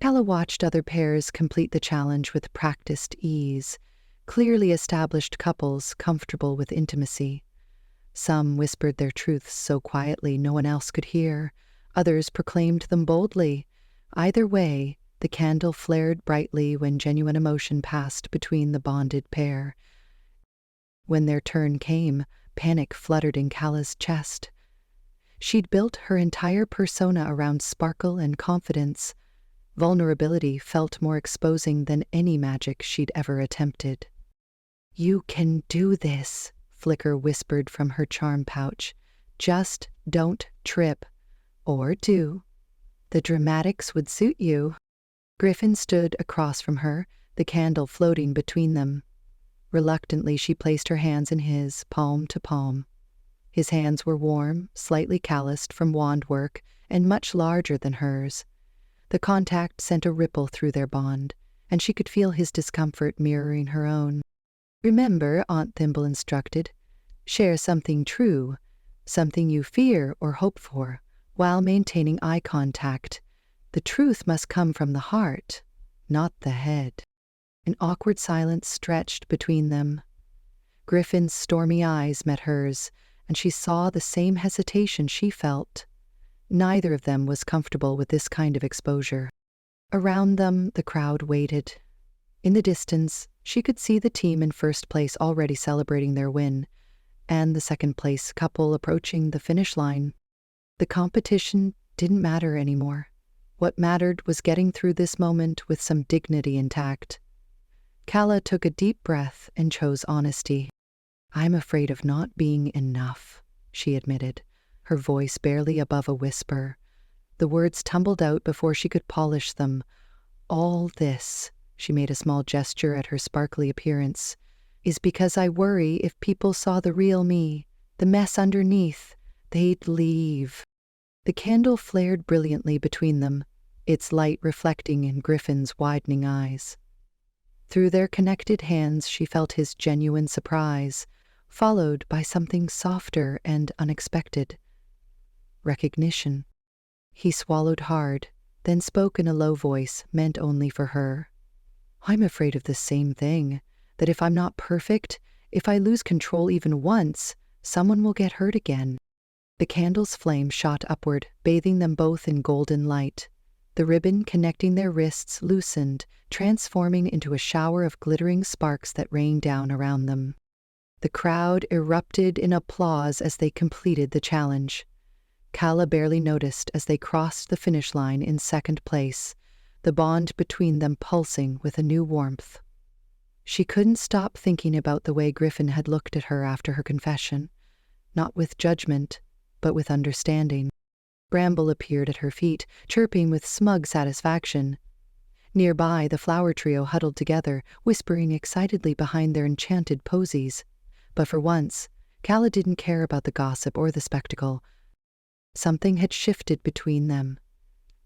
Calla watched other pairs complete the challenge with practiced ease, clearly established couples comfortable with intimacy. Some whispered their truths so quietly no one else could hear. Others proclaimed them boldly. Either way, the candle flared brightly when genuine emotion passed between the bonded pair. When their turn came, panic fluttered in Calla's chest. She'd built her entire persona around sparkle and confidence. Vulnerability felt more exposing than any magic she'd ever attempted. "You can do this," Flicker whispered from her charm pouch. "Just don't trip. Or do. The dramatics would suit you." Griffin stood across from her, the candle floating between them. Reluctantly, she placed her hands in his, palm to palm. His hands were warm, slightly calloused from wand work, and much larger than hers. The contact sent a ripple through their bond, and she could feel his discomfort mirroring her own. "Remember," Aunt Thimble instructed, "share something true, something you fear or hope for, while maintaining eye contact. The truth must come from the heart, not the head." An awkward silence stretched between them. Griffin's stormy eyes met hers, and she saw the same hesitation she felt. Neither of them was comfortable with this kind of exposure. Around them, the crowd waited. In the distance, she could see the team in first place already celebrating their win, and the second-place couple approaching the finish line. The competition didn't matter anymore. What mattered was getting through this moment with some dignity intact. Calla took a deep breath and chose honesty. "I'm afraid of not being enough," she admitted, her voice barely above a whisper. The words tumbled out before she could polish them. All this, she made a small gesture at her sparkly appearance, is because I worry if people saw the real me, the mess underneath, they'd leave. The candle flared brilliantly between them, its light reflecting in Griffin's widening eyes. Through their connected hands she felt his genuine surprise, followed by something softer and unexpected. Recognition. He swallowed hard, then spoke in a low voice meant only for her. I'm afraid of the same thing, that if I'm not perfect, if I lose control even once, someone will get hurt again. The candle's flame shot upward, bathing them both in golden light. The ribbon connecting their wrists loosened, transforming into a shower of glittering sparks that rained down around them. The crowd erupted in applause as they completed the challenge. Calla barely noticed as they crossed the finish line in second place, the bond between them pulsing with a new warmth. She couldn't stop thinking about the way Griffin had looked at her after her confession, not with judgment, but with understanding. Bramble appeared at her feet, chirping with smug satisfaction. Nearby, the flower trio huddled together, whispering excitedly behind their enchanted posies. But for once, Calla didn't care about the gossip or the spectacle. Something had shifted between them,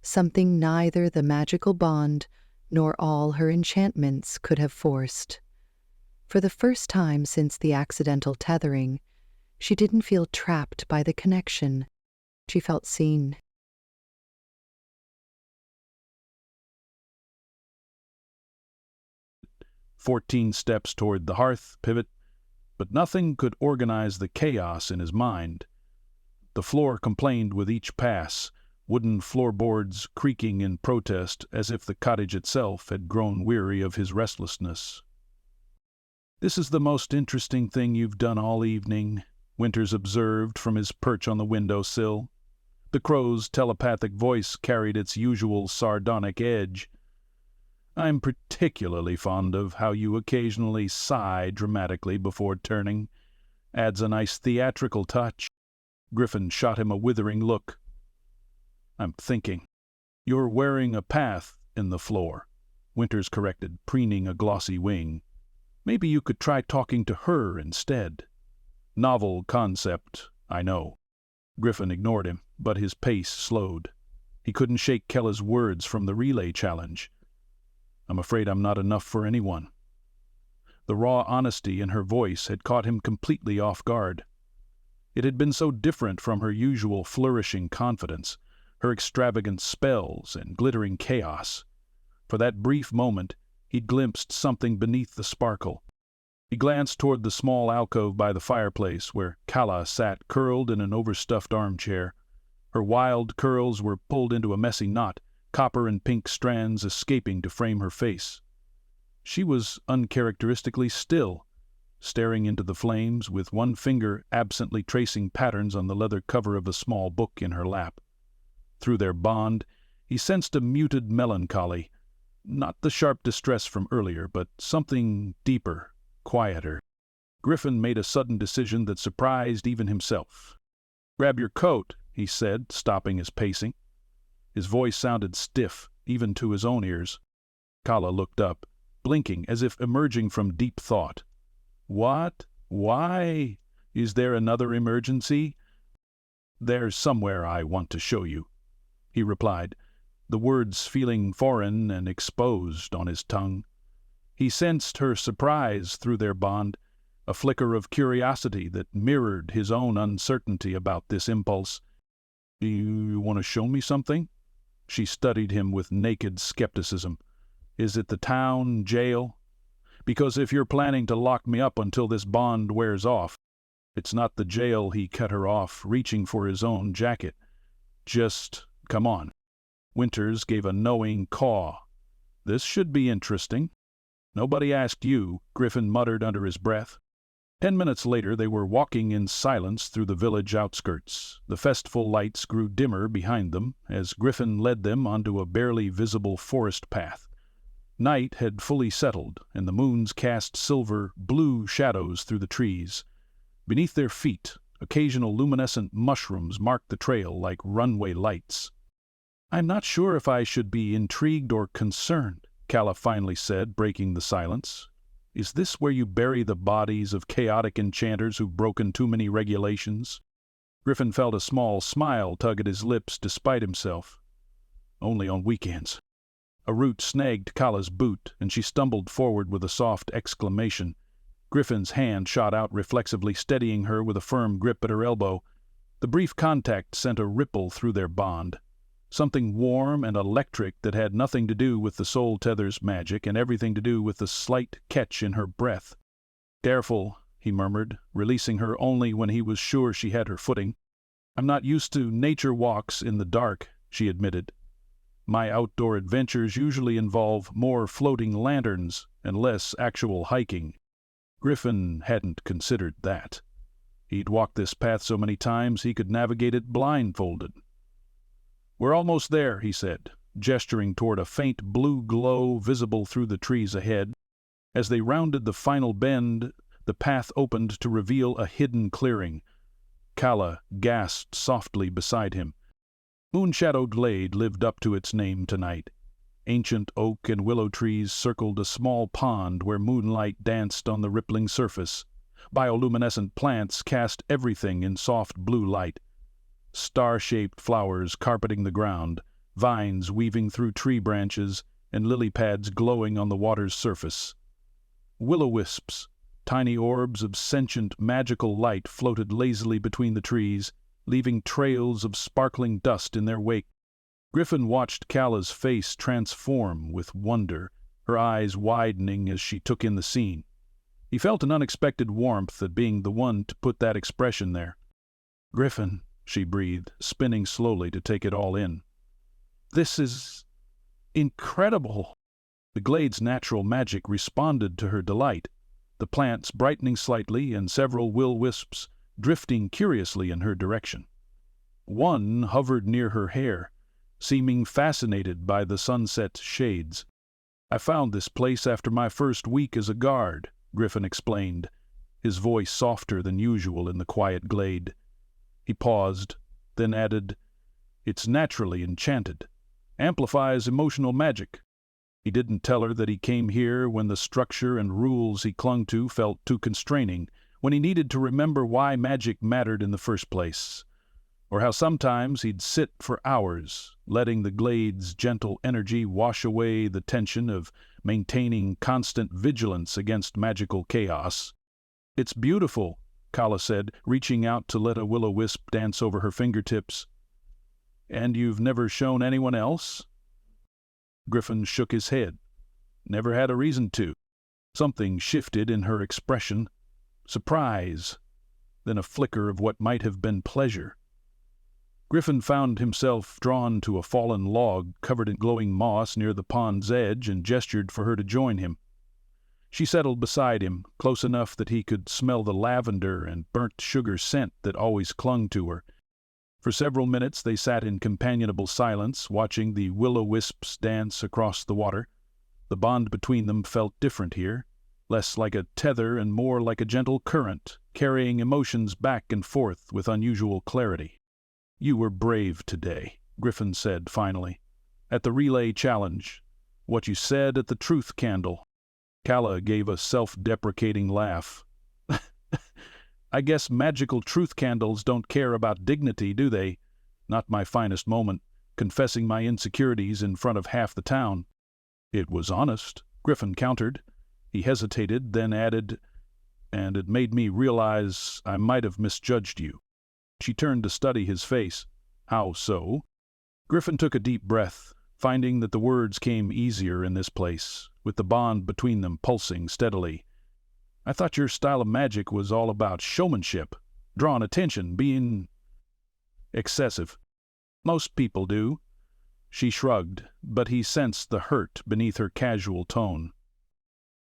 something neither the magical bond nor all her enchantments could have forced. For the first time since the accidental tethering, she didn't feel trapped by the connection. She felt seen. "14 steps toward the hearth, pivot," but nothing could organize the chaos in his mind. The floor complained with each pass, wooden floorboards creaking in protest as if the cottage itself had grown weary of his restlessness. "This is the most interesting thing you've done all evening," Winters observed from his perch on the window sill. The crow's telepathic voice carried its usual sardonic edge. "I'm particularly fond of how you occasionally sigh dramatically before turning. Adds a nice theatrical touch." Griffin shot him a withering look. "I'm thinking. You're wearing a path in the floor," Winters corrected, preening a glossy wing. "Maybe you could try talking to her instead." "Novel concept, I know." Griffin ignored him, but his pace slowed. He couldn't shake Calla's words from the relay challenge. "I'm afraid I'm not enough for anyone." The raw honesty in her voice had caught him completely off guard. It had been so different from her usual flourishing confidence, her extravagant spells and glittering chaos. For that brief moment, he glimpsed something beneath the sparkle. He glanced toward the small alcove by the fireplace, where Calla sat curled in an overstuffed armchair. Her wild curls were pulled into a messy knot, copper and pink strands escaping to frame her face. She was uncharacteristically still, staring into the flames, with one finger absently tracing patterns on the leather cover of a small book in her lap. Through their bond, he sensed a muted melancholy, not the sharp distress from earlier, but something deeper, quieter. Griffin made a sudden decision that surprised even himself. "Grab your coat," he said, stopping his pacing. His voice sounded stiff, even to his own ears. Calla looked up, blinking as if emerging from deep thought. "What? Why? Is there another emergency?" "There's somewhere I want to show you," he replied, the words feeling foreign and exposed on his tongue. He sensed her surprise through their bond, a flicker of curiosity that mirrored his own uncertainty about this impulse. "You want to show me something?" She studied him with naked skepticism. "Is it the town jail? Because if you're planning to lock me up until this bond wears off—" "It's not the jail," he cut her off, reaching for his own jacket. "Just come on." Winters gave a knowing caw. "This should be interesting." "Nobody asked you," Griffin muttered under his breath. 10 minutes later they were walking in silence through the village outskirts. The festival lights grew dimmer behind them as Griffin led them onto a barely visible forest path. Night had fully settled, and the moons cast silver, blue shadows through the trees. Beneath their feet, occasional luminescent mushrooms marked the trail like runway lights. I'm not sure if I should be intrigued or concerned, Calla finally said, breaking the silence. Is this where you bury the bodies of chaotic enchanters who've broken too many regulations? Griffin felt a small smile tug at his lips despite himself. Only on weekends. A root snagged Calla's boot, and she stumbled forward with a soft exclamation. Griffin's hand shot out reflexively, steadying her with a firm grip at her elbow. The brief contact sent a ripple through their bond. Something warm and electric that had nothing to do with the soul tether's magic and everything to do with the slight catch in her breath. "Careful," he murmured, releasing her only when he was sure she had her footing. "I'm not used to nature walks in the dark," she admitted. "My outdoor adventures usually involve more floating lanterns and less actual hiking." Griffin hadn't considered that. He'd walked this path so many times he could navigate it blindfolded. "We're almost there," he said, gesturing toward a faint blue glow visible through the trees ahead. As they rounded the final bend, the path opened to reveal a hidden clearing. Calla gasped softly beside him. Moonshadowed Glade lived up to its name tonight. Ancient oak and willow trees circled a small pond where moonlight danced on the rippling surface. Bioluminescent plants cast everything in soft blue light. Star-shaped flowers carpeting the ground, vines weaving through tree branches, and lily pads glowing on the water's surface. Will-o-wisps, tiny orbs of sentient, magical light, floated lazily between the trees, leaving trails of sparkling dust in their wake. Griffin watched Calla's face transform with wonder, her eyes widening as she took in the scene. He felt an unexpected warmth at being the one to put that expression there. "Griffin," she breathed, spinning slowly to take it all in. "This is incredible." The glade's natural magic responded to her delight, the plants brightening slightly and several will-wisps drifting curiously in her direction. One hovered near her hair, seeming fascinated by the sunset shades. "I found this place after my first week as a guard," Griffin explained, his voice softer than usual in the quiet glade. He paused, then added, "It's naturally enchanted. Amplifies emotional magic." He didn't tell her that he came here when the structure and rules he clung to felt too constraining, when he needed to remember why magic mattered in the first place, or how sometimes he'd sit for hours, letting the glade's gentle energy wash away the tension of maintaining constant vigilance against magical chaos. "It's beautiful," Calla said, reaching out to let a will-o-wisp dance over her fingertips. "And you've never shown anyone else?" Griffin shook his head. "Never had a reason to." Something shifted in her expression. Surprise, then a flicker of what might have been pleasure. Griffin found himself drawn to a fallen log covered in glowing moss near the pond's edge and gestured for her to join him. She settled beside him, close enough that he could smell the lavender and burnt sugar scent that always clung to her. For several minutes they sat in companionable silence, watching the will-o-wisps dance across the water. The bond between them felt different here, less like a tether and more like a gentle current, carrying emotions back and forth with unusual clarity. "You were brave today," Griffin said finally. "At the relay challenge. What you said at the truth candle." Calla gave a self-deprecating laugh. "I guess magical truth candles don't care about dignity, do they? Not my finest moment, confessing my insecurities in front of half the town." "It was honest," Griffin countered. He hesitated, then added, "And it made me realize I might have misjudged you." She turned to study his face. "How so?" Griffin took a deep breath, finding that the words came easier in this place, with the bond between them pulsing steadily. "I thought your style of magic was all about showmanship, drawing attention, being excessive." "Most people do." She shrugged, but he sensed the hurt beneath her casual tone.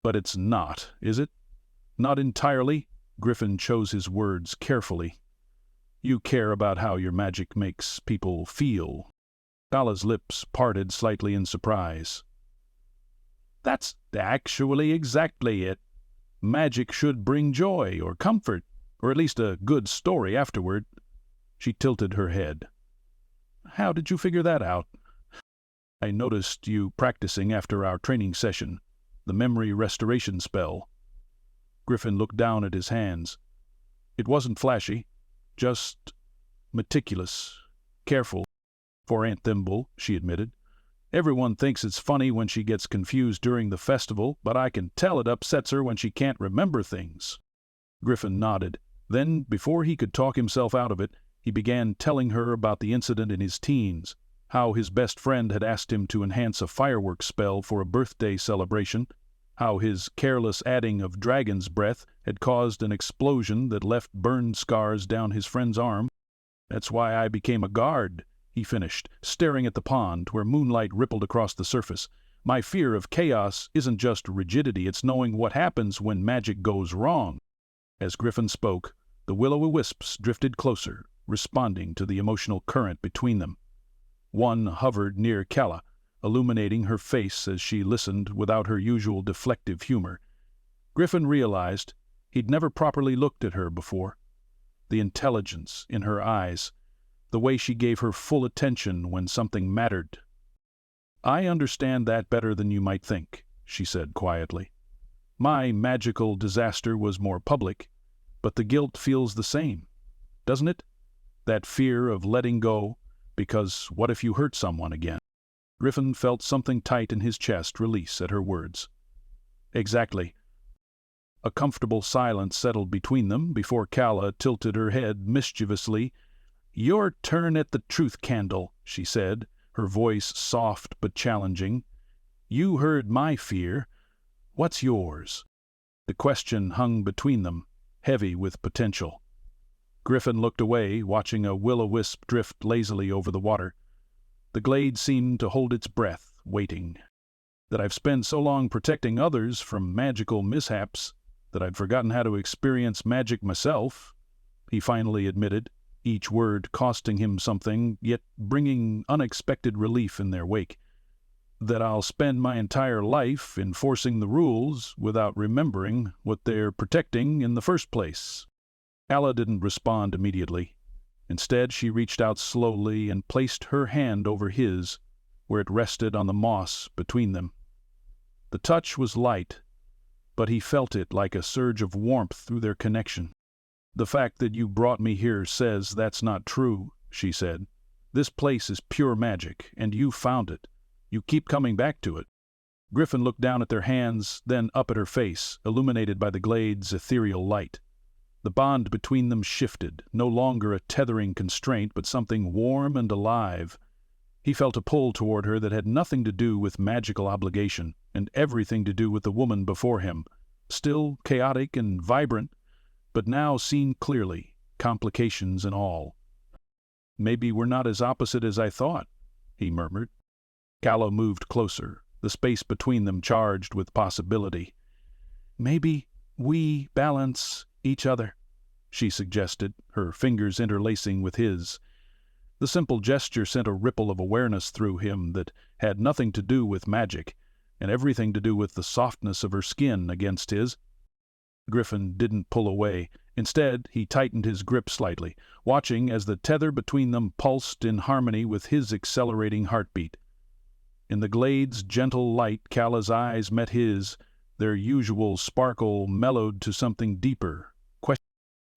"But it's not, is it? Not entirely?" Griffin chose his words carefully. "You care about how your magic makes people feel." Calla's lips parted slightly in surprise. "That's actually exactly it. Magic should bring joy or comfort, or at least a good story afterward." She tilted her head. "How did you figure that out?" I noticed you practicing after our training session, the memory restoration spell." Griffin looked down at his hands. "It wasn't flashy, just meticulous, careful, for Aunt Thimble," she admitted. "Everyone thinks it's funny when she gets confused during the festival, but I can tell it upsets her when she can't remember things." Griffin nodded. Then, before he could talk himself out of it, he began telling her about the incident in his teens, how his best friend had asked him to enhance a fireworks spell for a birthday celebration, how his careless adding of dragon's breath had caused an explosion that left burned scars down his friend's arm. "That's why I became a guard," he finished, staring at the pond where moonlight rippled across the surface. "My fear of chaos isn't just rigidity, it's knowing what happens when magic goes wrong." As Griffin spoke, the will-o'-wisps drifted closer, responding to the emotional current between them. One hovered near Calla, illuminating her face as she listened without her usual deflective humor. Griffin realized he'd never properly looked at her before. The intelligence in her eyes, the way she gave her full attention when something mattered. "I understand that better than you might think," she said quietly. "My magical disaster was more public, but the guilt feels the same, doesn't it? That fear of letting go, because what if you hurt someone again?" Griffin felt something tight in his chest release at her words. "Exactly." A comfortable silence settled between them before Calla tilted her head mischievously. "Your turn at the truth candle," she said, her voice soft but challenging. "You heard my fear. What's yours?" The question hung between them, heavy with potential. Griffin looked away, watching a will-o'-wisp drift lazily over the water. The glade seemed to hold its breath, waiting. "That I've spent so long protecting others from magical mishaps that I'd forgotten how to experience magic myself," he finally admitted, each word costing him something, yet bringing unexpected relief in their wake. "That I'll spend my entire life enforcing the rules without remembering what they're protecting in the first place." Calla didn't respond immediately. Instead, she reached out slowly and placed her hand over his, where it rested on the moss between them. The touch was light, but he felt it like a surge of warmth through their connection. "The fact that you brought me here says that's not true," she said. "This place is pure magic, and you found it. You keep coming back to it." Griffin looked down at their hands, then up at her face, illuminated by the glade's ethereal light. The bond between them shifted, no longer a tethering constraint, but something warm and alive. He felt a pull toward her that had nothing to do with magical obligation, and everything to do with the woman before him, still chaotic and vibrant, but now seen clearly, complications and all. "Maybe we're not as opposite as I thought," he murmured. Calla moved closer, the space between them charged with possibility. "Maybe we balance each other," she suggested, her fingers interlacing with his. The simple gesture sent a ripple of awareness through him that had nothing to do with magic, and everything to do with the softness of her skin against his. Griffin didn't pull away. Instead, he tightened his grip slightly, watching as the tether between them pulsed in harmony with his accelerating heartbeat. In the glade's gentle light, Calla's eyes met his, their usual sparkle mellowed to something deeper.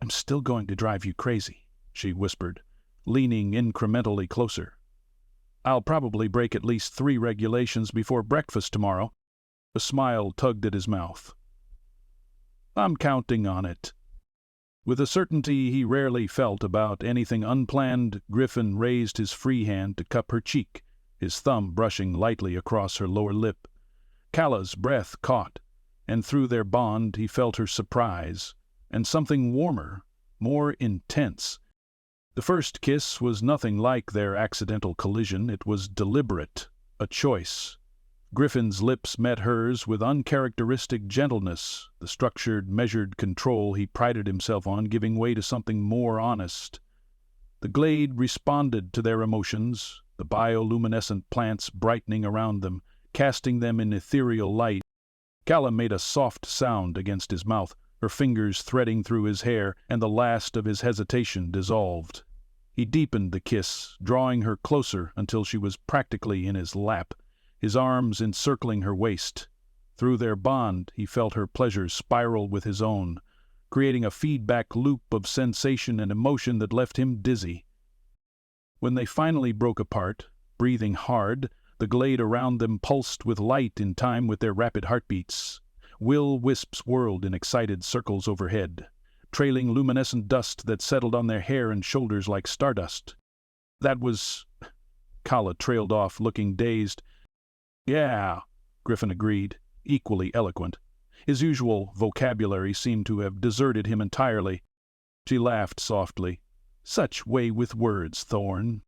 "I'm still going to drive you crazy," she whispered, leaning incrementally closer. "I'll probably break at least 3 regulations before breakfast tomorrow." A smile tugged at his mouth. "I'm counting on it." With a certainty he rarely felt about anything unplanned, Griffin raised his free hand to cup her cheek, his thumb brushing lightly across her lower lip. Calla's breath caught, and through their bond he felt her surprise, and something warmer, more intense. The first kiss was nothing like their accidental collision. It was deliberate, a choice. Griffin's lips met hers with uncharacteristic gentleness, the structured, measured control he prided himself on giving way to something more honest. The glade responded to their emotions, the bioluminescent plants brightening around them, casting them in ethereal light. Calla made a soft sound against his mouth, her fingers threading through his hair, and the last of his hesitation dissolved. He deepened the kiss, drawing her closer until she was practically in his lap. his arms encircling her waist. Through their bond, he felt her pleasures spiral with his own, creating a feedback loop of sensation and emotion that left him dizzy. When they finally broke apart, breathing hard, the glade around them pulsed with light in time with their rapid heartbeats. Will-wisps whirled in excited circles overhead, trailing luminescent dust that settled on their hair and shoulders like stardust. That was... Calla trailed off, looking dazed. "Yeah," Griffin agreed, equally eloquent. His usual vocabulary seemed to have deserted him entirely. She laughed softly. "Such way with words, Thorne."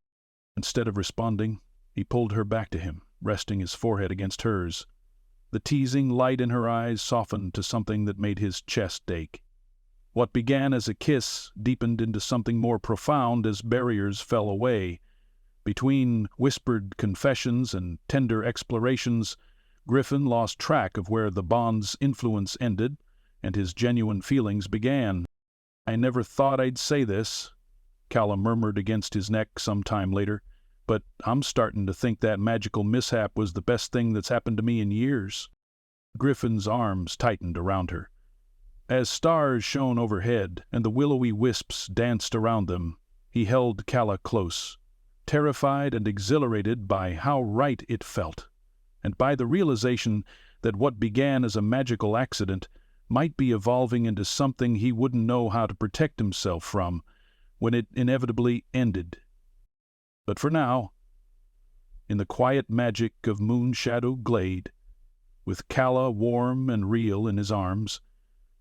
Instead of responding, he pulled her back to him, resting his forehead against hers. The teasing light in her eyes softened to something that made his chest ache. What began as a kiss deepened into something more profound as barriers fell away. Between whispered confessions and tender explorations, Griffin lost track of where the bond's influence ended and his genuine feelings began. "I never thought I'd say this," Calla murmured against his neck some time later, "but I'm starting to think that magical mishap was the best thing that's happened to me in years." Griffin's arms tightened around her. As stars shone overhead and the willowy wisps danced around them, he held Calla close, terrified and exhilarated by how right it felt, and by the realization that what began as a magical accident might be evolving into something he wouldn't know how to protect himself from when it inevitably ended. But for now, in the quiet magic of Moonshadow Glade, with Calla warm and real in his arms,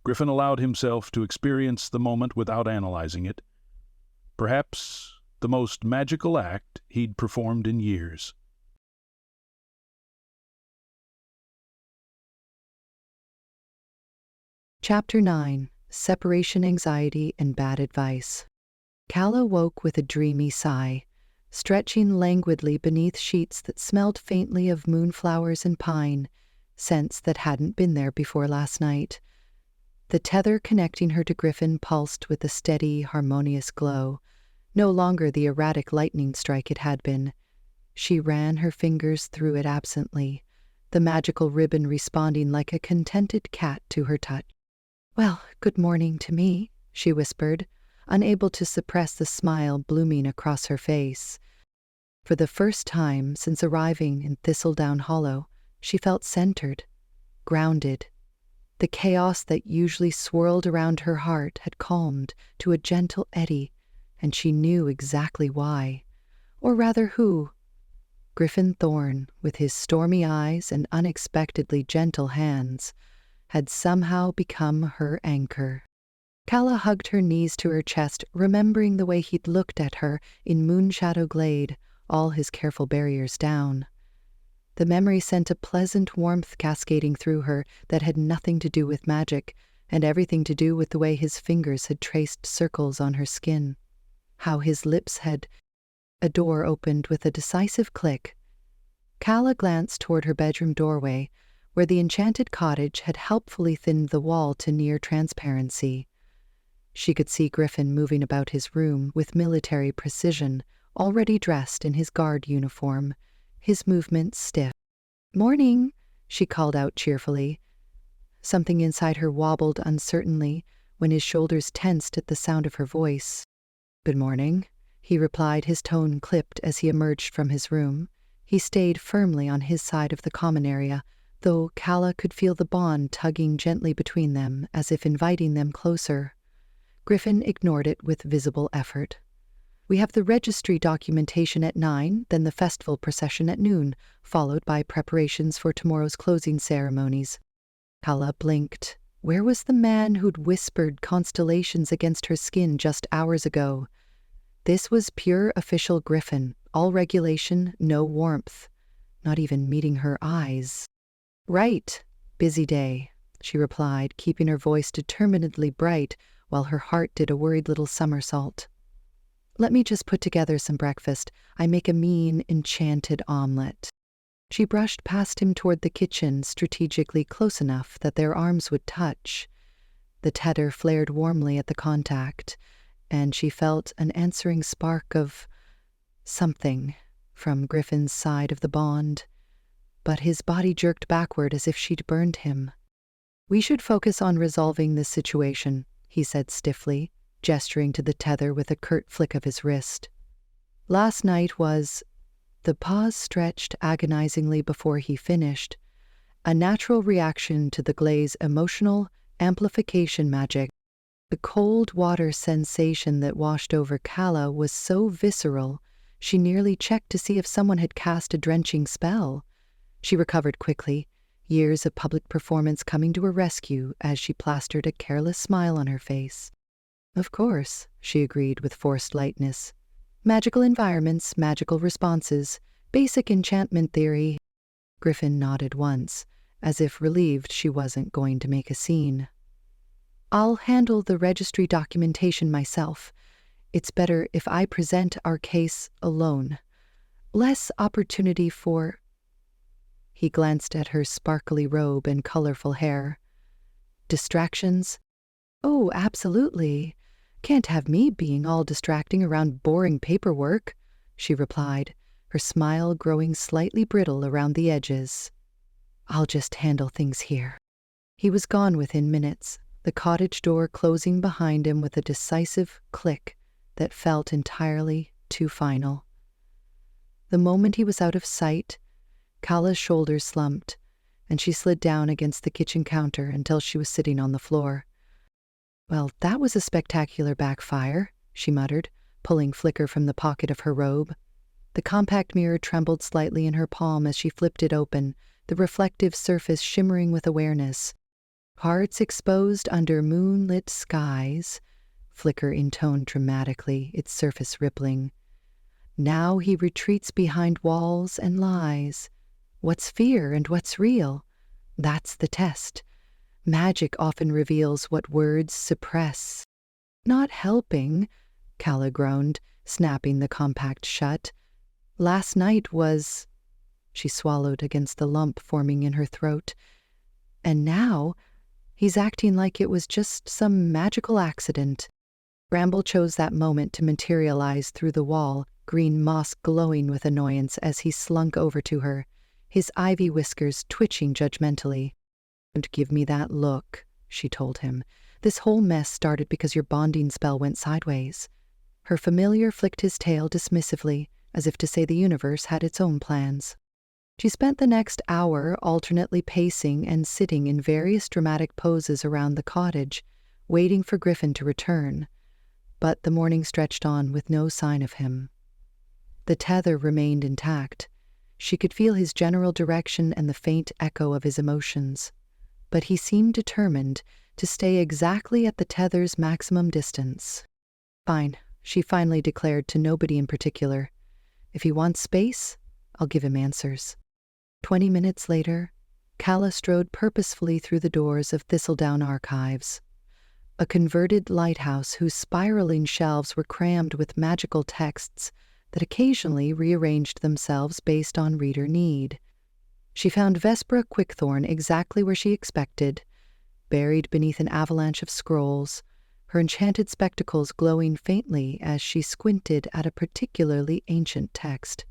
Griffin allowed himself to experience the moment without analyzing it. Perhaps the most magical act he'd performed in years. Chapter 9. Separation Anxiety and Bad Advice. Calla woke with a dreamy sigh, stretching languidly beneath sheets that smelled faintly of moonflowers and pine, scents that hadn't been there before last night. The tether connecting her to Griffin pulsed with a steady, harmonious glow, no longer the erratic lightning strike it had been. She ran her fingers through it absently, the magical ribbon responding like a contented cat to her touch. "Well, good morning to me," she whispered, unable to suppress the smile blooming across her face. For the first time since arriving in Thistledown Hollow, she felt centered, grounded. The chaos that usually swirled around her heart had calmed to a gentle eddy, and she knew exactly why. Or rather who. Griffin Thorne, with his stormy eyes and unexpectedly gentle hands, had somehow become her anchor. Calla hugged her knees to her chest, remembering the way he'd looked at her in Moonshadow Glade, all his careful barriers down. The memory sent a pleasant warmth cascading through her that had nothing to do with magic, and everything to do with the way his fingers had traced circles on her skin. How his lips had... A door opened with a decisive click. Calla glanced toward her bedroom doorway, where the enchanted cottage had helpfully thinned the wall to near transparency. She could see Griffin moving about his room with military precision, already dressed in his guard uniform, his movements stiff. "Morning," she called out cheerfully. Something inside her wobbled uncertainly when his shoulders tensed at the sound of her voice. "Good morning," he replied, his tone clipped as he emerged from his room. He stayed firmly on his side of the common area, though Calla could feel the bond tugging gently between them as if inviting them closer. Griffin ignored it with visible effort. "We have the registry documentation at 9, then the festival procession at noon, followed by preparations for tomorrow's closing ceremonies." Calla blinked. Where was the man who'd whispered constellations against her skin just hours ago? This was pure official Griffin, all regulation, no warmth, not even meeting her eyes. "Right, busy day," she replied, keeping her voice determinedly bright while her heart did a worried little somersault. "Let me just put together some breakfast. I make a mean, enchanted omelet." She brushed past him toward the kitchen, strategically close enough that their arms would touch. The tether flared warmly at the contact, and she felt an answering spark of something from Griffin's side of the bond. but his body jerked backward as if she'd burned him. "We should focus on resolving this situation," he said stiffly, gesturing to the tether with a curt flick of his wrist. "Last night was—" The pause stretched agonizingly before he finished. "A natural reaction to the glaze emotional amplification magic. The cold water sensation that washed over Calla was so visceral, she nearly checked to see if someone had cast a drenching spell." She recovered quickly, years of public performance coming to her rescue as she plastered a careless smile on her face. "Of course," she agreed with forced lightness. "Magical environments, magical responses, basic enchantment theory." Griffin nodded once, as if relieved she wasn't going to make a scene. "I'll handle the registry documentation myself. It's better if I present our case alone. Less opportunity for—" He glanced at her sparkly robe and colorful hair. "Distractions?" "Oh, absolutely. Can't have me being all distracting around boring paperwork," she replied, her smile growing slightly brittle around the edges. "I'll just handle things here." He was gone within minutes, the cottage door closing behind him with a decisive click that felt entirely too final. The moment he was out of sight, Calla's shoulders slumped, and she slid down against the kitchen counter until she was sitting on the floor. "Well, that was a spectacular backfire," she muttered, pulling Flicker from the pocket of her robe. The compact mirror trembled slightly in her palm as she flipped it open, the reflective surface shimmering with awareness. "Hearts exposed under moonlit skies," Flicker intoned dramatically, its surface rippling. "Now he retreats behind walls and lies. What's fear and what's real? That's the test. Magic often reveals what words suppress." "Not helping," Calla groaned, snapping the compact shut. "Last night was—" She swallowed against the lump forming in her throat. "And now he's acting like it was just some magical accident." Bramble chose that moment to materialize through the wall, green moss glowing with annoyance as he slunk over to her, his ivy whiskers twitching judgmentally. "Don't give me that look," she told him. "This whole mess started because your bonding spell went sideways." Her familiar flicked his tail dismissively, as if to say the universe had its own plans. She spent the next hour alternately pacing and sitting in various dramatic poses around the cottage, waiting for Griffin to return. But the morning stretched on with no sign of him. The tether remained intact. She could feel his general direction and the faint echo of his emotions. But he seemed determined to stay exactly at the tether's maximum distance. "Fine," she finally declared to nobody in particular. "If he wants space, I'll give him answers." 20 minutes later, Calla strode purposefully through the doors of Thistledown Archives, a converted lighthouse whose spiraling shelves were crammed with magical texts that occasionally rearranged themselves based on reader need. She found Vespera Quickthorne exactly where she expected, buried beneath an avalanche of scrolls, her enchanted spectacles glowing faintly as she squinted at a particularly ancient text.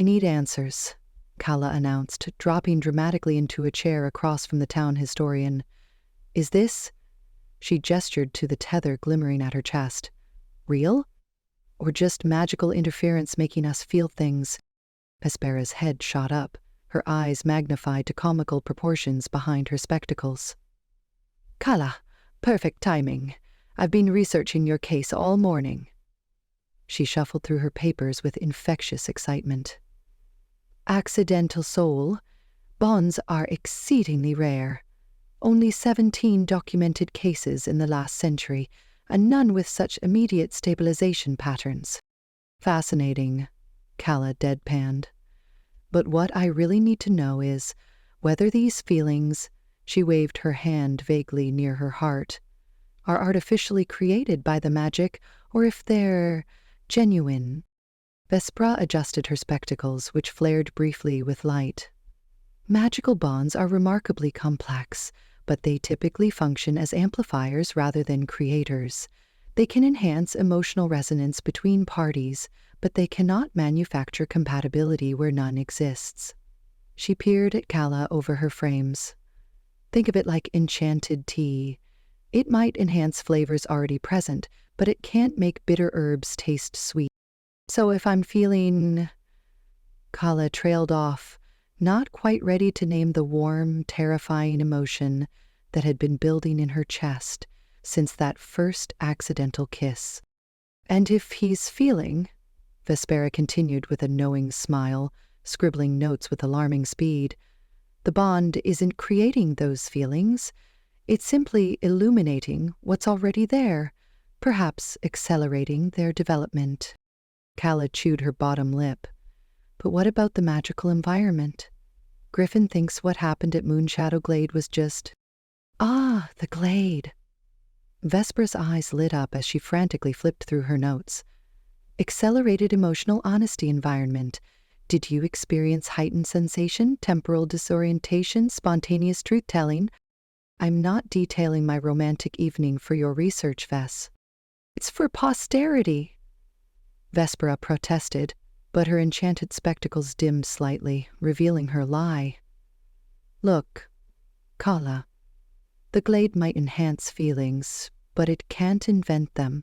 "I need answers," Calla announced, dropping dramatically into a chair across from the town historian. "Is this—" She gestured to the tether glimmering at her chest. "Real? Or just magical interference making us feel things?" Vespera's head shot up, her eyes magnified to comical proportions behind her spectacles. "Calla, perfect timing. I've been researching your case all morning." She shuffled through her papers with infectious excitement. "Accidental soul. Bonds are exceedingly rare. Only 17 documented cases in the last century, and none with such immediate stabilization patterns." "Fascinating," Calla deadpanned. "But what I really need to know is whether these feelings," she waved her hand vaguely near her heart, "are artificially created by the magic, or if they're genuine." Vespera adjusted her spectacles, which flared briefly with light. "Magical bonds are remarkably complex, but they typically function as amplifiers rather than creators. They can enhance emotional resonance between parties, but they cannot manufacture compatibility where none exists." She peered at Calla over her frames. Think of it like enchanted tea. It might enhance flavors already present, but it can't make bitter herbs taste sweet. So if I'm feeling... Calla trailed off, not quite ready to name the warm, terrifying emotion that had been building in her chest since that first accidental kiss. And if he's feeling, Vespera continued with a knowing smile, scribbling notes with alarming speed, the bond isn't creating those feelings. It's simply illuminating what's already there, perhaps accelerating their development. Calla chewed her bottom lip. But what about the magical environment? Griffin thinks what happened at Moonshadow Glade was just... Ah, the glade. Vespera's eyes lit up as she frantically flipped through her notes. Accelerated emotional honesty environment. Did you experience heightened sensation, temporal disorientation, spontaneous truth-telling? I'm not detailing my romantic evening for your research, Vess. It's for posterity. Vespera protested, but her enchanted spectacles dimmed slightly, revealing her lie. Look, Calla, the glade might enhance feelings, but it can't invent them.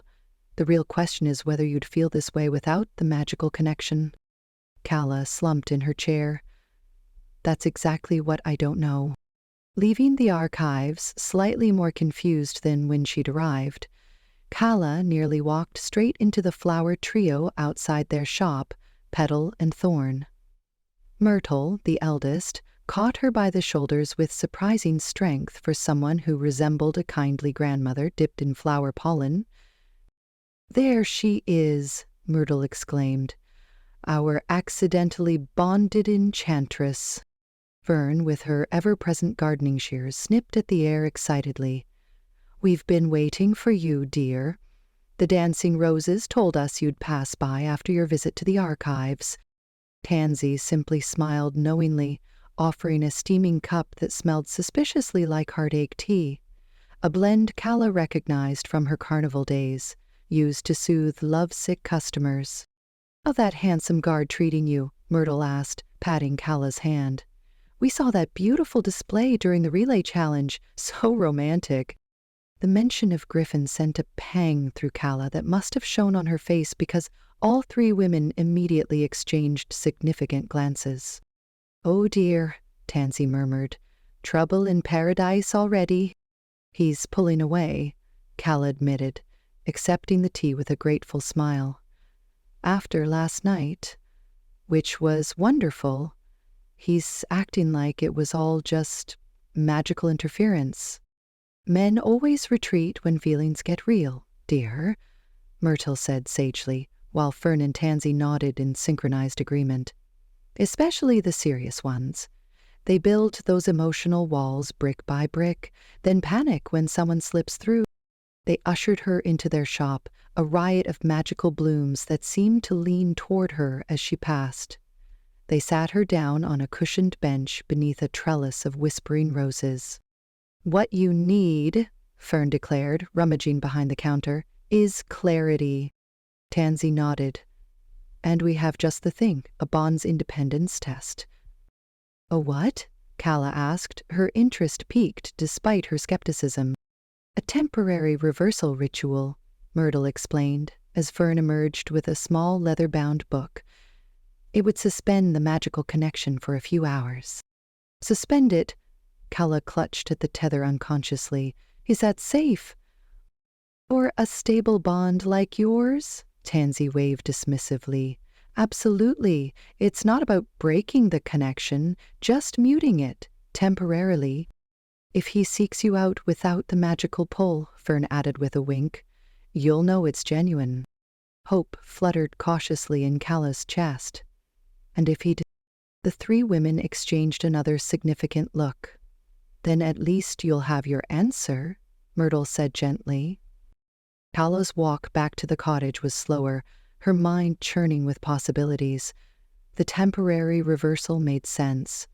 The real question is whether you'd feel this way without the magical connection. Calla slumped in her chair. That's exactly what I don't know. Leaving the archives slightly more confused than when she'd arrived, Calla nearly walked straight into the flower trio outside their shop, Petal and Thorne. Myrtle, the eldest, caught her by the shoulders with surprising strength for someone who resembled a kindly grandmother dipped in flower pollen. There she is, Myrtle exclaimed. Our accidentally bonded enchantress. Fern, with her ever-present gardening shears, snipped at the air excitedly. We've been waiting for you, dear. The dancing roses told us you'd pass by after your visit to the archives. Tansy simply smiled knowingly, offering a steaming cup that smelled suspiciously like heartache tea, a blend Calla recognized from her carnival days, used to soothe lovesick customers. How's that handsome guard treating you? Myrtle asked, patting Calla's hand. We saw that beautiful display during the relay challenge. So romantic. The mention of Griffin sent a pang through Calla that must have shown on her face because all three women immediately exchanged significant glances. Oh dear, Tansy murmured. Trouble in paradise already. He's pulling away, Calla admitted, accepting the tea with a grateful smile. After last night, which was wonderful, he's acting like it was all just magical interference. Men always retreat when feelings get real, dear, Myrtle said sagely, while Fern and Tansy nodded in synchronized agreement. Especially the serious ones. They build those emotional walls brick by brick, then panic when someone slips through. They ushered her into their shop, a riot of magical blooms that seemed to lean toward her as she passed. They sat her down on a cushioned bench beneath a trellis of whispering roses. What you need, Fern declared, rummaging behind the counter, is clarity. Tansy nodded. And we have just the thing, a bond's independence test. A what? Calla asked, her interest piqued despite her skepticism. A temporary reversal ritual, Myrtle explained, as Fern emerged with a small leather-bound book. It would suspend the magical connection for a few hours. Suspend it? Calla clutched at the tether unconsciously. Is that safe? Or a stable bond like yours? Tansy waved dismissively. Absolutely. It's not about breaking the connection, just muting it, temporarily. If he seeks you out without the magical pull, Fern added with a wink, you'll know it's genuine. Hope fluttered cautiously in Calla's chest. And if he did... The three women exchanged another significant look. Then at least you'll have your answer, Myrtle said gently. Calla's walk back to the cottage was slower, her mind churning with possibilities. The temporary reversal made sense,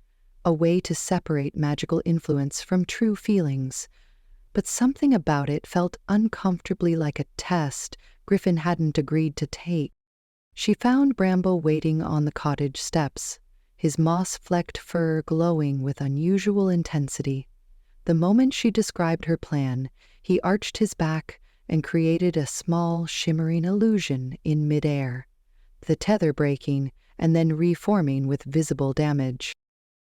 a way to separate magical influence from true feelings. But something about it felt uncomfortably like a test Griffin hadn't agreed to take. She found Bramble waiting on the cottage steps, his moss-flecked fur glowing with unusual intensity. The moment she described her plan, he arched his back and created a small, shimmering illusion in midair, the tether breaking and then reforming with visible damage.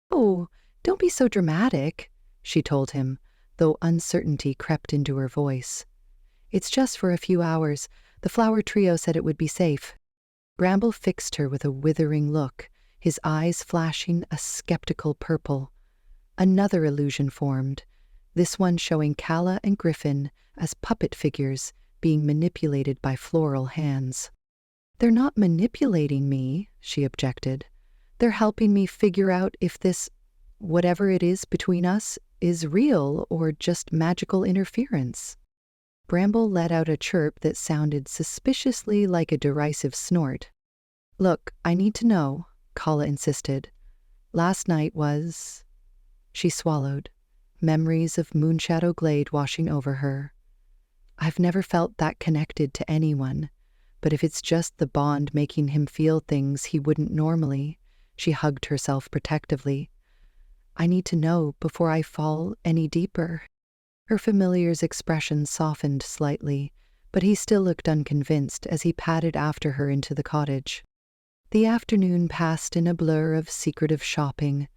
"Oh, don't be so dramatic," she told him, though uncertainty crept into her voice. "It's just for a few hours. The flower trio said it would be safe." Bramble fixed her with a withering look, his eyes flashing a skeptical purple. Another illusion formed, this one showing Calla and Griffin as puppet figures being manipulated by floral hands. "They're not manipulating me," she objected. "They're helping me figure out if this, whatever it is between us, is real or just magical interference." Bramble let out a chirp that sounded suspiciously like a derisive snort. "Look, I need to know," Calla insisted. "Last night was—" She swallowed, memories of Moonshadow Glade washing over her. "I've never felt that connected to anyone, but if it's just the bond making him feel things he wouldn't normally," she hugged herself protectively. "I need to know before I fall any deeper." Her familiar's expression softened slightly, but he still looked unconvinced as he padded after her into the cottage. The afternoon passed in a blur of secretive shopping.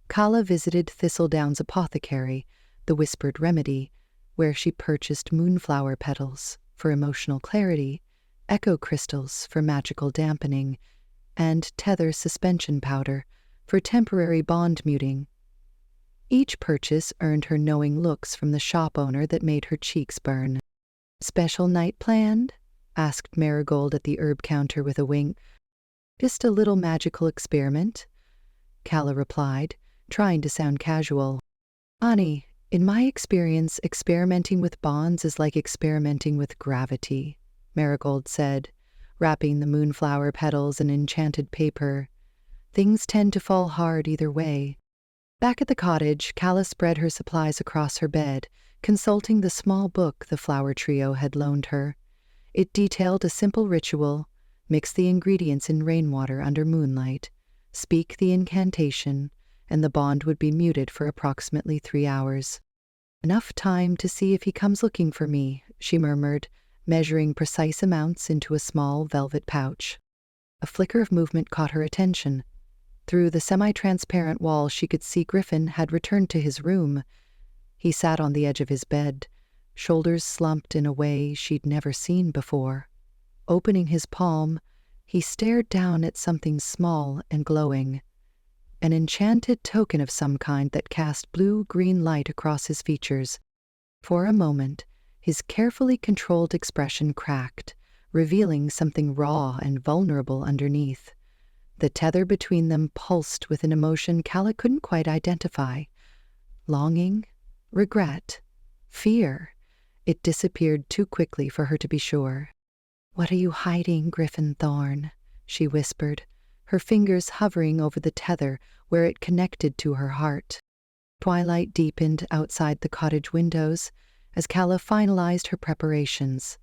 Calla visited Thistledown's apothecary, the Whispered Remedy, where she purchased moonflower petals for emotional clarity, echo crystals for magical dampening, and tether suspension powder for temporary bond muting. Each purchase earned her knowing looks from the shop owner that made her cheeks burn. "Special night planned?" asked Marigold at the herb counter with a wink. "Just a little magical experiment," Calla replied, trying to sound casual. "Ani, in my experience, experimenting with bonds is like experimenting with gravity," Marigold said, wrapping the moonflower petals in enchanted paper. "Things tend to fall hard either way." Back at the cottage, Calla spread her supplies across her bed, consulting the small book the flower trio had loaned her. It detailed a simple ritual: mix the ingredients in rainwater under moonlight, speak the incantation, and the bond would be muted for approximately 3 hours. "Enough time to see if he comes looking for me," she murmured, measuring precise amounts into a small velvet pouch. A flicker of movement caught her attention. Through the semi-transparent wall she could see Griffin had returned to his room. He sat on the edge of his bed, shoulders slumped in a way she'd never seen before. Opening his palm, he stared down at something small and glowing, an enchanted token of some kind that cast blue-green light across his features. For a moment, his carefully controlled expression cracked, revealing something raw and vulnerable underneath. The tether between them pulsed with an emotion Calla couldn't quite identify. Longing? Regret? Fear? It disappeared too quickly for her to be sure. "What are you hiding, Griffin Thorne?" she whispered, her fingers hovering over the tether where it connected to her heart. Twilight deepened outside the cottage windows as Calla finalized her preparations.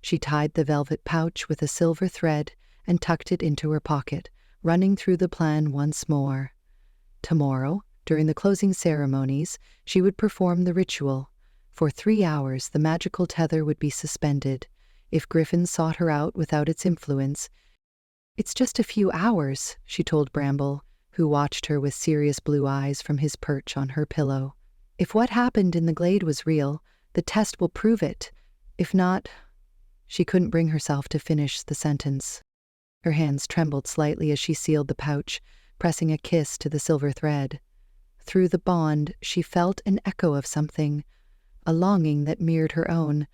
She tied the velvet pouch with a silver thread and tucked it into her pocket, running through the plan once more. Tomorrow, during the closing ceremonies, she would perform the ritual. For 3 hours, the magical tether would be suspended. If Griffin sought her out without its influence— "It's just a few hours," she told Bramble, who watched her with serious blue eyes from his perch on her pillow. "If what happened in the glade was real, the test will prove it. If not—" She couldn't bring herself to finish the sentence. Her hands trembled slightly as she sealed the pouch, pressing a kiss to the silver thread. Through the bond, she felt an echo of something, a longing that mirrored her own.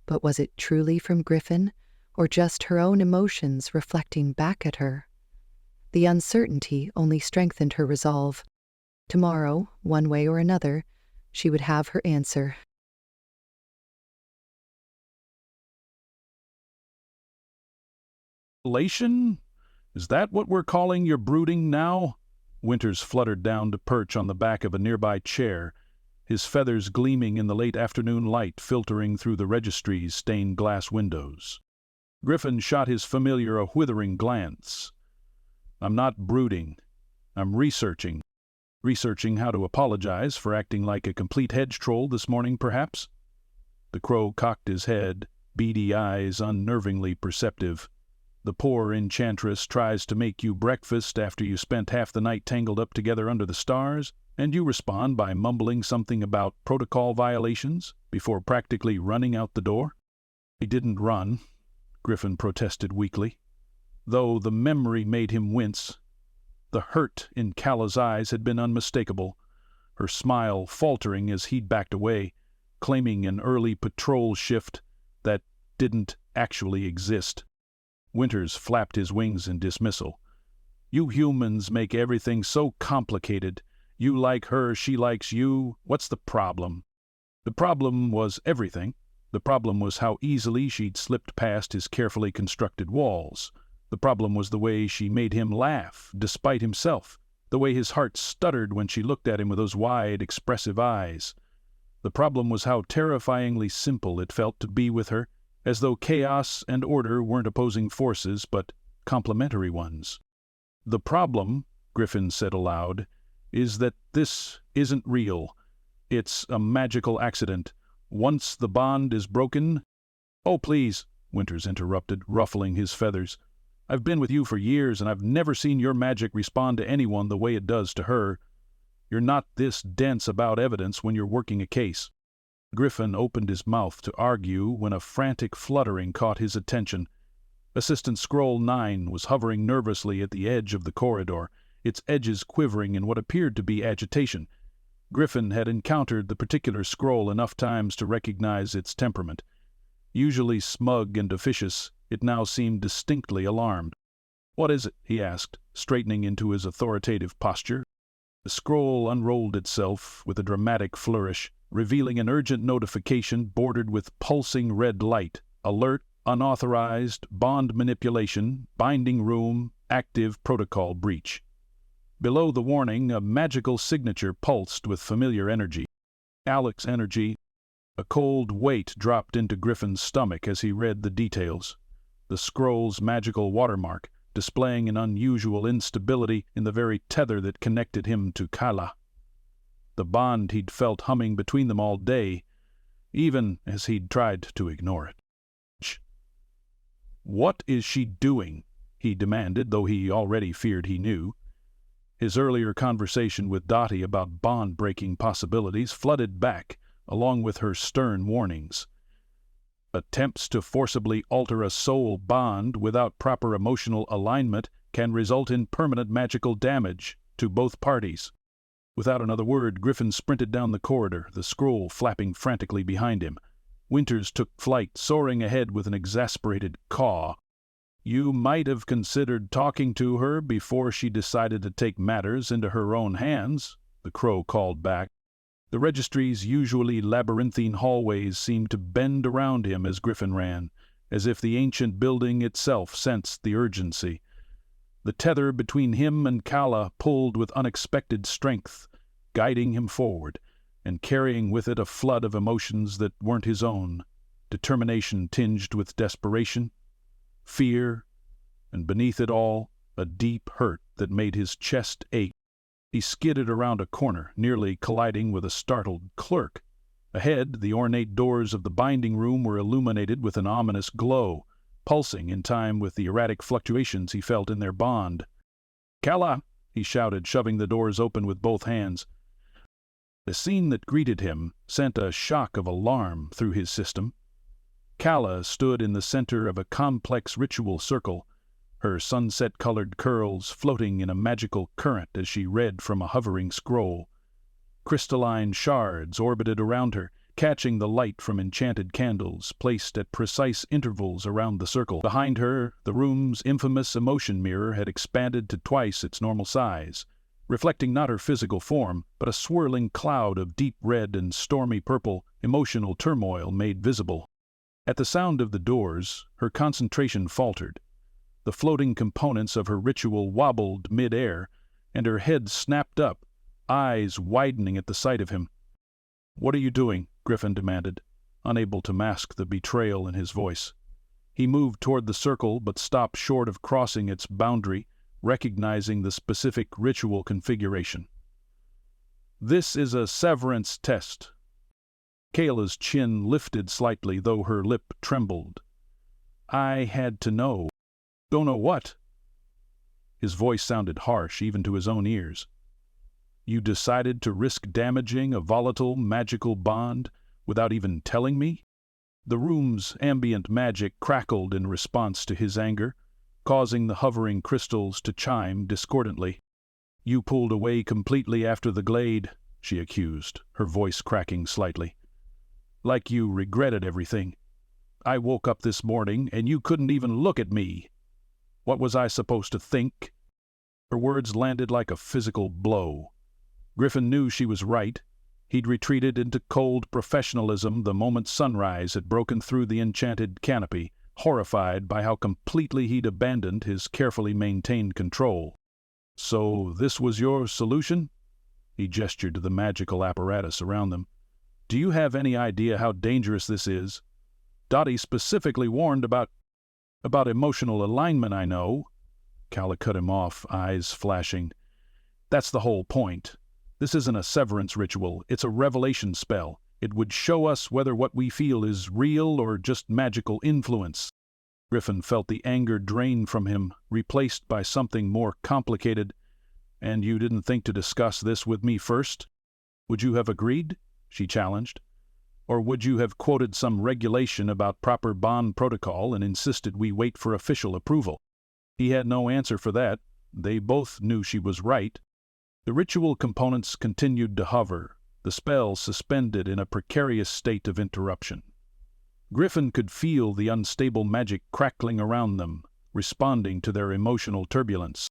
But was it truly from Griffin, or just her own emotions reflecting back at her? The uncertainty only strengthened her resolve. Tomorrow, one way or another, she would have her answer. Elation? Is that what we're calling your brooding now? Winters fluttered down to perch on the back of a nearby chair, his feathers gleaming in the late afternoon light filtering through the registry's stained glass windows. Griffin shot his familiar a withering glance. "I'm not brooding. I'm researching. Researching how to apologize for acting like a complete hedge troll this morning, perhaps?" The crow cocked his head, beady eyes unnervingly perceptive. "The poor enchantress tries to make you breakfast after you spent half the night tangled up together under the stars, and you respond by mumbling something about protocol violations before practically running out the door." "I didn't run," Griffin protested weakly, though the memory made him wince. The hurt in Calla's eyes had been unmistakable, her smile faltering as he'd backed away, claiming an early patrol shift that didn't actually exist. Winters flapped his wings in dismissal. "You humans make everything so complicated. You like her, she likes you. What's the problem?" The problem was everything. The problem was how easily she'd slipped past his carefully constructed walls. The problem was the way she made him laugh, despite himself, the way his heart stuttered when she looked at him with those wide, expressive eyes. The problem was how terrifyingly simple it felt to be with her, as though chaos and order weren't opposing forces, but complementary ones. "The problem," Griffin said aloud, "is that this isn't real. It's a magical accident. Once the bond is broken—" "Oh, please," Winters interrupted, ruffling his feathers. "I've been with you for years, and I've never seen your magic respond to anyone the way it does to her. You're not this dense about evidence when you're working a case." Griffin opened his mouth to argue when a frantic fluttering caught his attention. Assistant Scroll 9 was hovering nervously at the edge of the corridor, its edges quivering in what appeared to be agitation. Griffin had encountered the particular scroll enough times to recognize its temperament. Usually smug and officious, it now seemed distinctly alarmed. "What is it?" he asked, straightening into his authoritative posture. The scroll unrolled itself with a dramatic flourish, revealing an urgent notification bordered with pulsing red light: alert, unauthorized, bond manipulation, binding room, active protocol breach. Below the warning, a magical signature pulsed with familiar energy. Alec's energy. A cold weight dropped into Griffin's stomach as he read the details. The scroll's magical watermark, displaying an unusual instability in the very tether that connected him to Calla. The bond he'd felt humming between them all day, even as he'd tried to ignore it. "What is she doing?" he demanded, though he already feared he knew. His earlier conversation with Dottie about bond-breaking possibilities flooded back, along with her stern warnings. Attempts to forcibly alter a soul bond without proper emotional alignment can result in permanent magical damage to both parties. Without another word, Griffin sprinted down the corridor, the scroll flapping frantically behind him. Winters took flight, soaring ahead with an exasperated caw. "You might have considered talking to her before she decided to take matters into her own hands," the crow called back. The registry's usually labyrinthine hallways seemed to bend around him as Griffin ran, as if the ancient building itself sensed the urgency. The tether between him and Calla pulled with unexpected strength, guiding him forward, and carrying with it a flood of emotions that weren't his own: determination tinged with desperation, fear, and beneath it all, a deep hurt that made his chest ache. He skidded around a corner, nearly colliding with a startled clerk. Ahead, the ornate doors of the binding room were illuminated with an ominous glow, pulsing in time with the erratic fluctuations he felt in their bond. "Calla!" he shouted, shoving the doors open with both hands. The scene that greeted him sent a shock of alarm through his system. Calla stood in the center of a complex ritual circle, her sunset-colored curls floating in a magical current as she read from a hovering scroll. Crystalline shards orbited around her, catching the light from enchanted candles placed at precise intervals around the circle. Behind her, the room's infamous emotion mirror had expanded to twice its normal size, reflecting not her physical form, but a swirling cloud of deep red and stormy purple emotional turmoil made visible. At the sound of the doors, her concentration faltered. The floating components of her ritual wobbled mid-air, and her head snapped up, eyes widening at the sight of him. "What are you doing?" Griffin demanded, unable to mask the betrayal in his voice. He moved toward the circle, but stopped short of crossing its boundary, recognizing the specific ritual configuration. "This is a severance test." Calla's chin lifted slightly, though her lip trembled. "I had to know." "Don't know what?" His voice sounded harsh, even to his own ears. "You decided to risk damaging a volatile, magical bond without even telling me?" The room's ambient magic crackled in response to his anger, causing the hovering crystals to chime discordantly. "You pulled away completely after the glade," she accused, her voice cracking slightly. "Like you regretted everything. I woke up this morning and you couldn't even look at me. What was I supposed to think?" Her words landed like a physical blow. Griffin knew she was right. He'd retreated into cold professionalism the moment sunrise had broken through the enchanted canopy, horrified by how completely he'd abandoned his carefully maintained control. "So this was your solution?" He gestured to the magical apparatus around them. "Do you have any idea how dangerous this is? Dottie specifically warned about emotional alignment, I know." Calla cut him off, eyes flashing. "That's the whole point. This isn't a severance ritual, it's a revelation spell. It would show us whether what we feel is real or just magical influence." Griffin felt the anger drain from him, replaced by something more complicated. "And you didn't think to discuss this with me first? Would you have agreed?" she challenged. "Or would you have quoted some regulation about proper bond protocol and insisted we wait for official approval?" He had no answer for that. They both knew she was right. The ritual components continued to hover, the spell suspended in a precarious state of interruption. Griffin could feel the unstable magic crackling around them, responding to their emotional turbulence.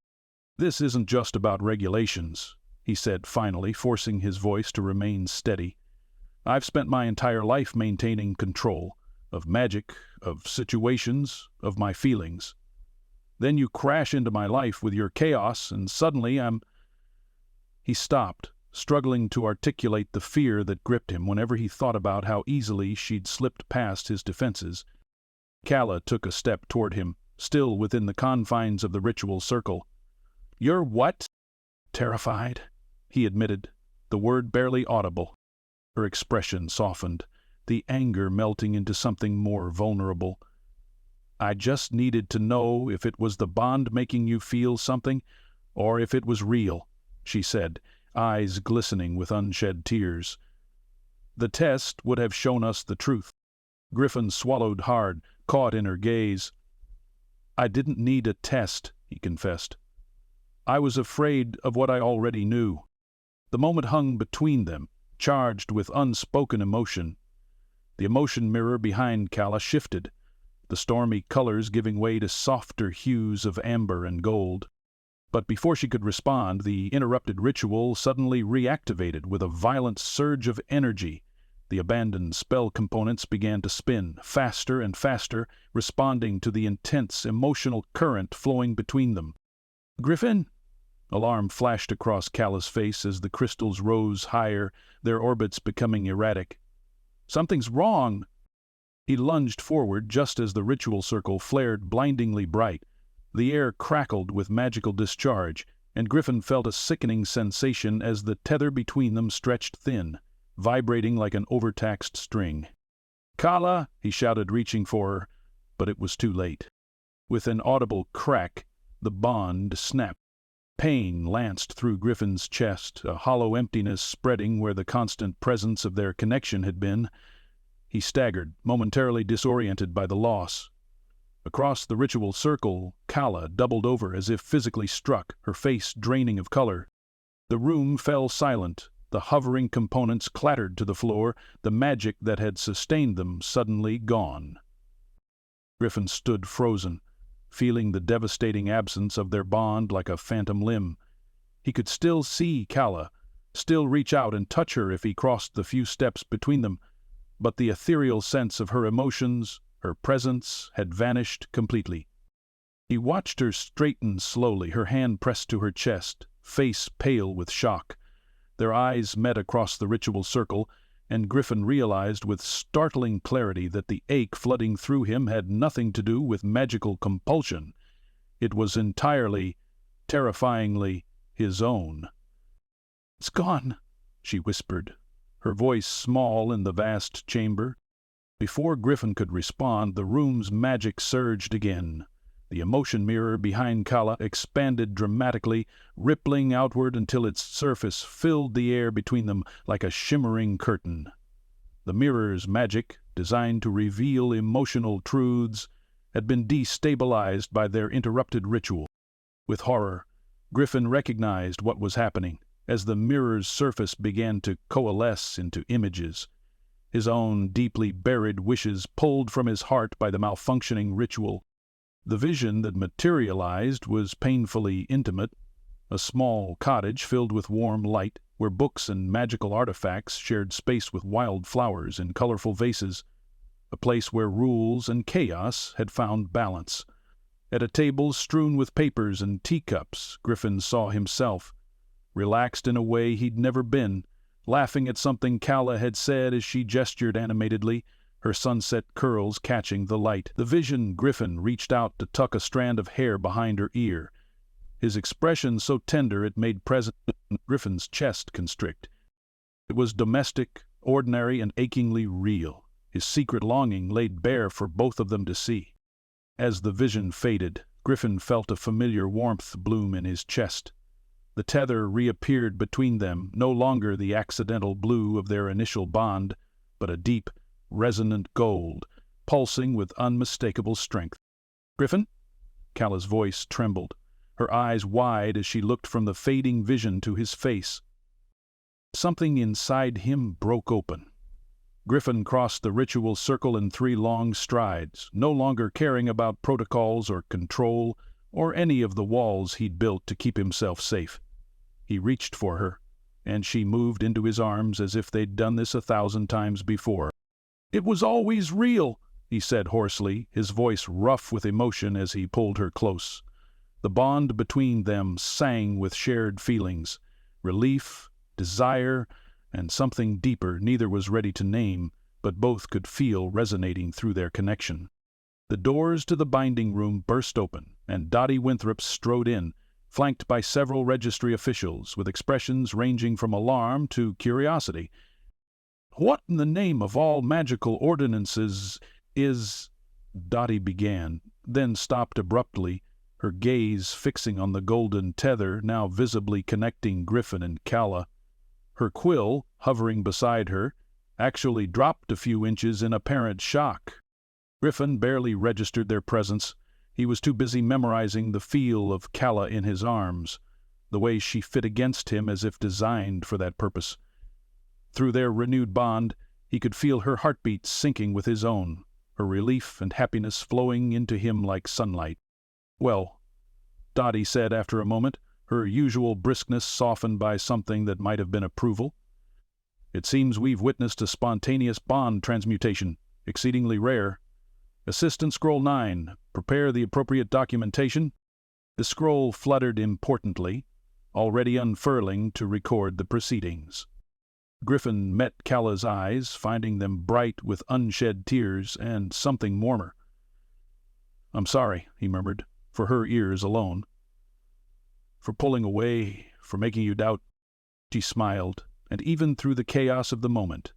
"This isn't just about regulations," he said finally, forcing his voice to remain steady. "I've spent my entire life maintaining control, of magic, of situations, of my feelings. Then you crash into my life with your chaos, and suddenly I'm—" He stopped, struggling to articulate the fear that gripped him whenever he thought about how easily she'd slipped past his defenses. Calla took a step toward him, still within the confines of the ritual circle. "You're what?" "Terrified," he admitted, the word barely audible. Her expression softened, the anger melting into something more vulnerable. "I just needed to know if it was the bond making you feel something, or if it was real," she said, eyes glistening with unshed tears. "The test would have shown us the truth." Griffin swallowed hard, caught in her gaze. "I didn't need a test," he confessed. "I was afraid of what I already knew." The moment hung between them, charged with unspoken emotion. The emotion mirror behind Calla shifted, the stormy colors giving way to softer hues of amber and gold. But before she could respond, the interrupted ritual suddenly reactivated with a violent surge of energy. The abandoned spell components began to spin, faster and faster, responding to the intense emotional current flowing between them. "Griffin?" Alarm flashed across Calla's face as the crystals rose higher, their orbits becoming erratic. "Something's wrong!" He lunged forward just as the ritual circle flared blindingly bright. The air crackled with magical discharge, and Griffin felt a sickening sensation as the tether between them stretched thin, vibrating like an overtaxed string. "Calla!" he shouted, reaching for her, but it was too late. With an audible crack, the bond snapped. Pain lanced through Griffin's chest, a hollow emptiness spreading where the constant presence of their connection had been. He staggered, momentarily disoriented by the loss. Across the ritual circle, Calla doubled over as if physically struck, her face draining of color. The room fell silent, the hovering components clattered to the floor, the magic that had sustained them suddenly gone. Griffin stood frozen, feeling the devastating absence of their bond like a phantom limb. He could still see Calla, still reach out and touch her if he crossed the few steps between them, but the ethereal sense of her emotions, her presence, had vanished completely. He watched her straighten slowly, her hand pressed to her chest, face pale with shock. Their eyes met across the ritual circle, and Griffin realized with startling clarity that the ache flooding through him had nothing to do with magical compulsion. It was entirely terrifyingly his own. "It's gone," she whispered, her voice small in the vast chamber. Before Griffin could respond, the room's magic surged again. The emotion mirror behind Calla expanded dramatically, rippling outward until its surface filled the air between them like a shimmering curtain. The mirror's magic, designed to reveal emotional truths, had been destabilized by their interrupted ritual. With horror, Griffin recognized what was happening as the mirror's surface began to coalesce into images. His own deeply buried wishes pulled from his heart by the malfunctioning ritual. The vision that materialized was painfully intimate. A small cottage filled with warm light, where books and magical artifacts shared space with wild flowers in colorful vases. A place where rules and chaos had found balance. At a table strewn with papers and teacups, Griffin saw himself, relaxed in a way he'd never been, laughing at something Calla had said as she gestured animatedly, her sunset curls catching the light. The vision, Griffin reached out to tuck a strand of hair behind her ear, his expression so tender it made President Griffin's chest constrict. It was domestic, ordinary, and achingly real, his secret longing laid bare for both of them to see. As the vision faded, Griffin felt a familiar warmth bloom in his chest. The tether reappeared between them, no longer the accidental blue of their initial bond, but a deep, resonant gold, pulsing with unmistakable strength. "Griffin?" Calla's voice trembled, her eyes wide as she looked from the fading vision to his face. Something inside him broke open. Griffin crossed the ritual circle in 3 long strides, no longer caring about protocols or control or any of the walls he'd built to keep himself safe. He reached for her, and she moved into his arms as if they'd done this 1,000 times before. "It was always real," he said hoarsely, his voice rough with emotion as he pulled her close. The bond between them sang with shared feelings, relief, desire, and something deeper neither was ready to name, but both could feel resonating through their connection. The doors to the binding room burst open, and Dottie Winthrop strode in, flanked by several registry officials, with expressions ranging from alarm to curiosity. "What in the name of all magical ordinances is—" Dottie began, then stopped abruptly, her gaze fixing on the golden tether now visibly connecting Griffin and Calla. Her quill, hovering beside her, actually dropped a few inches in apparent shock. Griffin barely registered their presence. He was too busy memorizing the feel of Calla in his arms, the way she fit against him as if designed for that purpose. Through their renewed bond, he could feel her heartbeat syncing with his own, her relief and happiness flowing into him like sunlight. "Well," Dottie said after a moment, her usual briskness softened by something that might have been approval. "It seems we've witnessed a spontaneous bond transmutation, exceedingly rare. Assistant Scroll 9, prepare the appropriate documentation." The scroll fluttered importantly, already unfurling to record the proceedings. Griffin met Calla's eyes, finding them bright with unshed tears and something warmer. "I'm sorry," he murmured, for her ears alone. "For pulling away, for making you doubt." She smiled, and even through the chaos of the moment,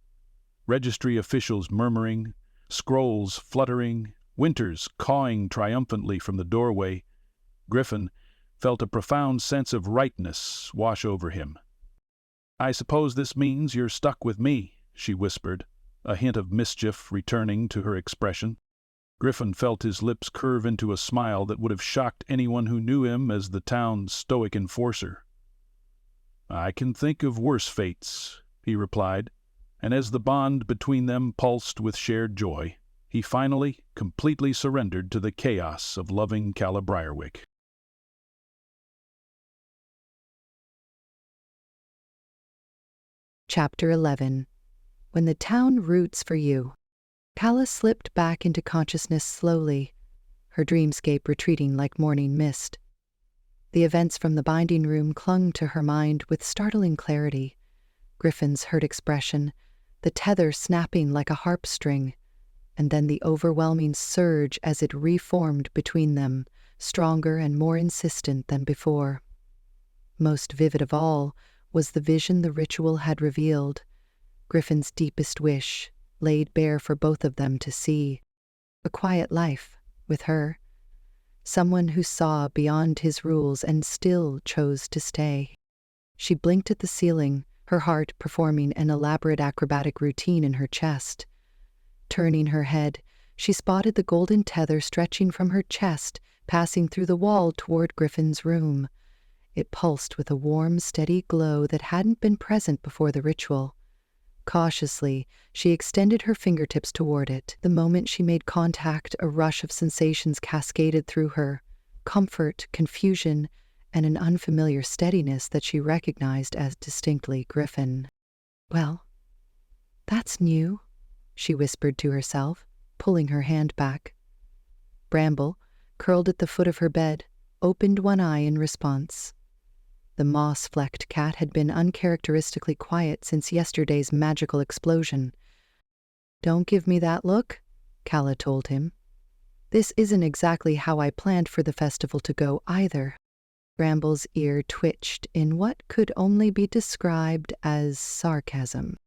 registry officials murmuring, scrolls fluttering, Winters cawing triumphantly from the doorway, Griffin felt a profound sense of rightness wash over him. "I suppose this means you're stuck with me," she whispered, a hint of mischief returning to her expression. Griffin felt his lips curve into a smile that would have shocked anyone who knew him as the town's stoic enforcer. "I can think of worse fates," he replied, and as the bond between them pulsed with shared joy, he finally, completely surrendered to the chaos of loving Calla Briarwick. Chapter 11. When the town roots for you. Calla slipped back into consciousness slowly, her dreamscape retreating like morning mist. The events from the binding room clung to her mind with startling clarity. Griffin's hurt expression, the tether snapping like a harp string, and then the overwhelming surge as it reformed between them, stronger and more insistent than before. Most vivid of all was the vision the ritual had revealed, Griffin's deepest wish, laid bare for both of them to see. A quiet life, with her. Someone who saw beyond his rules and still chose to stay. She blinked at the ceiling, her heart performing an elaborate acrobatic routine in her chest. Turning her head, she spotted the golden tether stretching from her chest, passing through the wall toward Griffin's room. It pulsed with a warm, steady glow that hadn't been present before the ritual. Cautiously, she extended her fingertips toward it. The moment she made contact, a rush of sensations cascaded through her. Comfort, confusion, and an unfamiliar steadiness that she recognized as distinctly Griffin. "Well, that's new," she whispered to herself, pulling her hand back. Bramble, curled at the foot of her bed, opened one eye in response. The moss-flecked cat had been uncharacteristically quiet since yesterday's magical explosion. "Don't give me that look," Calla told him. "This isn't exactly how I planned for the festival to go either." Bramble's ear twitched in what could only be described as sarcasm.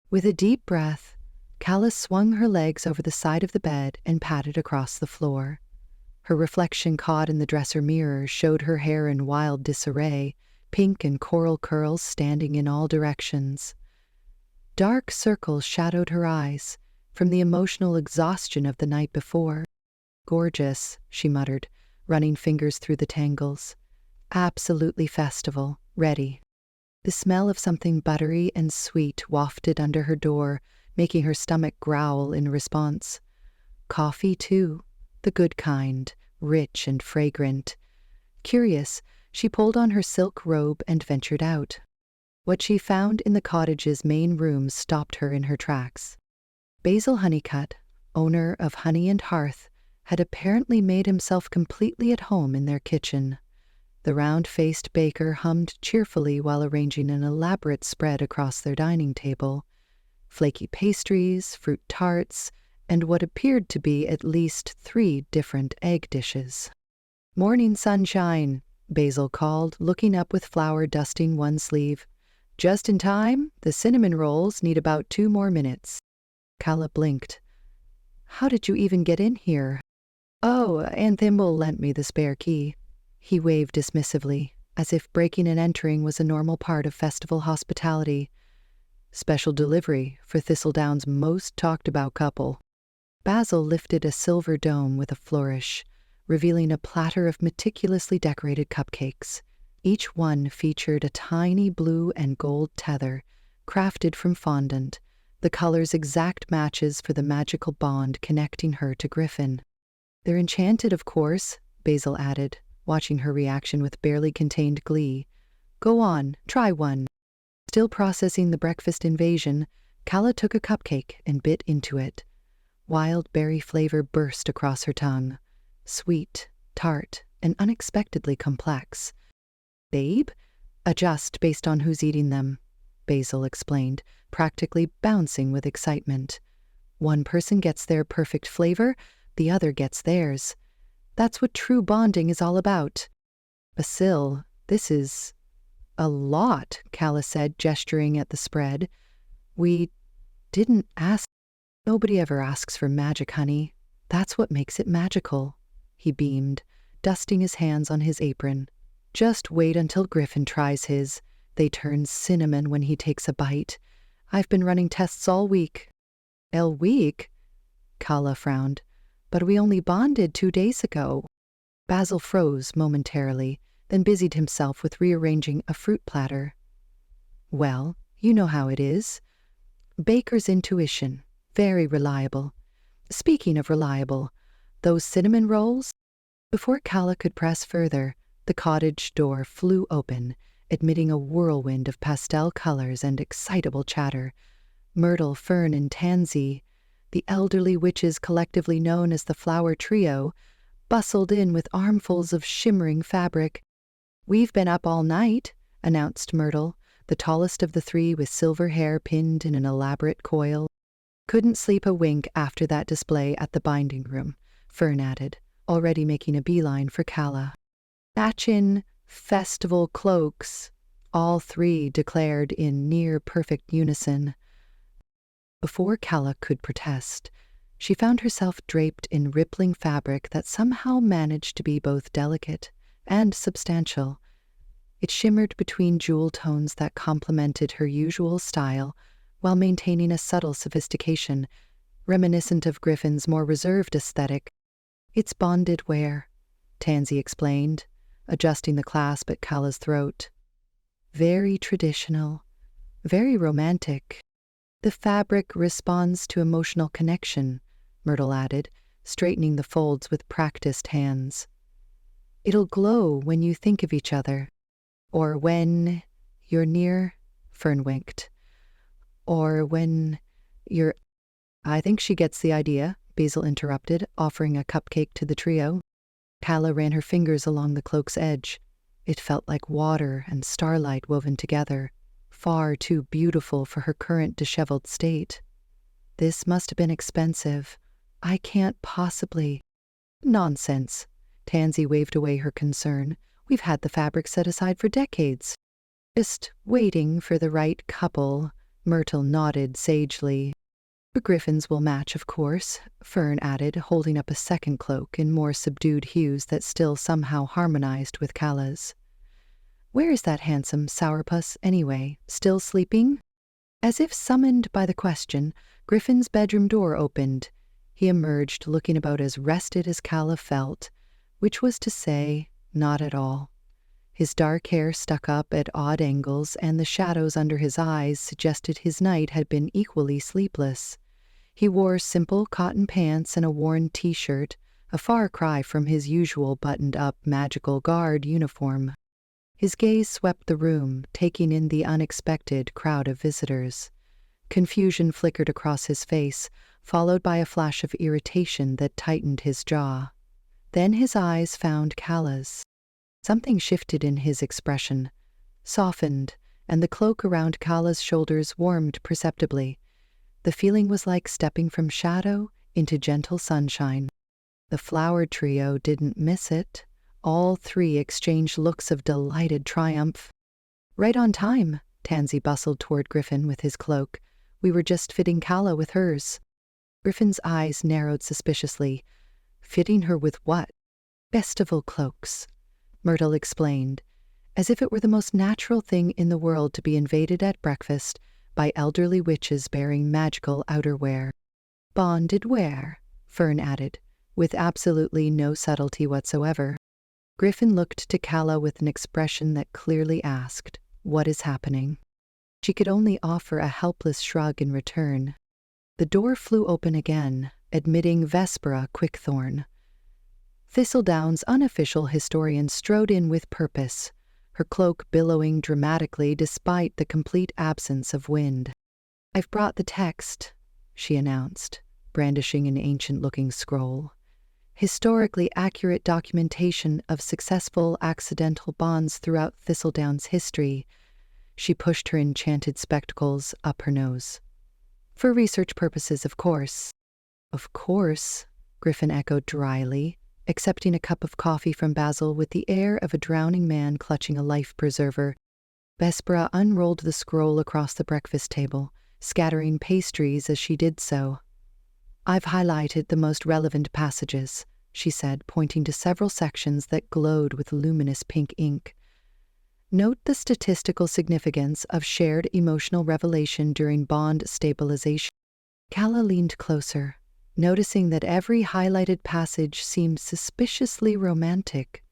With a deep breath, Calla swung her legs over the side of the bed and patted across the floor. Her reflection caught in the dresser mirror showed her hair in wild disarray, pink and coral curls standing in all directions. Dark circles shadowed her eyes from the emotional exhaustion of the night before. "Gorgeous," she muttered, running fingers through the tangles. "Absolutely festival, ready." The smell of something buttery and sweet wafted under her door, making her stomach growl in response. Coffee, too, the good kind, rich and fragrant. Curious, she pulled on her silk robe and ventured out. What she found in the cottage's main room stopped her in her tracks. Basil Honeycutt, owner of Honey and Hearth, had apparently made himself completely at home in their kitchen. The round-faced baker hummed cheerfully while arranging an elaborate spread across their dining table. Flaky pastries, fruit tarts, and what appeared to be at least 3 different egg dishes. "Morning sunshine," Basil called, looking up with flour dusting one sleeve. "Just in time. The cinnamon rolls need about 2 more minutes." Calla blinked. "How did you even get in here?" "Oh, Aunt Thimble lent me the spare key." He waved dismissively, as if breaking and entering was a normal part of festival hospitality. "Special delivery for Thistledown's most talked-about couple." Basil lifted a silver dome with a flourish, revealing a platter of meticulously decorated cupcakes. Each one featured a tiny blue and gold tether, crafted from fondant, the color's exact matches for the magical bond connecting her to Griffin. "They're enchanted, of course," Basil added, watching her reaction with barely contained glee. "Go on, try one." Still processing the breakfast invasion, Calla took a cupcake and bit into it. Wild berry flavor burst across her tongue. Sweet, tart, and unexpectedly complex. "Babe? Adjust based on who's eating them," Basil explained, practically bouncing with excitement. "One person gets their perfect flavor, the other gets theirs. That's what true bonding is all about." "Basil, this is a lot," Calla said, gesturing at the spread. "We didn't ask." "Nobody ever asks for magic, honey. That's what makes it magical," he beamed, dusting his hands on his apron. "Just wait until Griffin tries his. They turn cinnamon when he takes a bite. I've been running tests all week." "All week?" Calla frowned. "But we only bonded 2 days ago." Basil froze momentarily, then busied himself with rearranging a fruit platter. "Well, you know how it is. Baker's intuition, very reliable. Speaking of reliable, those cinnamon rolls?" Before Calla could press further, the cottage door flew open, admitting a whirlwind of pastel colors and excitable chatter. Myrtle, fern, and tansy, the elderly witches collectively known as the Flower Trio, bustled in with armfuls of shimmering fabric. "We've been up all night," announced Myrtle, the tallest of the 3 with silver hair pinned in an elaborate coil. "Couldn't sleep a wink after that display at the binding room," Fern added, already making a beeline for Calla. "Matchin' Festival cloaks, all three declared in near-perfect unison. Before Calla could protest, she found herself draped in rippling fabric that somehow managed to be both delicate and substantial. It shimmered between jewel tones that complemented her usual style while maintaining a subtle sophistication, reminiscent of Griffin's more reserved aesthetic. "It's bonded wear," Tansy explained, adjusting the clasp at Calla's throat. "Very traditional, very romantic. The fabric responds to emotional connection," Myrtle added, straightening the folds with practiced hands. "It'll glow when you think of each other. Or when you're near," Fern winked. "Or when you're—" "I think she gets the idea," Basil interrupted, offering a cupcake to the trio. Calla ran her fingers along the cloak's edge. It felt like water and starlight woven together, far too beautiful for her current disheveled state. "This must have been expensive. I can't possibly—" "Nonsense." Tansy waved away her concern. "We've had the fabric set aside for decades. Just waiting for the right couple," Myrtle nodded sagely. "The Griffins will match, of course," Fern added, holding up a second cloak in more subdued hues that still somehow harmonized with Calla's. "Where is that handsome sourpuss, anyway? Still sleeping?" As if summoned by the question, Griffin's bedroom door opened. He emerged, looking about as rested as Calla felt, which was to say, not at all. His dark hair stuck up at odd angles, and the shadows under his eyes suggested his night had been equally sleepless. He wore simple cotton pants and a worn t-shirt, a far cry from his usual buttoned-up magical guard uniform. His gaze swept the room, taking in the unexpected crowd of visitors. Confusion flickered across his face, followed by a flash of irritation that tightened his jaw. Then his eyes found Calla's. Something shifted in his expression, softened, and the cloak around Calla's shoulders warmed perceptibly. The feeling was like stepping from shadow into gentle sunshine. The flower trio didn't miss it. All three exchanged looks of delighted triumph. "Right on time," Tansy bustled toward Griffin with his cloak. "We were just fitting Calla with hers." Griffin's eyes narrowed suspiciously. "Fitting her with what?" "Festival cloaks," Myrtle explained, as if it were the most natural thing in the world to be invaded at breakfast by elderly witches bearing magical outerwear. "Bonded wear," Fern added, with absolutely no subtlety whatsoever. Griffin looked to Calla with an expression that clearly asked, "What is happening?" She could only offer a helpless shrug in return. The door flew open again, admitting Vespera Quickthorne. Thistledown's unofficial historian strode in with purpose, her cloak billowing dramatically despite the complete absence of wind. "I've brought the text," she announced, brandishing an ancient-looking scroll. "Historically accurate documentation of successful accidental bonds throughout Thistledown's history." She pushed her enchanted spectacles up her nose. "For research purposes, of course." "Of course," Griffin echoed dryly, accepting a cup of coffee from Basil with the air of a drowning man clutching a life-preserver. Vespera unrolled the scroll across the breakfast table, scattering pastries as she did so. "I've highlighted the most relevant passages," she said, pointing to several sections that glowed with luminous pink ink. "Note the statistical significance of shared emotional revelation during bond stabilization." Calla leaned closer, noticing that every highlighted passage seemed suspiciously romantic.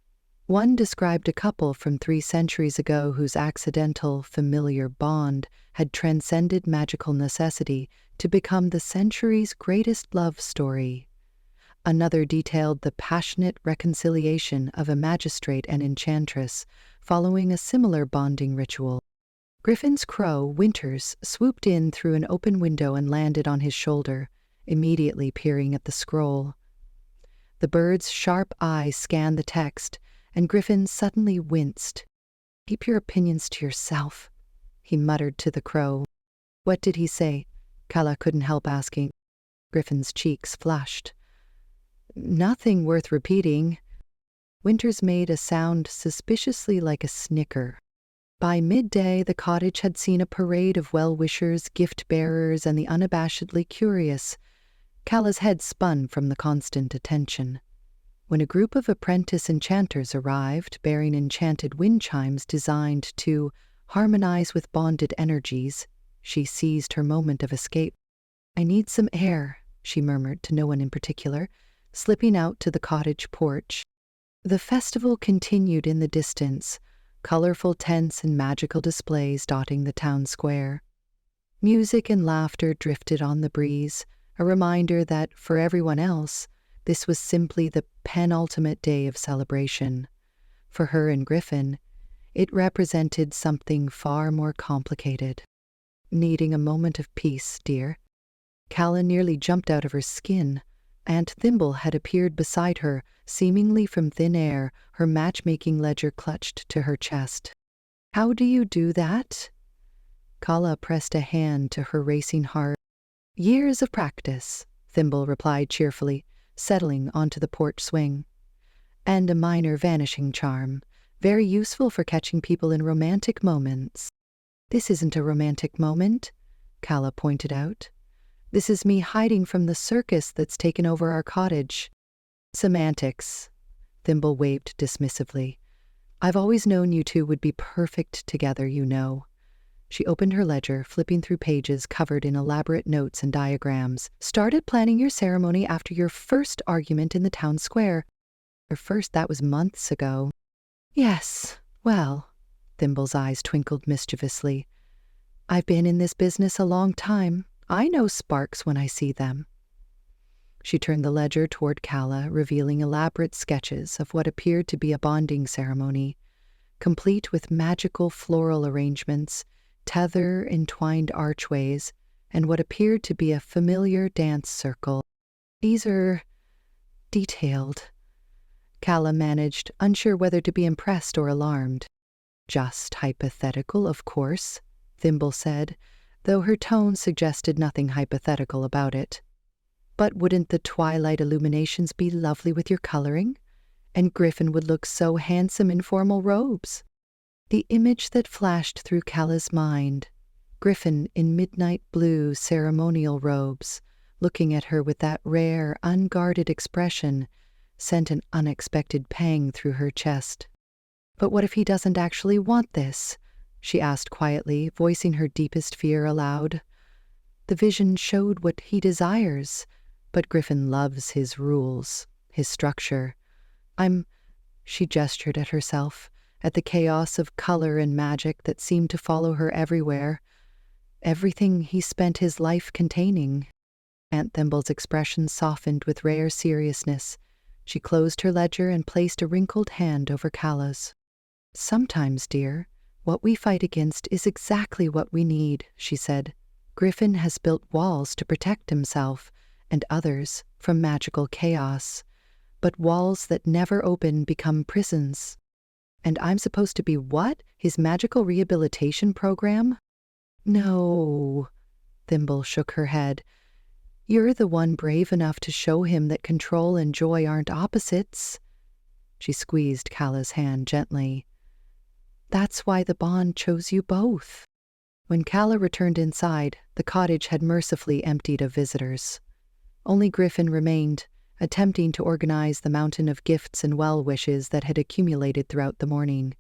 One described a couple from 3 centuries ago whose accidental, familiar bond had transcended magical necessity to become the century's greatest love story. Another detailed the passionate reconciliation of a magistrate and enchantress following a similar bonding ritual. Griffin's crow, Winters, swooped in through an open window and landed on his shoulder, immediately peering at the scroll. The bird's sharp eyes scanned the text, and Griffin suddenly winced. "Keep your opinions to yourself," he muttered to the crow. "What did he say?" Calla couldn't help asking. Griffin's cheeks flushed. "Nothing worth repeating." Winters made a sound suspiciously like a snicker. By midday, the cottage had seen a parade of well-wishers, gift-bearers, and the unabashedly curious. Calla's head spun from the constant attention. When a group of apprentice enchanters arrived, bearing enchanted wind chimes designed to harmonize with bonded energies, she seized her moment of escape. "I need some air," she murmured to no one in particular, slipping out to the cottage porch. The festival continued in the distance, colorful tents and magical displays dotting the town square. Music and laughter drifted on the breeze, a reminder that, for everyone else, this was simply the penultimate day of celebration. For her and Griffin, it represented something far more complicated. "Needing a moment of peace, dear." Calla nearly jumped out of her skin. Aunt Thimble had appeared beside her, seemingly from thin air, her matchmaking ledger clutched to her chest. "How do you do that?" Calla pressed a hand to her racing heart. "Years of practice," Thimble replied cheerfully, settling onto the porch swing. "And a minor vanishing charm, very useful for catching people in romantic moments." "This isn't a romantic moment," Calla pointed out. "This is me hiding from the circus that's taken over our cottage." "Semantics," Thimble waved dismissively. "I've always known you two would be perfect together, you know." She opened her ledger, flipping through pages covered in elaborate notes and diagrams. "Started planning your ceremony after your first argument in the town square." "Or first, that was months ago." "Yes, well," Thimble's eyes twinkled mischievously. "I've been in this business a long time. I know sparks when I see them." She turned the ledger toward Calla, revealing elaborate sketches of what appeared to be a bonding ceremony, complete with magical floral arrangements, tether entwined archways, and what appeared to be a familiar dance circle. "These are detailed," Calla managed, unsure whether to be impressed or alarmed. "Just hypothetical, of course," Thimble said, though her tone suggested nothing hypothetical about it. "But wouldn't the twilight illuminations be lovely with your coloring? And Griffin would look so handsome in formal robes." The image that flashed through Calla's mind, Griffin in midnight blue ceremonial robes, looking at her with that rare, unguarded expression, sent an unexpected pang through her chest. "But what if he doesn't actually want this?" she asked quietly, voicing her deepest fear aloud. "The vision showed what he desires, but Griffin loves his rules, his structure. She gestured at herself, at the chaos of color and magic that seemed to follow her everywhere. Everything he spent his life containing. Aunt Thimble's expression softened with rare seriousness. She closed her ledger and placed a wrinkled hand over Calla's. "Sometimes, dear, what we fight against is exactly what we need," she said. "Griffin has built walls to protect himself and others from magical chaos, but walls that never open become prisons. And I'm supposed to be what? His magical rehabilitation program?" "No," Thimble shook her head. "You're the one brave enough to show him that control and joy aren't opposites." She squeezed Calla's hand gently. "That's why the bond chose you both." When Calla returned inside, the cottage had mercifully emptied of visitors. Only Griffin remained, attempting to organize the mountain of gifts and well-wishes that had accumulated throughout the morning.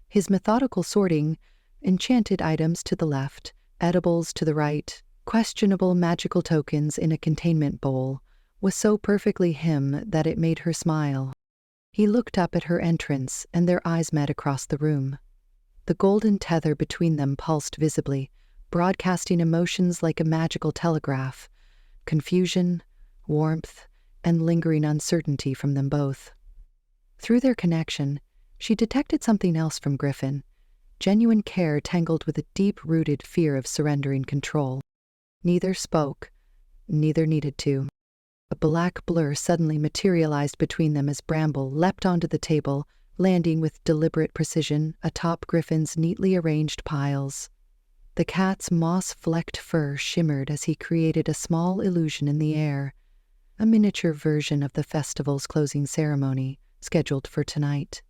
His methodical sorting, enchanted items to the left, edibles to the right, questionable magical tokens in a containment bowl, was so perfectly him that it made her smile. He looked up at her entrance, and their eyes met across the room. The golden tether between them pulsed visibly, broadcasting emotions like a magical telegraph, confusion, warmth, and lingering uncertainty from them both. Through their connection, she detected something else from Griffin, genuine care tangled with a deep-rooted fear of surrendering control. Neither spoke, neither needed to. A black blur suddenly materialized between them as Bramble leapt onto the table, landing with deliberate precision atop Griffin's neatly arranged piles. The cat's moss-flecked fur shimmered as he created a small illusion in the air, a miniature version of the festival's closing ceremony, scheduled for tonight.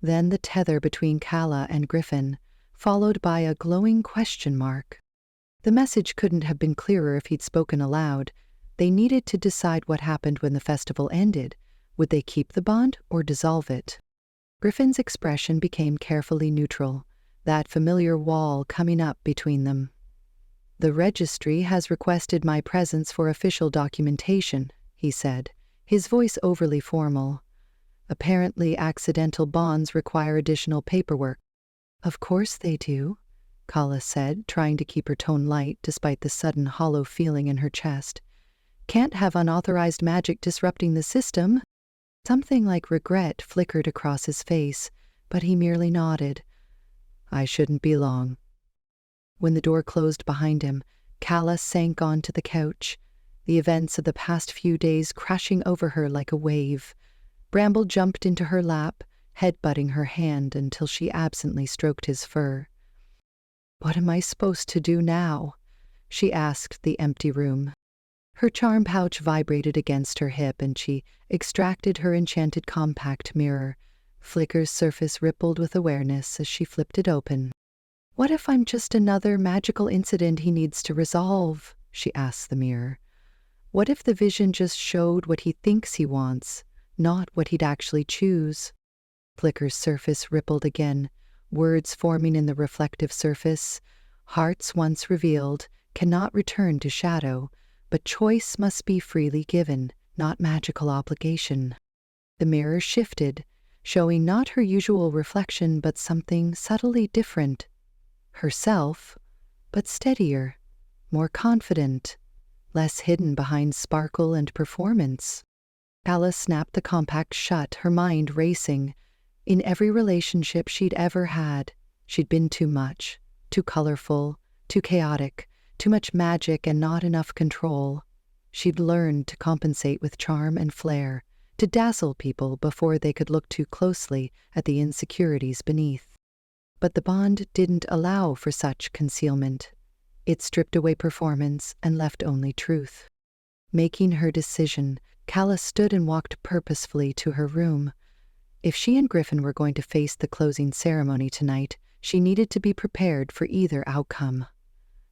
Then the tether between Calla and Griffin, followed by a glowing question mark. The message couldn't have been clearer if he'd spoken aloud. They needed to decide what happened when the festival ended. Would they keep the bond or dissolve it? Griffin's expression became carefully neutral, that familiar wall coming up between them. "The registry has requested my presence for official documentation," he said, his voice overly formal. "Apparently accidental bonds require additional paperwork." "Of course they do," Calla said, trying to keep her tone light despite the sudden hollow feeling in her chest. "Can't have unauthorized magic disrupting the system." Something like regret flickered across his face, but he merely nodded. "I shouldn't be long." When the door closed behind him, Calla sank onto the couch, the events of the past few days crashing over her like a wave. Bramble jumped into her lap, headbutting her hand until she absently stroked his fur. "What am I supposed to do now?" she asked the empty room. Her charm pouch vibrated against her hip and she extracted her enchanted compact mirror. Flicker's surface rippled with awareness as she flipped it open. "What if I'm just another magical incident he needs to resolve?" she asked the mirror. "What if the vision just showed what he thinks he wants, not what he'd actually choose?" Flicker's surface rippled again, words forming in the reflective surface. "Hearts once revealed cannot return to shadow, but choice must be freely given, not magical obligation." The mirror shifted, showing not her usual reflection but something subtly different. Herself, but steadier, more confident, less hidden behind sparkle and performance. Calla snapped the compact shut, her mind racing. In every relationship she'd ever had, she'd been too much, too colorful, too chaotic, too much magic and not enough control. She'd learned to compensate with charm and flair, to dazzle people before they could look too closely at the insecurities beneath. But the bond didn't allow for such concealment. It stripped away performance and left only truth. Making her decision, Calla stood and walked purposefully to her room. If she and Griffin were going to face the closing ceremony tonight, she needed to be prepared for either outcome.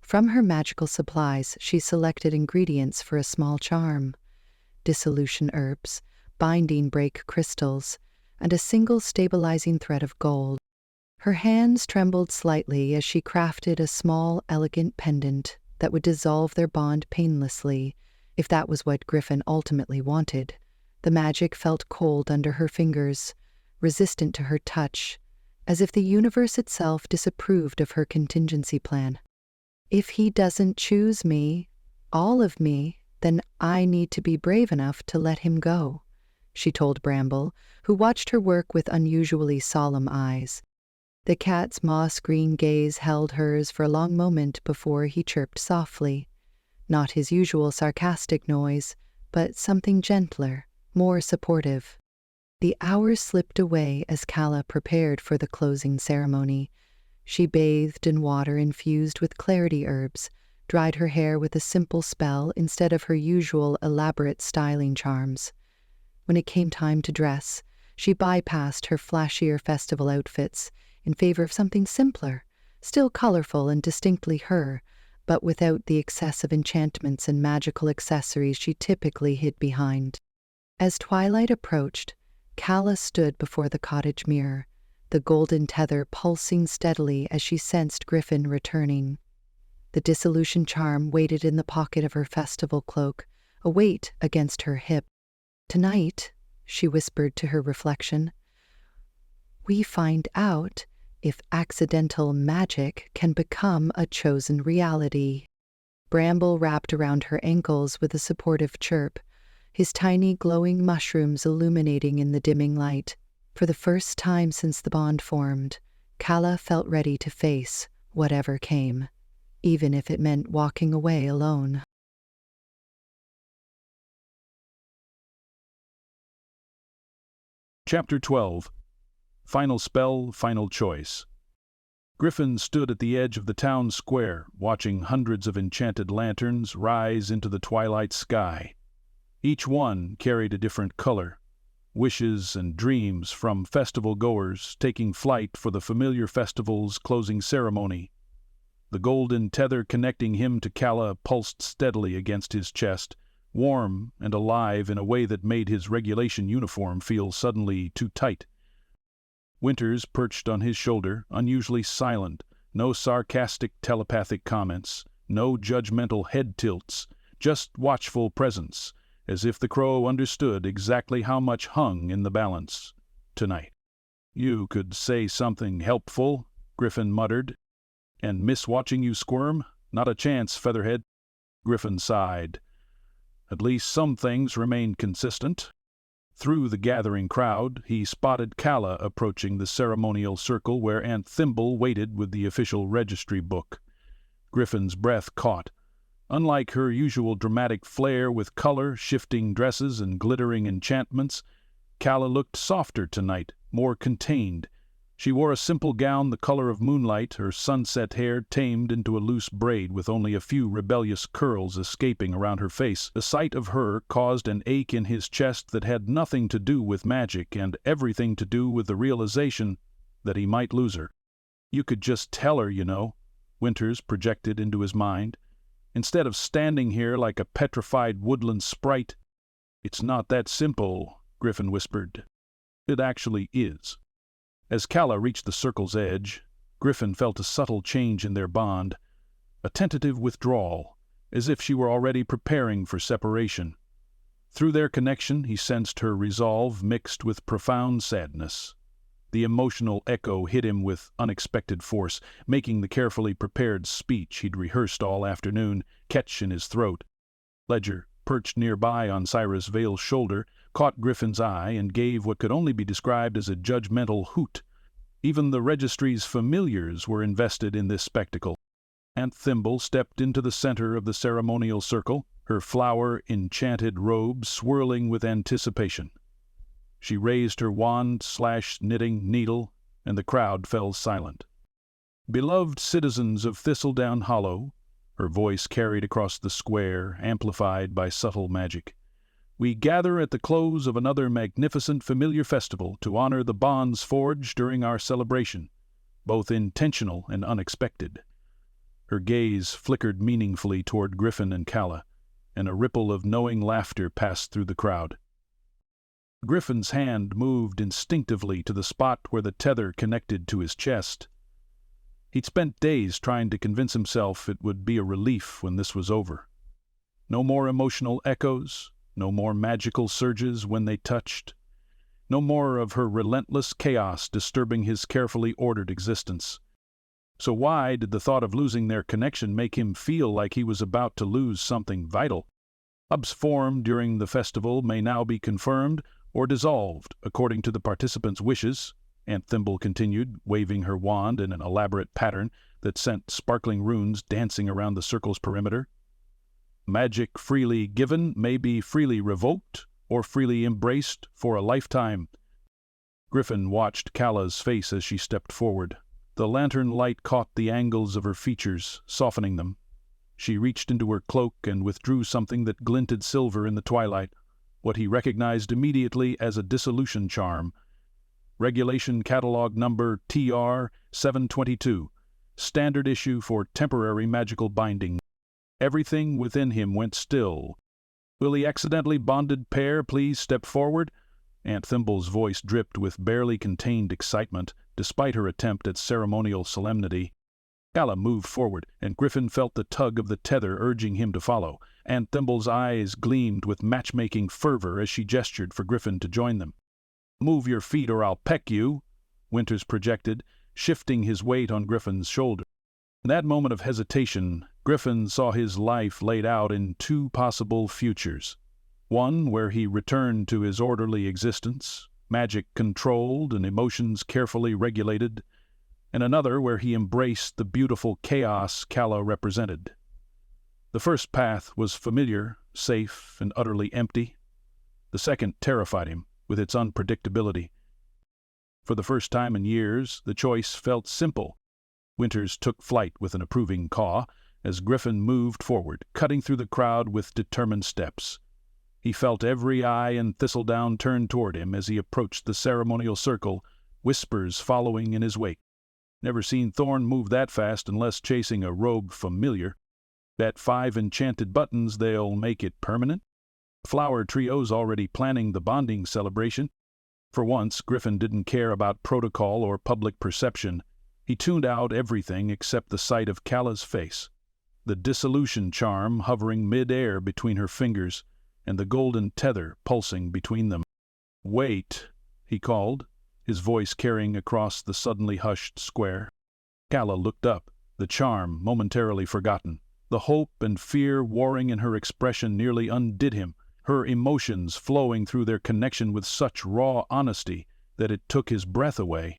From her magical supplies, she selected ingredients for a small charm: dissolution herbs, binding break crystals, and a single stabilizing thread of gold. Her hands trembled slightly as she crafted a small, elegant pendant that would dissolve their bond painlessly, if that was what Griffin ultimately wanted. The magic felt cold under her fingers, resistant to her touch, as if the universe itself disapproved of her contingency plan. "If he doesn't choose me, all of me, then I need to be brave enough to let him go," she told Bramble, who watched her work with unusually solemn eyes. The cat's moss-green gaze held hers for a long moment before he chirped softly. Not his usual sarcastic noise, but something gentler, more supportive. The hours slipped away as Calla prepared for the closing ceremony. She bathed in water infused with clarity herbs, dried her hair with a simple spell instead of her usual elaborate styling charms. When it came time to dress, she bypassed her flashier festival outfits in favor of something simpler, still colorful and distinctly her, but without the excessive enchantments and magical accessories she typically hid behind. As twilight approached, Calla stood before the cottage mirror, the golden tether pulsing steadily as she sensed Griffin returning. The dissolution charm waited in the pocket of her festival cloak, a weight against her hip. "Tonight," she whispered to her reflection, "we find out if accidental magic can become a chosen reality." Bramble wrapped around her ankles with a supportive chirp, his tiny glowing mushrooms illuminating in the dimming light. For the first time since the bond formed, Calla felt ready to face whatever came, even if it meant walking away alone. Chapter 12. Final Spell, Final Choice. Griffin stood at the edge of the town square, watching hundreds of enchanted lanterns rise into the twilight sky. Each one carried a different color. wishes and dreams from festival-goers taking flight for the familiar festival's closing ceremony. The golden tether connecting him to Calla pulsed steadily against his chest, warm and alive in a way that made his regulation uniform feel suddenly too tight. Winters perched on his shoulder, unusually silent, no sarcastic telepathic comments, no judgmental head tilts, just watchful presence, as if the crow understood exactly how much hung in the balance tonight. "You could say something helpful," Griffin muttered. "And miss watching you squirm? Not a chance, Featherhead." Griffin sighed. At least some things remained consistent. Through the gathering crowd, he spotted Calla approaching the ceremonial circle where Aunt Thimble waited with the official registry book. Griffin's breath caught. Unlike her usual dramatic flair with color, shifting dresses, and glittering enchantments, Calla looked softer tonight, more contained. She wore a simple gown the color of moonlight, her sunset hair tamed into a loose braid with only a few rebellious curls escaping around her face. The sight of her caused an ache in his chest that had nothing to do with magic and everything to do with the realization that he might lose her. "You could just tell her, you know," Winters projected into his mind, "instead of standing here like a petrified woodland sprite." "It's not that simple," Griffin whispered. "It actually is." As Calla reached the circle's edge, Griffin felt a subtle change in their bond, a tentative withdrawal, as if she were already preparing for separation. Through their connection he sensed her resolve mixed with profound sadness. The emotional echo hit him with unexpected force, making the carefully prepared speech he'd rehearsed all afternoon catch in his throat. Ledger, perched nearby on Cyrus Vale's shoulder, caught Griffin's eye and gave what could only be described as a judgmental hoot. Even the registry's familiars were invested in this spectacle. Aunt Thimble stepped into the center of the ceremonial circle, her flower-enchanted robe swirling with anticipation. She raised her wand/knitting needle, and the crowd fell silent. "Beloved citizens of Thistledown Hollow," her voice carried across the square, amplified by subtle magic, "we gather at the close of another magnificent familiar festival to honor the bonds forged during our celebration, both intentional and unexpected." Her gaze flickered meaningfully toward Griffin and Calla, and a ripple of knowing laughter passed through the crowd. Griffin's hand moved instinctively to the spot where the tether connected to his chest. He'd spent days trying to convince himself it would be a relief when this was over. No more emotional echoes, no more magical surges when they touched, no more of her relentless chaos disturbing his carefully ordered existence. So why did the thought of losing their connection make him feel like he was about to lose something vital? Hubs formed during the festival may now be confirmed or dissolved according to the participants' wishes, Aunt Thimble continued, waving her wand in an elaborate pattern that sent sparkling runes dancing around the circle's perimeter. Magic freely given may be freely revoked or freely embraced for a lifetime. Griffin watched Calla's face as she stepped forward. The lantern light caught the angles of her features, softening them. She reached into her cloak and withdrew something that glinted silver in the twilight, what he recognized immediately as a dissolution charm. Regulation Catalog Number TR 722, standard issue for temporary magical binding. Everything within him went still. "Will the accidentally bonded pair please step forward?" Aunt Thimble's voice dripped with barely contained excitement, despite her attempt at ceremonial solemnity. Calla moved forward, and Griffin felt the tug of the tether urging him to follow. Aunt Thimble's eyes gleamed with matchmaking fervor as she gestured for Griffin to join them. "Move your feet or I'll peck you," Winters projected, shifting his weight on Griffin's shoulder. In that moment of hesitation, Griffin saw his life laid out in two possible futures. One where he returned to his orderly existence, magic controlled and emotions carefully regulated, and another where he embraced the beautiful chaos Calla represented. The first path was familiar, safe, and utterly empty. The second terrified him, with its unpredictability. For the first time in years, the choice felt simple. Winters took flight with an approving caw as Griffin moved forward, cutting through the crowd with determined steps. He felt every eye in Thistledown turn toward him as he approached the ceremonial circle, whispers following in his wake. Never seen Thorne move that fast unless chasing a rogue familiar. Bet 5 enchanted buttons they'll make it permanent. Flower trio's already planning the bonding celebration. For once, Griffin didn't care about protocol or public perception. He tuned out everything except the sight of Calla's face, the dissolution charm hovering mid-air between her fingers, and the golden tether pulsing between them. "Wait," he called, his voice carrying across the suddenly hushed square. Calla looked up, the charm momentarily forgotten. The hope and fear warring in her expression nearly undid him, her emotions flowing through their connection with such raw honesty that it took his breath away.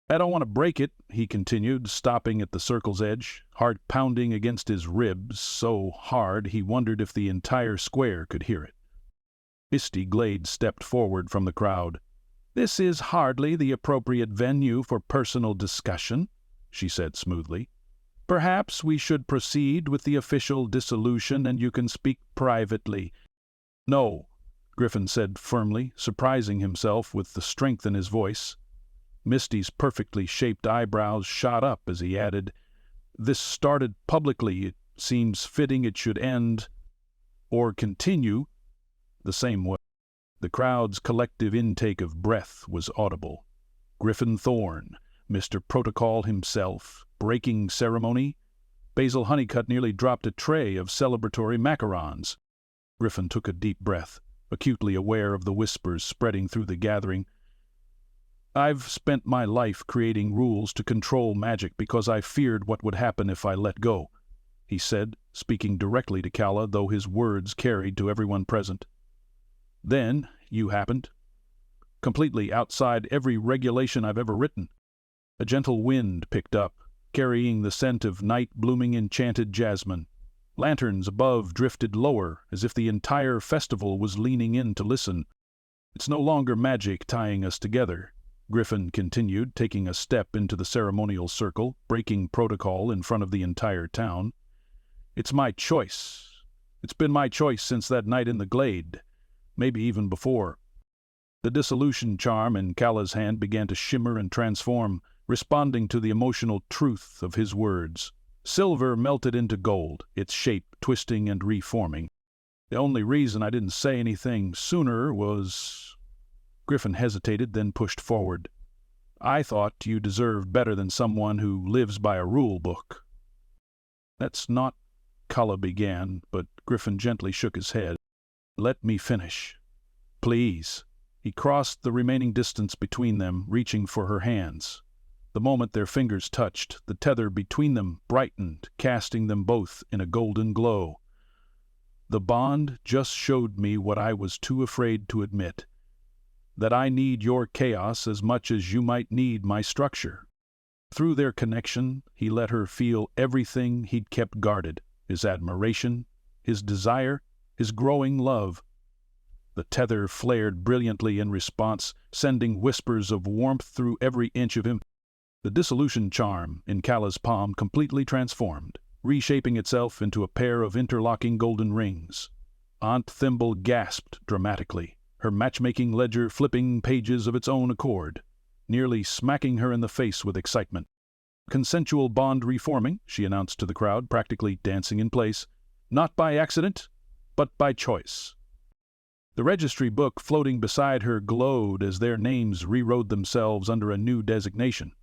"I don't want to break it," he continued, stopping at the circle's edge, heart pounding against his ribs so hard he wondered if the entire square could hear it. Misty Glade stepped forward from the crowd. "This is hardly the appropriate venue for personal discussion," she said smoothly. "Perhaps we should proceed with the official dissolution and you can speak privately." "No," Griffin said firmly, surprising himself with the strength in his voice. Misty's perfectly shaped eyebrows shot up as he added, "This started publicly. It seems fitting it should end, or continue, the same way." The crowd's collective intake of breath was audible. Griffin Thorne, Mr. Protocol himself, breaking ceremony. Basil Honeycutt nearly dropped a tray of celebratory macarons. Griffin took a deep breath, acutely aware of the whispers spreading through the gathering. "I've spent my life creating rules to control magic because I feared what would happen if I let go," he said, speaking directly to Calla, though his words carried to everyone present. "Then you happened, completely outside every regulation I've ever written." A gentle wind picked up, carrying the scent of night-blooming enchanted jasmine. Lanterns above drifted lower, as if the entire festival was leaning in to listen. "It's no longer magic tying us together," Griffin continued, taking a step into the ceremonial circle, breaking protocol in front of the entire town. "It's my choice. It's been my choice since that night in the glade, maybe even before." The dissolution charm in Calla's hand began to shimmer and transform, responding to the emotional truth of his words. Silver melted into gold, its shape twisting and reforming. "The only reason I didn't say anything sooner was—" Griffin hesitated, then pushed forward. "I thought you deserved better than someone who lives by a rule book." "That's not—" Calla began, but Griffin gently shook his head. "Let me finish. Please." He crossed the remaining distance between them, reaching for her hands. The moment their fingers touched, the tether between them brightened, casting them both in a golden glow. "The bond just showed me what I was too afraid to admit, that I need your chaos as much as you might need my structure." Through their connection, he let her feel everything he'd kept guarded, his admiration, his desire, his growing love. The tether flared brilliantly in response, sending whispers of warmth through every inch of him. The dissolution charm in Calla's palm completely transformed, reshaping itself into a pair of interlocking golden rings. Aunt Thimble gasped dramatically, her matchmaking ledger flipping pages of its own accord, nearly smacking her in the face with excitement. "Consensual bond reforming," she announced to the crowd, practically dancing in place, "not by accident, but by choice." The registry book floating beside her glowed as their names rewrote themselves under a new designation.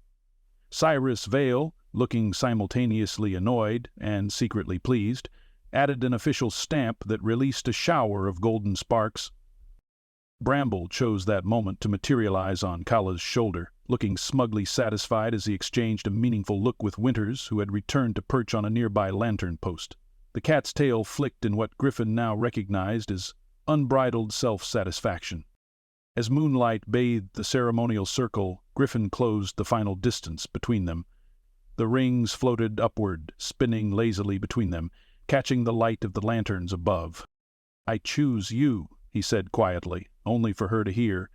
Cyrus Vale, looking simultaneously annoyed and secretly pleased, added an official stamp that released a shower of golden sparks. Bramble chose that moment to materialize on Calla's shoulder, looking smugly satisfied as he exchanged a meaningful look with Winters, who had returned to perch on a nearby lantern post. The cat's tail flicked in what Griffin now recognized as unbridled self-satisfaction. As moonlight bathed the ceremonial circle, Griffin closed the final distance between them. The rings floated upward, spinning lazily between them, catching the light of the lanterns above. "I choose you," he said quietly, only for her to hear,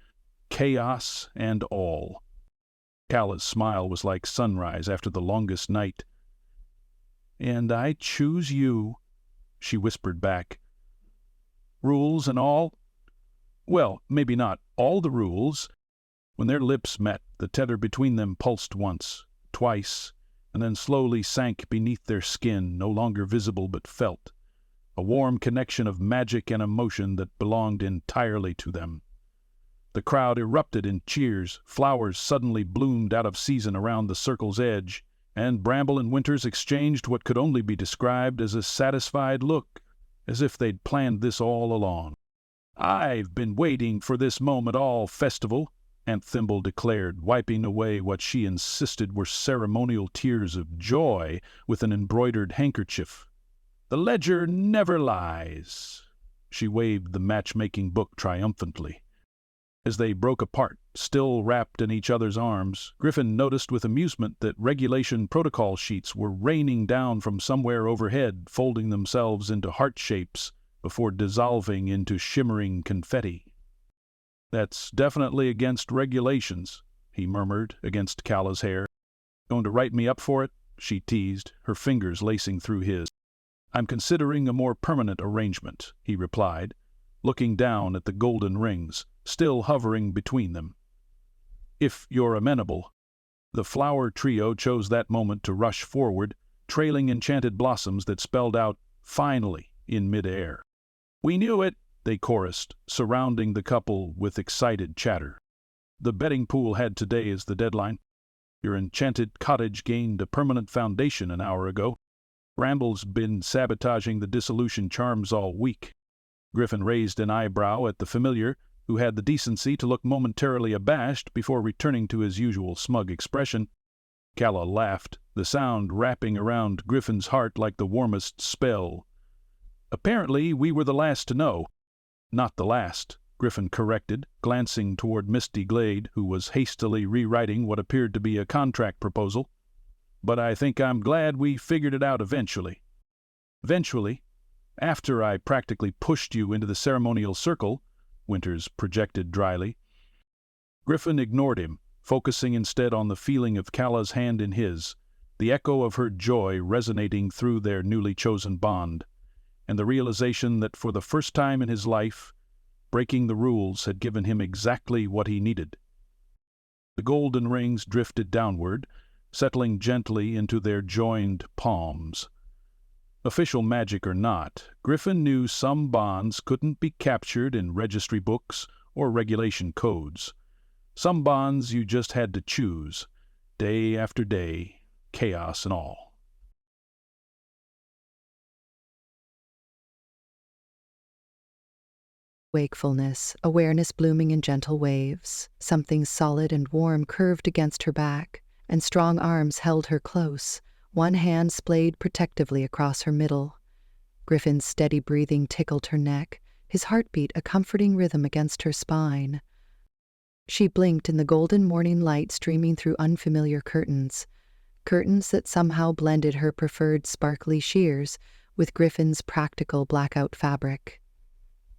"chaos and all." Calla's smile was like sunrise after the longest night. "And I choose you," she whispered back. Rules and all? Well, maybe not all the rules. When their lips met, the tether between them pulsed once, twice, and then slowly sank beneath their skin, no longer visible but felt, a warm connection of magic and emotion that belonged entirely to them. The crowd erupted in cheers, flowers suddenly bloomed out of season around the circle's edge, and Bramble and Winters exchanged what could only be described as a satisfied look, as if they'd planned this all along. "I've been waiting for this moment all festival," Aunt Thimble declared, wiping away what she insisted were ceremonial tears of joy with an embroidered handkerchief. "The ledger never lies." She waved the matchmaking book triumphantly. As they broke apart, still wrapped in each other's arms, Griffin noticed with amusement that regulation protocol sheets were raining down from somewhere overhead, folding themselves into heart shapes before dissolving into shimmering confetti. "That's definitely against regulations," he murmured against Calla's hair. "Going to write me up for it?" she teased, her fingers lacing through his. "I'm considering a more permanent arrangement," he replied, looking down at the golden rings, still hovering between them. "If you're amenable." The flower trio chose that moment to rush forward, trailing enchanted blossoms that spelled out, "Finally," in mid-air. "We knew it," they chorused, surrounding the couple with excited chatter. "The betting pool had today as the deadline. Your enchanted cottage gained a permanent foundation an hour ago. Bramble's been sabotaging the dissolution charms all week." Griffin raised an eyebrow at the familiar, who had the decency to look momentarily abashed before returning to his usual smug expression. Calla laughed, the sound wrapping around Griffin's heart like the warmest spell. "Apparently we were the last to know." "Not the last," Griffin corrected, glancing toward Misty Glade, who was hastily rewriting what appeared to be a contract proposal. "But I think I'm glad we figured it out eventually." "Eventually? After I practically pushed you into the ceremonial circle," Winters projected dryly. Griffin ignored him, focusing instead on the feeling of Calla's hand in his, the echo of her joy resonating through their newly chosen bond, and the realization that for the first time in his life, breaking the rules had given him exactly what he needed. The golden rings drifted downward, settling gently into their joined palms. Official magic or not, Griffin knew some bonds couldn't be captured in registry books or regulation codes. Some bonds you just had to choose, day after day, chaos and all. Wakefulness, awareness blooming in gentle waves. Something solid and warm curved against her back, and strong arms held her close, one hand splayed protectively across her middle. Griffin's steady breathing tickled her neck, his heartbeat a comforting rhythm against her spine. She blinked in the golden morning light streaming through unfamiliar curtains that somehow blended her preferred sparkly sheers with Griffin's practical blackout fabric.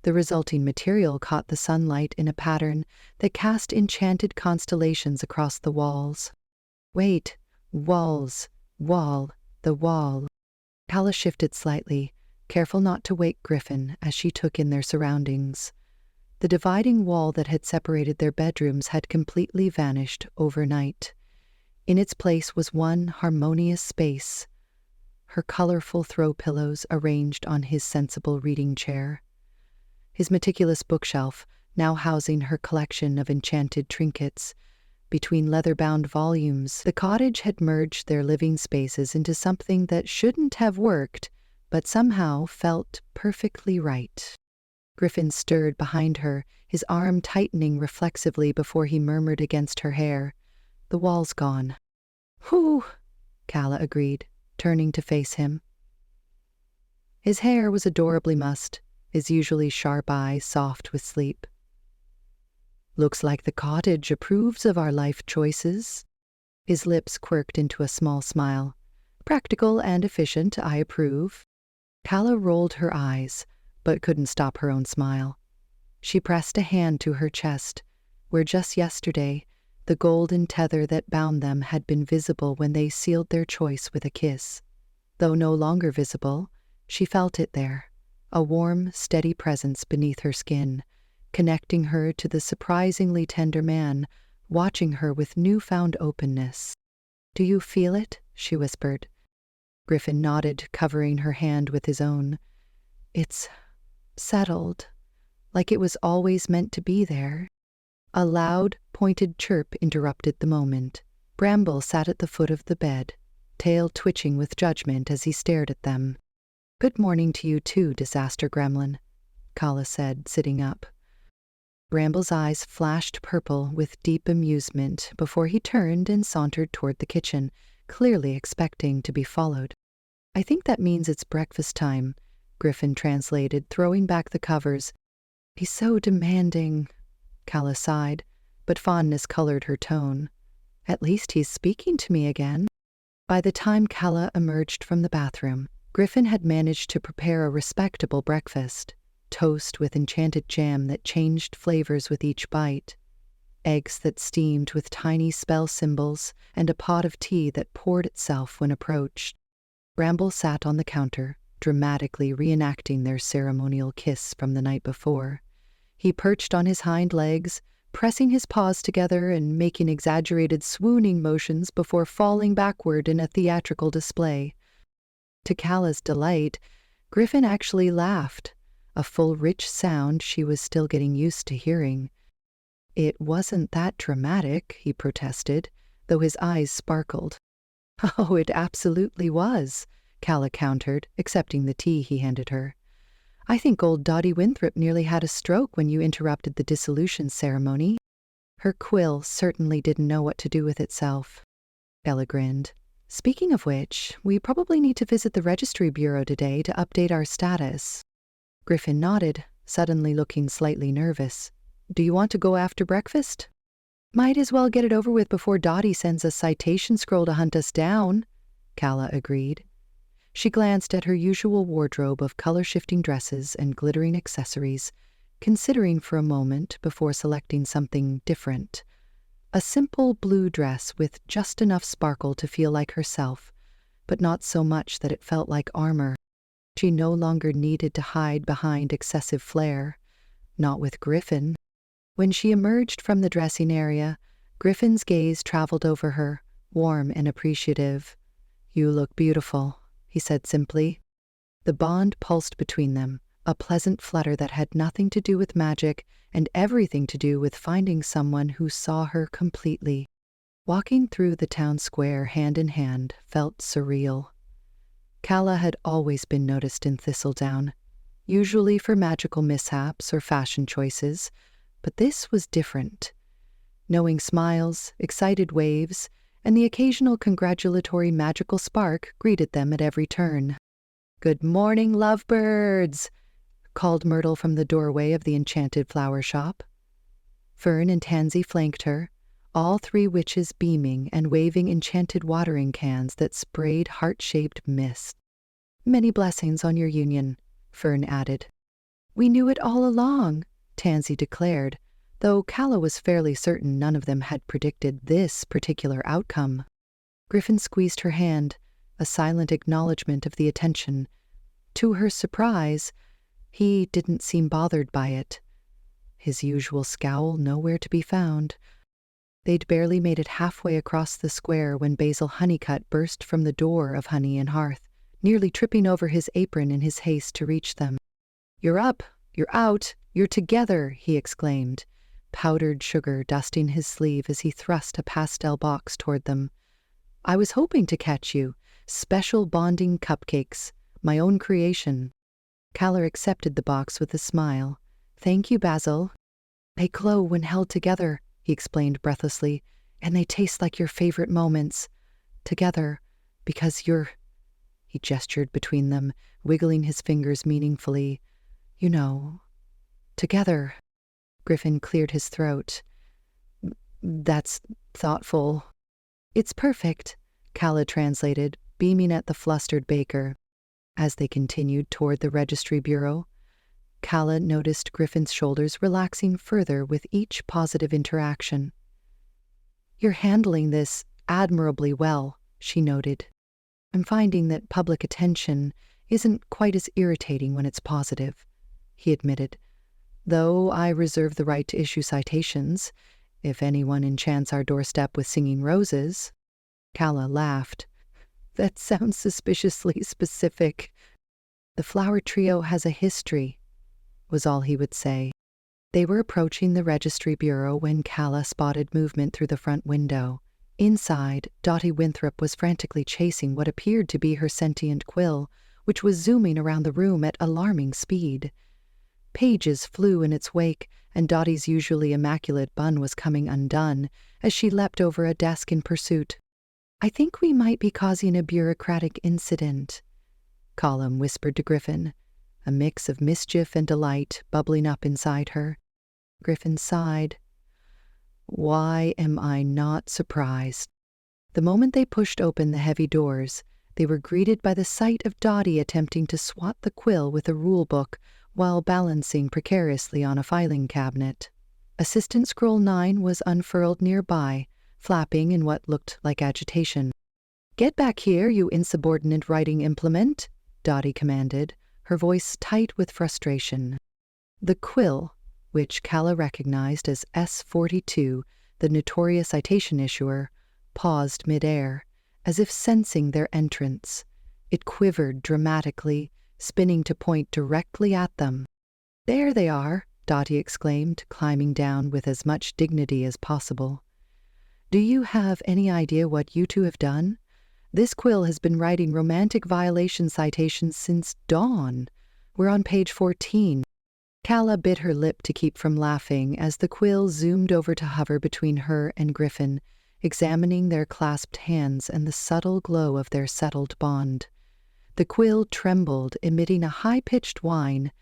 The resulting material caught the sunlight in a pattern that cast enchanted constellations across the walls. "Wait, walls, wall, the wall." Calla shifted slightly, careful not to wake Griffin as she took in their surroundings. The dividing wall that had separated their bedrooms had completely vanished overnight. In its place was one harmonious space, her colorful throw pillows arranged on his sensible reading chair, his meticulous bookshelf now housing her collection of enchanted trinkets. Between leather-bound volumes, the cottage had merged their living spaces into something that shouldn't have worked, but somehow felt perfectly right. Griffin stirred behind her, his arm tightening reflexively before he murmured against her hair, "The wall's gone." "Whew," Calla agreed, turning to face him. His hair was adorably mussed, his usually sharp eyes soft with sleep. "Looks like the cottage approves of our life choices." His lips quirked into a small smile. "Practical and efficient, I approve." Calla rolled her eyes, but couldn't stop her own smile. She pressed a hand to her chest, where just yesterday the golden tether that bound them had been visible when they sealed their choice with a kiss. Though no longer visible, she felt it there, a warm, steady presence beneath her skin, connecting her to the surprisingly tender man, watching her with newfound openness. "Do you feel it?" she whispered. Griffin nodded, covering her hand with his own. "It's settled, like it was always meant to be there." A loud, pointed chirp interrupted the moment. Bramble sat at the foot of the bed, tail twitching with judgment as he stared at them. "Good morning to you too, disaster gremlin," Calla said, sitting up. Bramble's eyes flashed purple with deep amusement before he turned and sauntered toward the kitchen, clearly expecting to be followed. "I think that means it's breakfast time," Griffin translated, throwing back the covers. "He's so demanding," Calla sighed, but fondness colored her tone. "At least he's speaking to me again." By the time Calla emerged from the bathroom, Griffin had managed to prepare a respectable breakfast. Toast with enchanted jam that changed flavors with each bite, eggs that steamed with tiny spell symbols, and a pot of tea that poured itself when approached. Bramble sat on the counter, dramatically reenacting their ceremonial kiss from the night before. He perched on his hind legs, pressing his paws together and making exaggerated swooning motions before falling backward in a theatrical display. To Calla's delight, Griffin actually laughed, a full, rich sound she was still getting used to hearing. "It wasn't that dramatic," he protested, though his eyes sparkled. "Oh, it absolutely was," Calla countered, accepting the tea he handed her. "I think old Dottie Winthrop nearly had a stroke when you interrupted the dissolution ceremony." Her quill certainly didn't know what to do with itself. Ella grinned. "Speaking of which, we probably need to visit the registry bureau today to update our status." Griffin nodded, suddenly looking slightly nervous. "Do you want to go after breakfast?" "Might as well get it over with before Dottie sends a citation scroll to hunt us down," Calla agreed. She glanced at her usual wardrobe of color-shifting dresses and glittering accessories, considering for a moment before selecting something different. A simple blue dress with just enough sparkle to feel like herself, but not so much that it felt like armor. She no longer needed to hide behind excessive flair. Not with Griffin. When she emerged from the dressing area, Griffin's gaze traveled over her, warm and appreciative. "You look beautiful," he said simply. The bond pulsed between them, a pleasant flutter that had nothing to do with magic and everything to do with finding someone who saw her completely. Walking through the town square hand in hand felt surreal. Calla had always been noticed in Thistledown, usually for magical mishaps or fashion choices, but this was different. Knowing smiles, excited waves, and the occasional congratulatory magical spark greeted them at every turn. "Good morning, lovebirds," called Myrtle from the doorway of the enchanted flower shop. Fern and Tansy flanked her, all three witches beaming and waving enchanted watering cans that sprayed heart-shaped mist. "Many blessings on your union," Fern added. "We knew it all along," Tansy declared, though Calla was fairly certain none of them had predicted this particular outcome. Griffin squeezed her hand, a silent acknowledgement of the attention. To her surprise, he didn't seem bothered by it. His usual scowl nowhere to be found. They'd barely made it halfway across the square when Basil Honeycutt burst from the door of Honey and Hearth, nearly tripping over his apron in his haste to reach them. "You're up, you're out, you're together," he exclaimed, powdered sugar dusting his sleeve as he thrust a pastel box toward them. "I was hoping to catch you. Special bonding cupcakes, my own creation." Calla accepted the box with a smile. "Thank you, Basil." "They glow when held together," he explained breathlessly, "and they taste like your favorite moments. Together, because you're—" He gestured between them, wiggling his fingers meaningfully. "You know, together." Griffin cleared his throat. "That's thoughtful." "It's perfect," Calla translated, beaming at the flustered baker. As they continued toward the registry bureau, Calla noticed Griffin's shoulders relaxing further with each positive interaction. "You're handling this admirably well," she noted. "I'm finding that public attention, isn't quite as irritating when it's positive," he admitted, "though I reserve the right to issue citations if anyone enchants our doorstep with singing roses." Calla laughed. "That sounds suspiciously specific." "The flower trio has a history," was all he would say. They were approaching the registry bureau when Calla spotted movement through the front window. Inside, Dottie Winthrop was frantically chasing what appeared to be her sentient quill, which was zooming around the room at alarming speed. Pages flew in its wake, and Dottie's usually immaculate bun was coming undone as she leapt over a desk in pursuit. "I think we might be causing a bureaucratic incident," Colum whispered to Griffin, a mix of mischief and delight bubbling up inside her. Griffin sighed. "Why am I not surprised?" The moment they pushed open the heavy doors, they were greeted by the sight of Dottie attempting to swat the quill with a rule book while balancing precariously on a filing cabinet. Assistant Scroll 9 was unfurled nearby, flapping in what looked like agitation. "Get back here, you insubordinate writing implement," Dottie commanded, her voice tight with frustration. The quill, which Calla recognized as S42, the notorious citation issuer, paused midair, as if sensing their entrance. It quivered dramatically, spinning to point directly at them. "There they are," Dottie exclaimed, climbing down with as much dignity as possible. "Do you have any idea what you two have done? This quill has been writing romantic violation citations since dawn. We're on page 14. Calla bit her lip to keep from laughing as the quill zoomed over to hover between her and Griffin, examining their clasped hands and the subtle glow of their settled bond. The quill trembled, emitting a high-pitched whine,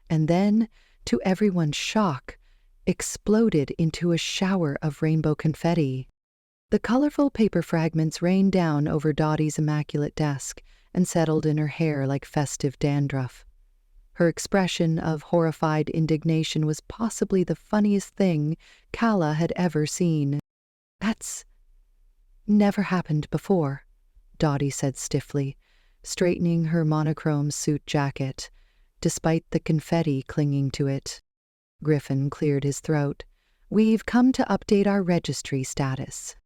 and then, to everyone's shock, exploded into a shower of rainbow confetti. The colorful paper fragments rained down over Dottie's immaculate desk and settled in her hair like festive dandruff. Her expression of horrified indignation was possibly the funniest thing Calla had ever seen. "That's never happened before," Dottie said stiffly, straightening her monochrome suit jacket, despite the confetti clinging to it. Griffin cleared his throat. "We've come to update our registry status."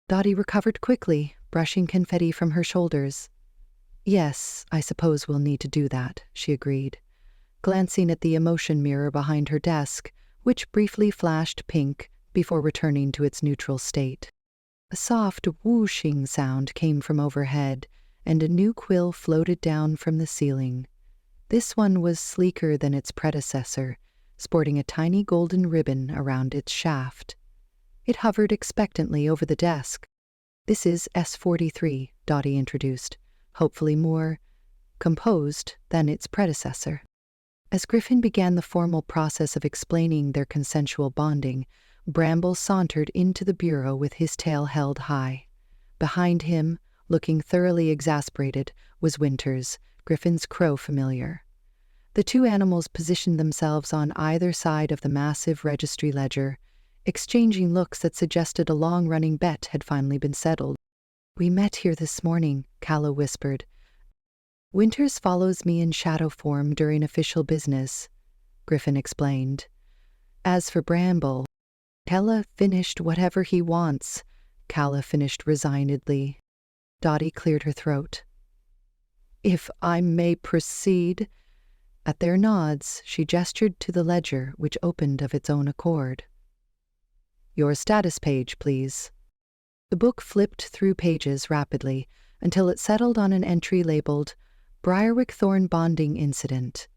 Dottie recovered quickly, brushing confetti from her shoulders. "Yes, I suppose we'll need to do that," she agreed, glancing at the emotion mirror behind her desk, which briefly flashed pink before returning to its neutral state. A soft whooshing sound came from overhead, and a new quill floated down from the ceiling. This one was sleeker than its predecessor, sporting a tiny golden ribbon around its shaft. It hovered expectantly over the desk. "This is S43, Dottie introduced, hopefully more composed than its predecessor." As Griffin began the formal process of explaining their consensual bonding, Bramble sauntered into the bureau with his tail held high. Behind him, looking thoroughly exasperated, was Winters, Griffin's crow familiar. The two animals positioned themselves on either side of the massive registry ledger, exchanging looks that suggested a long-running bet had finally been settled. "We met here this morning," Calla whispered. "Winters follows me in shadow form during official business," Griffin explained. "As for Bramble, Calla finished whatever he wants," Calla finished resignedly. Dottie cleared her throat. "If I may proceed." At their nods, she gestured to the ledger, which opened of its own accord. "Your status page, please." The book flipped through pages rapidly until it settled on an entry labeled Briarwick Thorne Bonding Incident.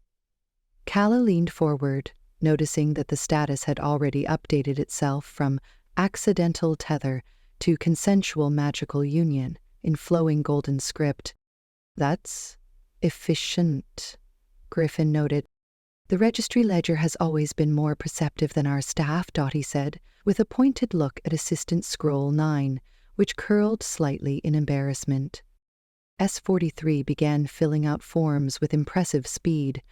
Calla leaned forward, noticing that the status had already updated itself from accidental tether to consensual magical union in flowing golden script. "That's efficient," Griffin noted. "The registry ledger has always been more perceptive than our staff," Dottie said, with a pointed look at Assistant Scroll 9, which curled slightly in embarrassment. S43 began filling out forms with impressive speed,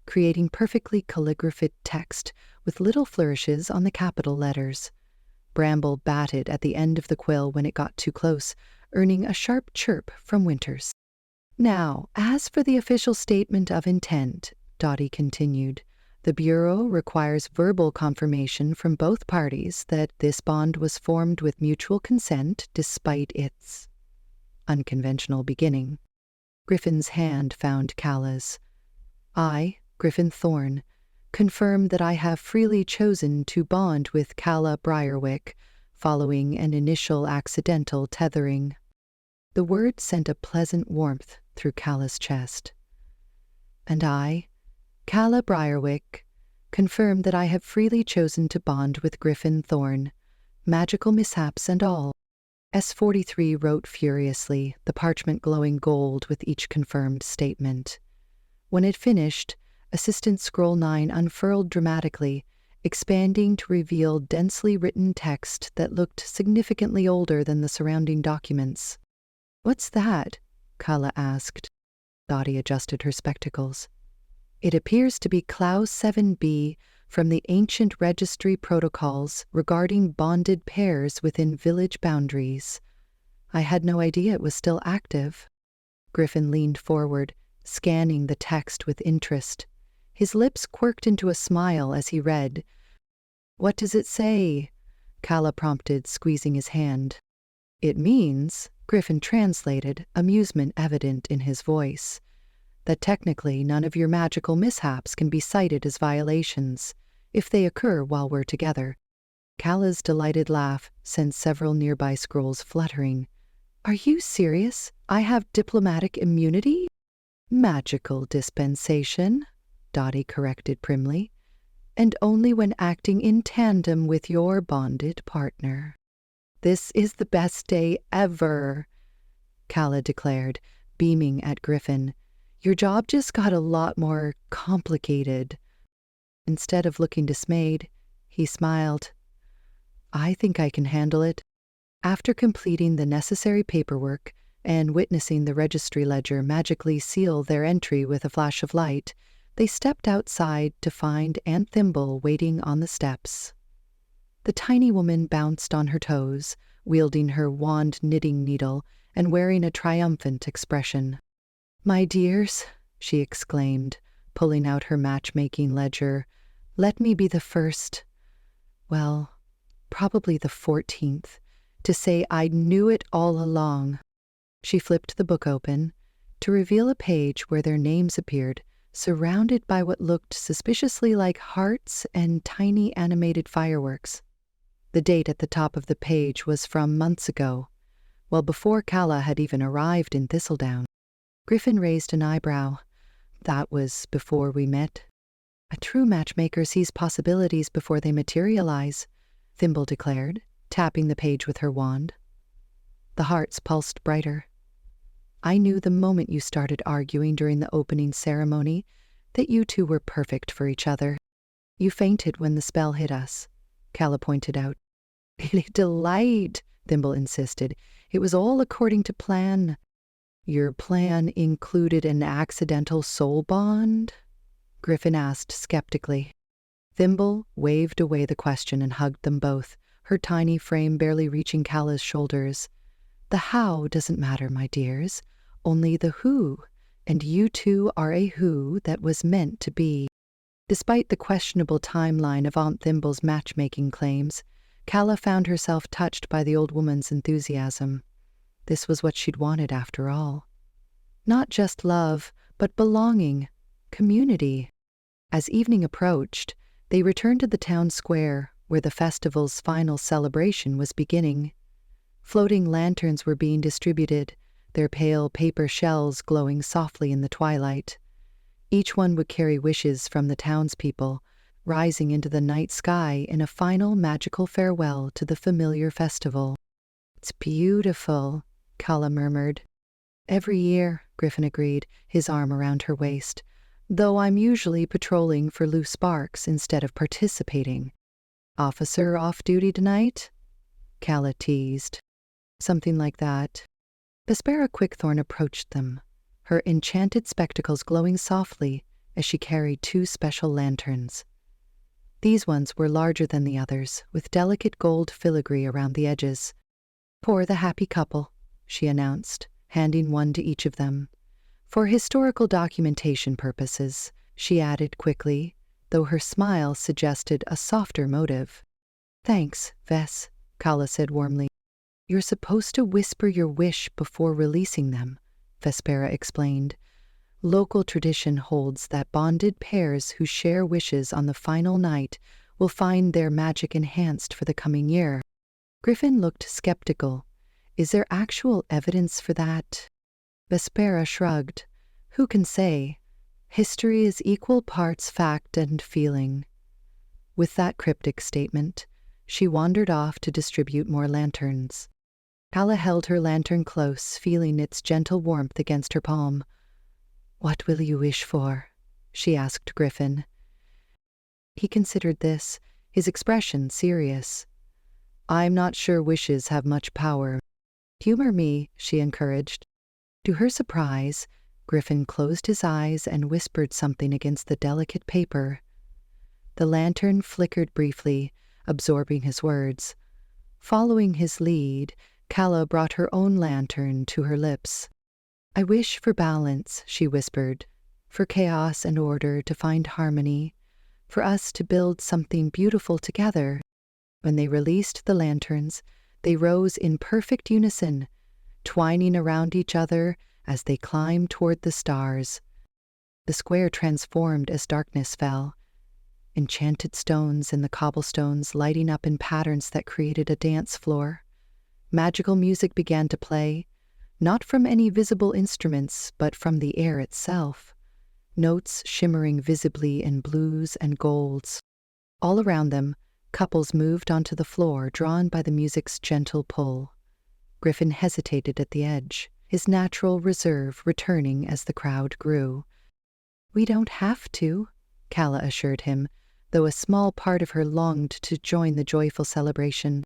creating perfectly calligraphed text with little flourishes on the capital letters. Bramble batted at the end of the quill when it got too close, earning a sharp chirp from Winters. Now, as for the official statement of intent, Dottie continued, the Bureau requires verbal confirmation from both parties that this bond was formed with mutual consent despite its unconventional beginning. Griffin's hand found Calla's. I, Griffin Thorne, confirm that I have freely chosen to bond with Calla Briarwick following an initial accidental tethering. The word sent a pleasant warmth through Calla's chest. And I, Calla Briarwick, confirm that I have freely chosen to bond with Griffin Thorne, magical mishaps and all. S43 wrote furiously, the parchment glowing gold with each confirmed statement. When it finished, Assistant Scroll 9 unfurled dramatically, expanding to reveal densely written text that looked significantly older than the surrounding documents. "What's that?" Calla asked. Dottie adjusted her spectacles. "It appears to be Clause 7b from the ancient registry protocols regarding bonded pairs within village boundaries. I had no idea it was still active." Griffin leaned forward, scanning the text with interest. His lips quirked into a smile as he read. "What does it say?" Calla prompted, squeezing his hand. "It means," Griffin translated, amusement evident in his voice, "that technically none of your magical mishaps can be cited as violations if they occur while we're together." Calla's delighted laugh sent several nearby scrolls fluttering. "Are you serious? I have diplomatic immunity?" "Magical dispensation," Dottie corrected primly, "and only when acting in tandem with your bonded partner." "This is the best day ever," Calla declared, beaming at Griffin. "Your job just got a lot more complicated." Instead of looking dismayed, he smiled. "I think I can handle it." After completing the necessary paperwork and witnessing the registry ledger magically seal their entry with a flash of light, they stepped outside to find Aunt Thimble waiting on the steps. The tiny woman bounced on her toes, wielding her wand knitting needle and wearing a triumphant expression. "My dears," she exclaimed, pulling out her matchmaking ledger, "let me be the first, well, probably the 14th, to say I knew it all along." She flipped the book open to reveal a page where their names appeared, surrounded by what looked suspiciously like hearts and tiny animated fireworks. The date at the top of the page was from months ago, well before Calla had even arrived in Thistledown. Griffin raised an eyebrow. "That was before we met." "A true matchmaker sees possibilities before they materialize," Thimble declared, tapping the page with her wand. The hearts pulsed brighter. "I knew the moment you started arguing during the opening ceremony that you two were perfect for each other. You fainted when the spell hit us," Calla pointed out. "A delight," Thimble insisted. "It was all according to plan." "Your plan included an accidental soul bond?" Griffin asked skeptically. Thimble waved away the question and hugged them both, her tiny frame barely reaching Calla's shoulders. "The how doesn't matter, my dears, only the who, and you two are a who that was meant to be." Despite the questionable timeline of Aunt Thimble's matchmaking claims, Calla found herself touched by the old woman's enthusiasm. This was what she'd wanted after all. Not just love, but belonging, community. As evening approached, they returned to the town square, where the festival's final celebration was beginning. Floating lanterns were being distributed, their pale paper shells glowing softly in the twilight. Each one would carry wishes from the townspeople, rising into the night sky in a final magical farewell to the familiar festival. "It's beautiful," Calla murmured. "Every year," Griffin agreed, his arm around her waist, "though I'm usually patrolling for loose sparks instead of participating." "Officer off duty tonight?" Calla teased. "Something like that." Vespera Quickthorne approached them, her enchanted spectacles glowing softly as she carried 2 special lanterns. These ones were larger than the others, with delicate gold filigree around the edges. "For the happy couple," she announced, handing one to each of them. For historical documentation purposes, she added quickly, though her smile suggested a softer motive. Thanks, Vess, Calla said warmly. You're supposed to whisper your wish before releasing them, Vespera explained. Local tradition holds that bonded pairs who share wishes on the final night will find their magic enhanced for the coming year. Griffin looked skeptical. Is there actual evidence for that? Vespera shrugged. Who can say? History is equal parts fact and feeling. With that cryptic statement, she wandered off to distribute more lanterns. Calla held her lantern close, feeling its gentle warmth against her palm. What will you wish for? She asked Griffin. He considered this, his expression serious. I'm not sure wishes have much power. Humor me, she encouraged. To her surprise, Griffin closed his eyes and whispered something against the delicate paper. The lantern flickered briefly, absorbing his words. Following his lead, Calla brought her own lantern to her lips. I wish for balance, she whispered, for chaos and order to find harmony, for us to build something beautiful together. When they released the lanterns, they rose in perfect unison, twining around each other as they climbed toward the stars. The square transformed as darkness fell, enchanted stones and the cobblestones lighting up in patterns that created a dance floor. Magical music began to play, not from any visible instruments, but from the air itself, notes shimmering visibly in blues and golds. All around them, couples moved onto the floor, drawn by the music's gentle pull. Griffin hesitated at the edge, his natural reserve returning as the crowd grew. We don't have to, Calla assured him, though a small part of her longed to join the joyful celebration.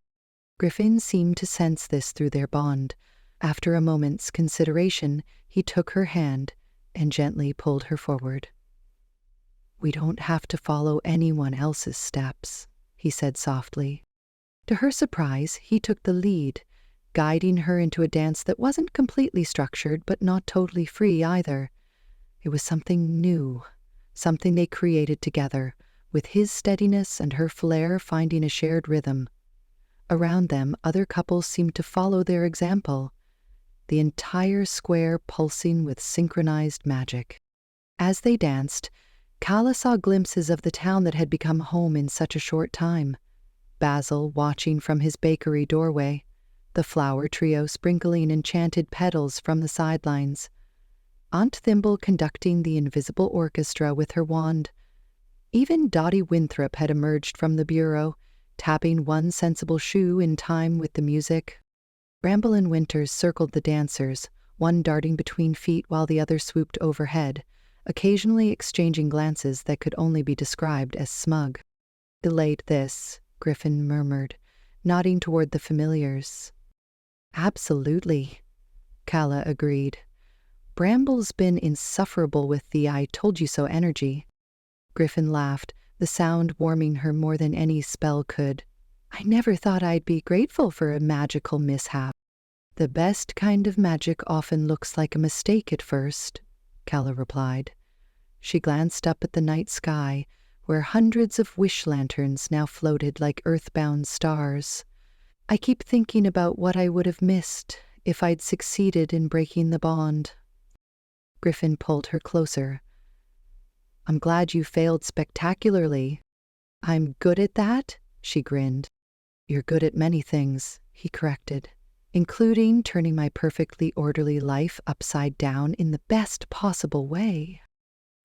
Griffin seemed to sense this through their bond. After a moment's consideration, he took her hand and gently pulled her forward. We don't have to follow anyone else's steps, he said softly. To her surprise, he took the lead, guiding her into a dance that wasn't completely structured but not totally free either. It was something new, something they created together, with his steadiness and her flair finding a shared rhythm. Around them, other couples seemed to follow their example, the entire square pulsing with synchronized magic. As they danced, Calla saw glimpses of the town that had become home in such a short time. Basil watching from his bakery doorway, the flower trio sprinkling enchanted petals from the sidelines, Aunt Thimble conducting the invisible orchestra with her wand. Even Dottie Winthrop had emerged from the bureau, tapping one sensible shoe in time with the music. Bramble and Winters circled the dancers, one darting between feet while the other swooped overhead, occasionally exchanging glances that could only be described as smug. Delayed this, Griffin murmured, nodding toward the familiars. Absolutely, Calla agreed. Bramble's been insufferable with the I told you so energy. Griffin laughed, the sound warming her more than any spell could. I never thought I'd be grateful for a magical mishap. The best kind of magic often looks like a mistake at first, Calla replied. She glanced up at the night sky, where hundreds of wish lanterns now floated like earthbound stars. I keep thinking about what I would have missed if I'd succeeded in breaking the bond. Griffin pulled her closer. I'm glad you failed spectacularly. I'm good at that, she grinned. You're good at many things, he corrected, including turning my perfectly orderly life upside down in the best possible way.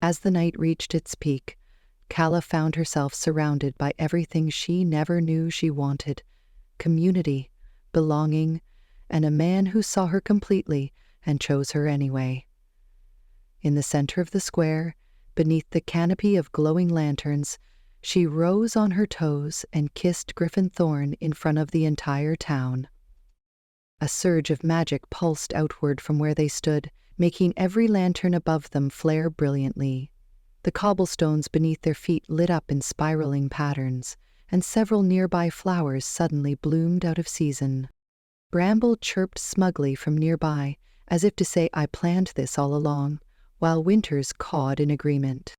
As the night reached its peak, Calla found herself surrounded by everything she never knew she wanted: community, belonging, and a man who saw her completely and chose her anyway. In the center of the square, beneath the canopy of glowing lanterns, she rose on her toes and kissed Griffin Thorne in front of the entire town. A surge of magic pulsed outward from where they stood, making every lantern above them flare brilliantly. The cobblestones beneath their feet lit up in spiraling patterns, and several nearby flowers suddenly bloomed out of season. Bramble chirped smugly from nearby, as if to say, I planned this all along, while winters cawed in agreement.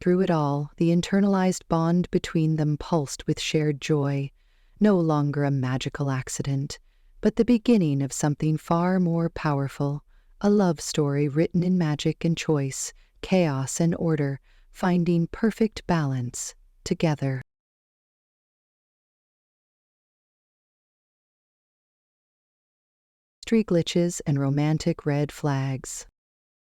Through it all, the internalized bond between them pulsed with shared joy, no longer a magical accident, but the beginning of something far more powerful, a love story written in magic and choice, chaos and order, finding perfect balance together. Street glitches and romantic red flags.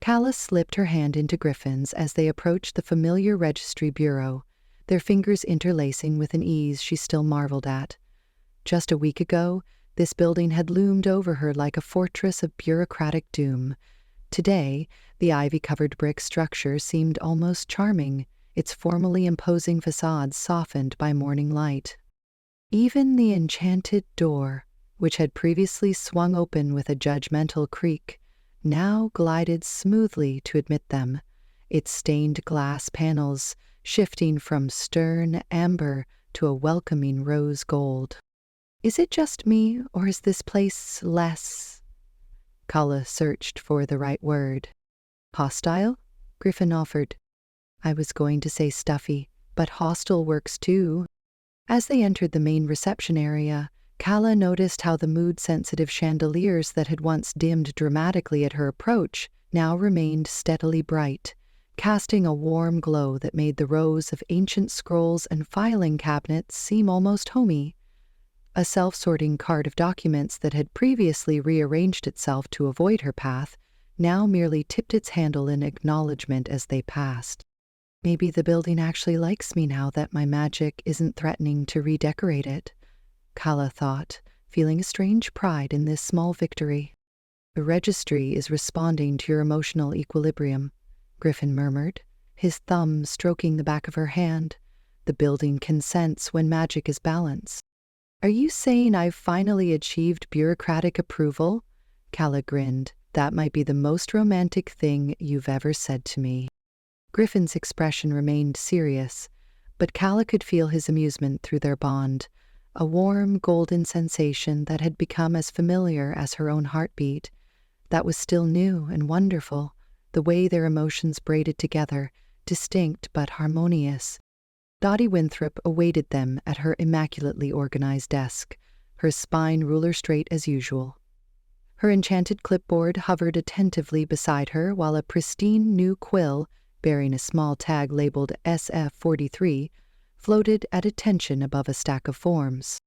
Calla slipped her hand into Griffin's as they approached the familiar registry bureau, their fingers interlacing with an ease she still marveled at. Just a week ago, this building had loomed over her like a fortress of bureaucratic doom. Today, the ivy-covered brick structure seemed almost charming, its formally imposing facade softened by morning light. Even the enchanted door, which had previously swung open with a judgmental creak, now glided smoothly to admit them, its stained glass panels shifting from stern amber to a welcoming rose gold. Is it just me, or is this place less? Calla searched for the right word. Hostile? Griffin offered. I was going to say stuffy, but hostile works too. As they entered the main reception area, Calla noticed how the mood-sensitive chandeliers that had once dimmed dramatically at her approach now remained steadily bright, casting a warm glow that made the rows of ancient scrolls and filing cabinets seem almost homey. A self-sorting cart of documents that had previously rearranged itself to avoid her path now merely tipped its handle in acknowledgement as they passed. Maybe the building actually likes me now that my magic isn't threatening to redecorate it, Calla thought, feeling a strange pride in this small victory. The registry is responding to your emotional equilibrium, Griffin murmured, his thumb stroking the back of her hand. The building consents when magic is balanced. Are you saying I've finally achieved bureaucratic approval? Calla grinned. That might be the most romantic thing you've ever said to me. Griffin's expression remained serious, but Calla could feel his amusement through their bond, a warm, golden sensation that had become as familiar as her own heartbeat. That was still new and wonderful, the way their emotions braided together, distinct but harmonious. Dottie Winthrop awaited them at her immaculately organized desk, her spine ruler straight as usual. Her enchanted clipboard hovered attentively beside her while a pristine new quill, bearing a small tag labeled SF43, floated at attention above a stack of forms.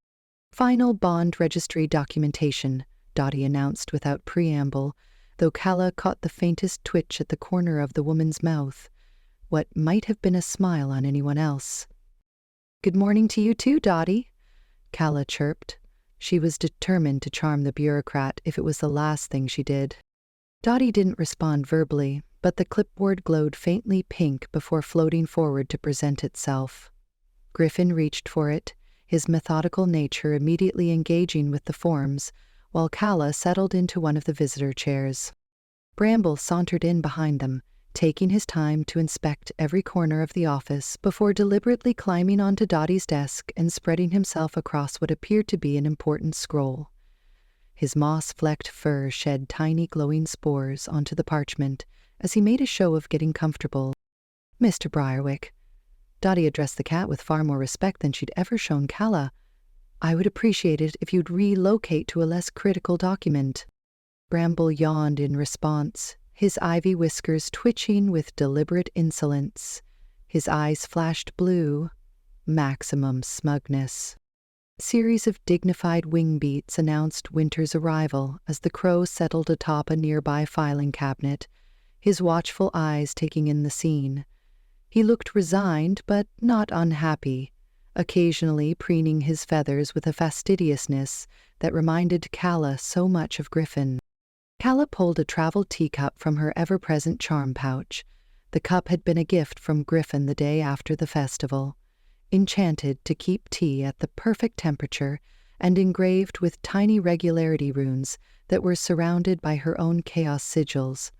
Final bond registry documentation, Dottie announced without preamble, though Calla caught the faintest twitch at the corner of the woman's mouth, what might have been a smile on anyone else. Good morning to you too, Dottie, Calla chirped. She was determined to charm the bureaucrat if it was the last thing she did. Dottie didn't respond verbally, but the clipboard glowed faintly pink before floating forward to present itself. Griffin reached for it, his methodical nature immediately engaging with the forms, while Calla settled into one of the visitor chairs. Bramble sauntered in behind them, taking his time to inspect every corner of the office before deliberately climbing onto Dottie's desk and spreading himself across what appeared to be an important scroll. His moss-flecked fur shed tiny glowing spores onto the parchment as he made a show of getting comfortable. Mr. Briarwick, Dottie addressed the cat with far more respect than she'd ever shown Calla. I would appreciate it if you'd relocate to a less critical document. Bramble yawned in response, his ivy whiskers twitching with deliberate insolence. His eyes flashed blue, maximum smugness. A series of dignified wing beats announced winter's arrival as the crow settled atop a nearby filing cabinet, his watchful eyes taking in the scene. He looked resigned but not unhappy, occasionally preening his feathers with a fastidiousness that reminded Calla so much of Griffin. Calla pulled a travel teacup from her ever-present charm pouch. The cup had been a gift from Griffin the day after the festival, enchanted to keep tea at the perfect temperature and engraved with tiny regularity runes that were surrounded by her own chaos sigils.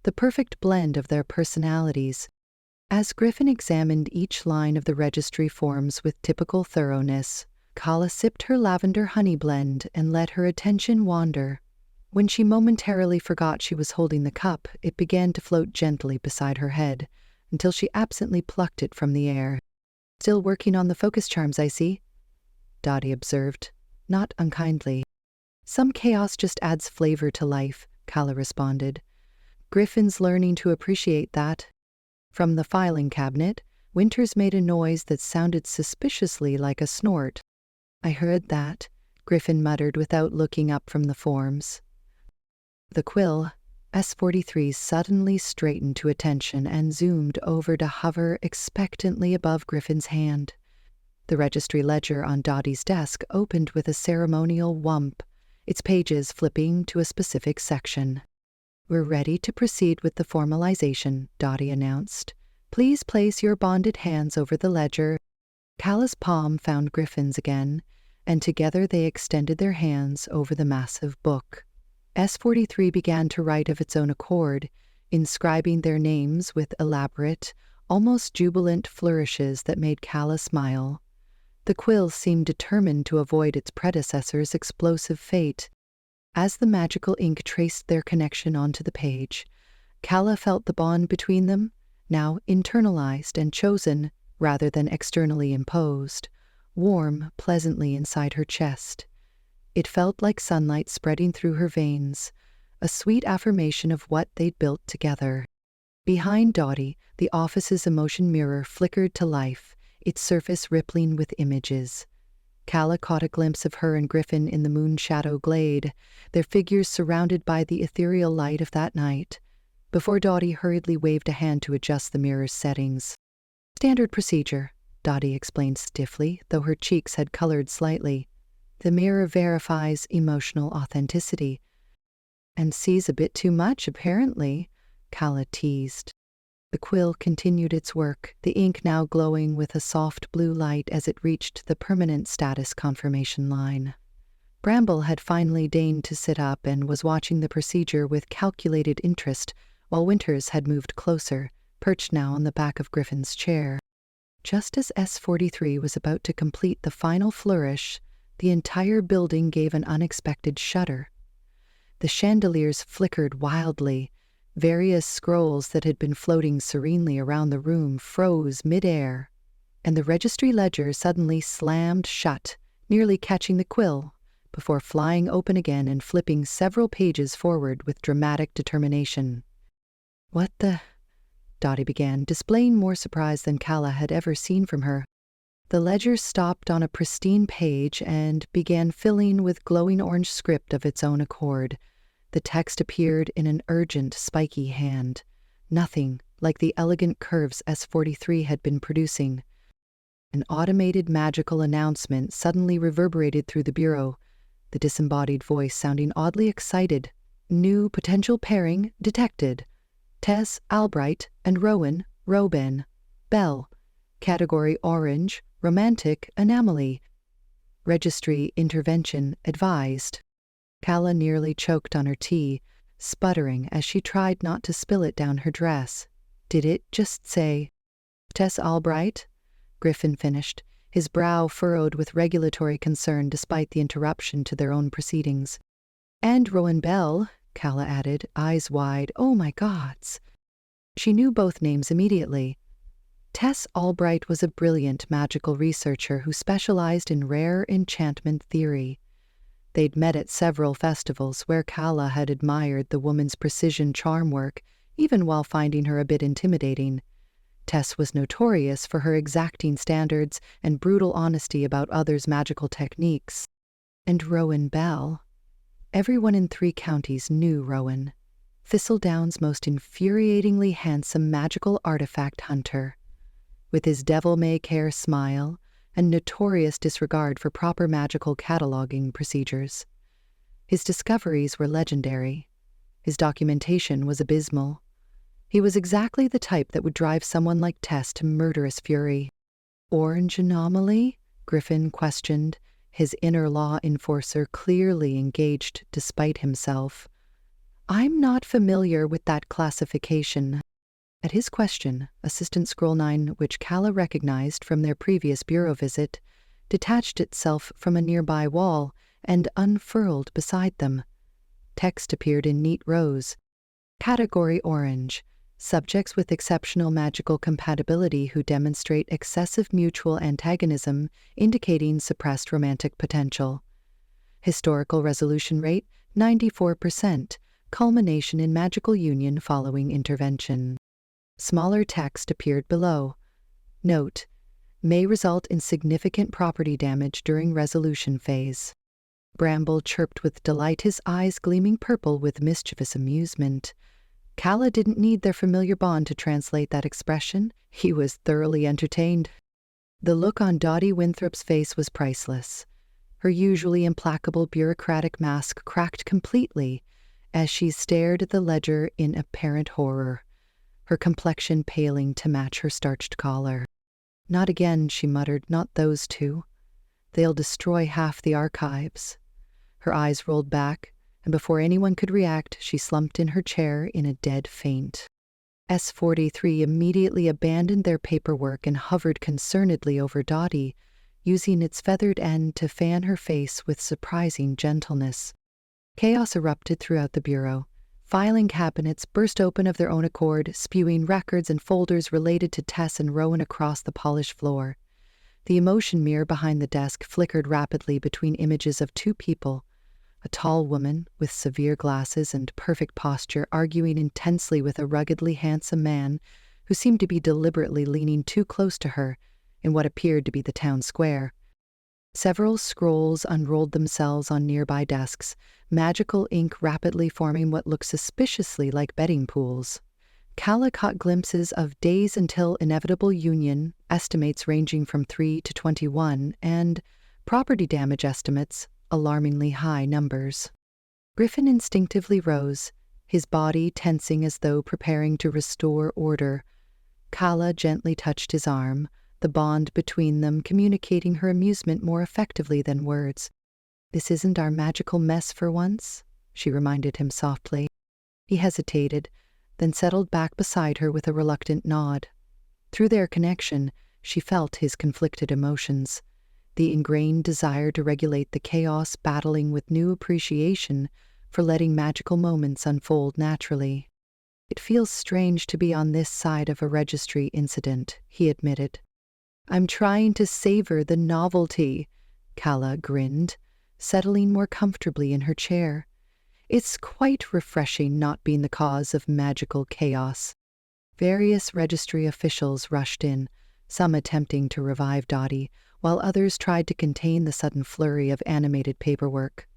The perfect blend of their personalities. As Griffin examined each line of the registry forms with typical thoroughness, Calla sipped her lavender honey blend and let her attention wander. When she momentarily forgot she was holding the cup, it began to float gently beside her head, until she absently plucked it from the air. "Still working on the focus charms, I see," Dottie observed, not unkindly. "Some chaos just adds flavor to life," Calla responded. "Griffin's learning to appreciate that." From the filing cabinet, Winters made a noise that sounded suspiciously like a snort. "I heard that," Griffin muttered without looking up from the forms. The quill, S43, suddenly straightened to attention and zoomed over to hover expectantly above Griffin's hand. The registry ledger on Dottie's desk opened with a ceremonial whump, its pages flipping to a specific section. "We're ready to proceed with the formalization," Dottie announced. "Please place your bonded hands over the ledger." Calla's palm found Griffin's again, and together they extended their hands over the massive book. S43 began to write of its own accord, inscribing their names with elaborate, almost jubilant flourishes that made Calla smile. The quill seemed determined to avoid its predecessor's explosive fate. As the magical ink traced their connection onto the page, Calla felt the bond between them, now internalized and chosen rather than externally imposed, warm pleasantly inside her chest. It felt like sunlight spreading through her veins, a sweet affirmation of what they'd built together. Behind Dottie, the office's emotion mirror flickered to life, its surface rippling with images. Calla caught a glimpse of her and Griffin in the moon-shadow glade, their figures surrounded by the ethereal light of that night, before Dottie hurriedly waved a hand to adjust the mirror's settings. "Standard procedure," Dottie explained stiffly, though her cheeks had colored slightly. "The mirror verifies emotional authenticity." "And sees a bit too much, apparently," Calla teased. The quill continued its work, the ink now glowing with a soft blue light as it reached the permanent status confirmation line. Bramble had finally deigned to sit up and was watching the procedure with calculated interest, while Winters had moved closer, perched now on the back of Griffin's chair. Just as S43 was about to complete the final flourish, the entire building gave an unexpected shudder. The chandeliers flickered wildly. Various scrolls that had been floating serenely around the room froze mid-air, and the registry ledger suddenly slammed shut, nearly catching the quill, before flying open again and flipping several pages forward with dramatic determination. "What the—" Dottie began, displaying more surprise than Calla had ever seen from her. The ledger stopped on a pristine page and began filling with glowing orange script of its own accord. The text appeared in an urgent, spiky hand. Nothing like the elegant curves S43 had been producing. An automated magical announcement suddenly reverberated through the bureau, the disembodied voice sounding oddly excited. "New potential pairing detected. Tess Albright and Rowan Roben. Bell. Category orange. Romantic anomaly. Registry intervention advised." Calla nearly choked on her tea, sputtering as she tried not to spill it down her dress. "Did it just say Tess Albright?" Griffin finished, his brow furrowed with regulatory concern despite the interruption to their own proceedings. "And Rowan Bell," Calla added, eyes wide. "Oh my gods!" She knew both names immediately. Tess Albright was a brilliant magical researcher who specialized in rare enchantment theory. They'd met at several festivals where Calla had admired the woman's precision charm work, even while finding her a bit intimidating. Tess was notorious for her exacting standards and brutal honesty about others' magical techniques. And Rowan Bell. Everyone in 3 counties knew Rowan, Thistledown's most infuriatingly handsome magical artifact hunter. With his devil-may-care smile and notorious disregard for proper magical cataloging procedures. His discoveries were legendary. His documentation was abysmal. He was exactly the type that would drive someone like Tess to murderous fury. "Orange anomaly?" Griffin questioned, his inner law enforcer clearly engaged despite himself. "I'm not familiar with that classification." At his question, Assistant Scroll 9, which Calla recognized from their previous bureau visit, detached itself from a nearby wall and unfurled beside them. Text appeared in neat rows. Category Orange. Subjects with exceptional magical compatibility who demonstrate excessive mutual antagonism, indicating suppressed romantic potential. Historical resolution rate, 94%. Culmination in magical union following intervention. Smaller text appeared below. Note: may result in significant property damage during resolution phase. Bramble chirped with delight, his eyes gleaming purple with mischievous amusement. Calla didn't need their familiar bond to translate that expression. He was thoroughly entertained. The look on Dottie Winthrop's face was priceless. Her usually implacable bureaucratic mask cracked completely as she stared at the ledger in apparent horror, her complexion paling to match her starched collar. "Not again," she muttered, "not those two. They'll destroy half the archives." Her eyes rolled back, and before anyone could react, she slumped in her chair in a dead faint. S-43 immediately abandoned their paperwork and hovered concernedly over Dottie, using its feathered end to fan her face with surprising gentleness. Chaos erupted throughout the bureau. Filing cabinets burst open of their own accord, spewing records and folders related to Tess and Rowan across the polished floor. The emotion mirror behind the desk flickered rapidly between images of two people, a tall woman with severe glasses and perfect posture arguing intensely with a ruggedly handsome man who seemed to be deliberately leaning too close to her in what appeared to be the town square. Several scrolls unrolled themselves on nearby desks, magical ink rapidly forming what looked suspiciously like betting pools. Calla caught glimpses of days until inevitable union, estimates ranging from 3 to 21, and property damage estimates, alarmingly high numbers. Griffin instinctively rose, his body tensing as though preparing to restore order. Calla gently touched his arm, the bond between them communicating her amusement more effectively than words. "This isn't our magical mess for once," she reminded him softly. He hesitated, then settled back beside her with a reluctant nod. Through their connection, she felt his conflicted emotions. The ingrained desire to regulate the chaos battling with new appreciation for letting magical moments unfold naturally. "It feels strange to be on this side of a registry incident," he admitted. "I'm trying to savor the novelty," Calla grinned, settling more comfortably in her chair. "It's quite refreshing not being the cause of magical chaos." Various registry officials rushed in, some attempting to revive Dottie, while others tried to contain the sudden flurry of animated paperwork.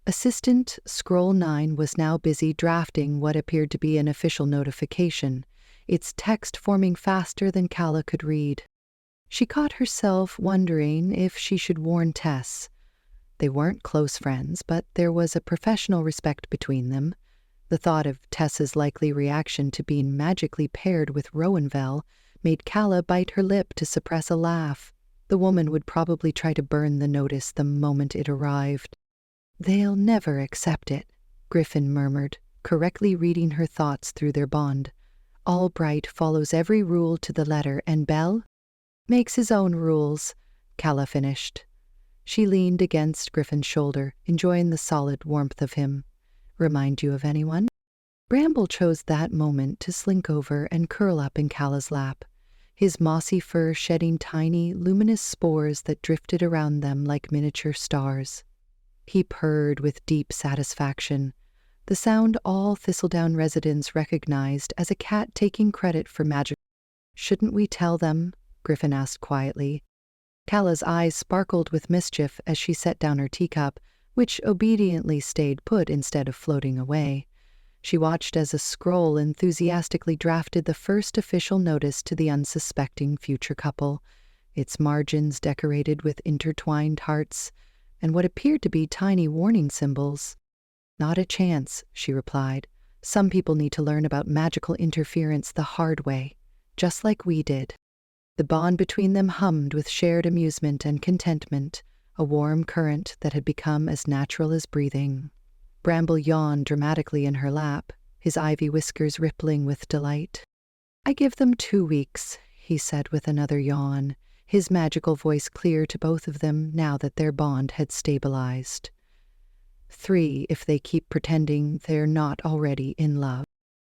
Assistant Scroll 9 was now busy drafting what appeared to be an official notification, its text forming faster than Calla could read. She caught herself wondering if she should warn Tess. They weren't close friends, but there was a professional respect between them. The thought of Tess's likely reaction to being magically paired with Rowanvel made Calla bite her lip to suppress a laugh. The woman would probably try to burn the notice the moment it arrived. "They'll never accept it," Griffin murmured, correctly reading her thoughts through their bond. "Albright follows every rule to the letter, and Bell makes his own rules," Calla finished. She leaned against Griffin's shoulder, enjoying the solid warmth of him. "Remind you of anyone?" Bramble chose that moment to slink over and curl up in Calla's lap, his mossy fur shedding tiny, luminous spores that drifted around them like miniature stars. He purred with deep satisfaction, the sound all Thistledown residents recognized as a cat taking credit for magic. "Shouldn't we tell them?" Griffin asked quietly. Calla's eyes sparkled with mischief as she set down her teacup, which obediently stayed put instead of floating away. She watched as a scroll enthusiastically drafted the first official notice to the unsuspecting future couple, its margins decorated with intertwined hearts and what appeared to be tiny warning symbols. "Not a chance," she replied. "Some people need to learn about magical interference the hard way, just like we did." The bond between them hummed with shared amusement and contentment, a warm current that had become as natural as breathing. Bramble yawned dramatically in her lap, his ivy whiskers rippling with delight. "I give them 2 weeks," he said with another yawn, his magical voice clear to both of them now that their bond had stabilized. 3 if they keep pretending they're not already in love.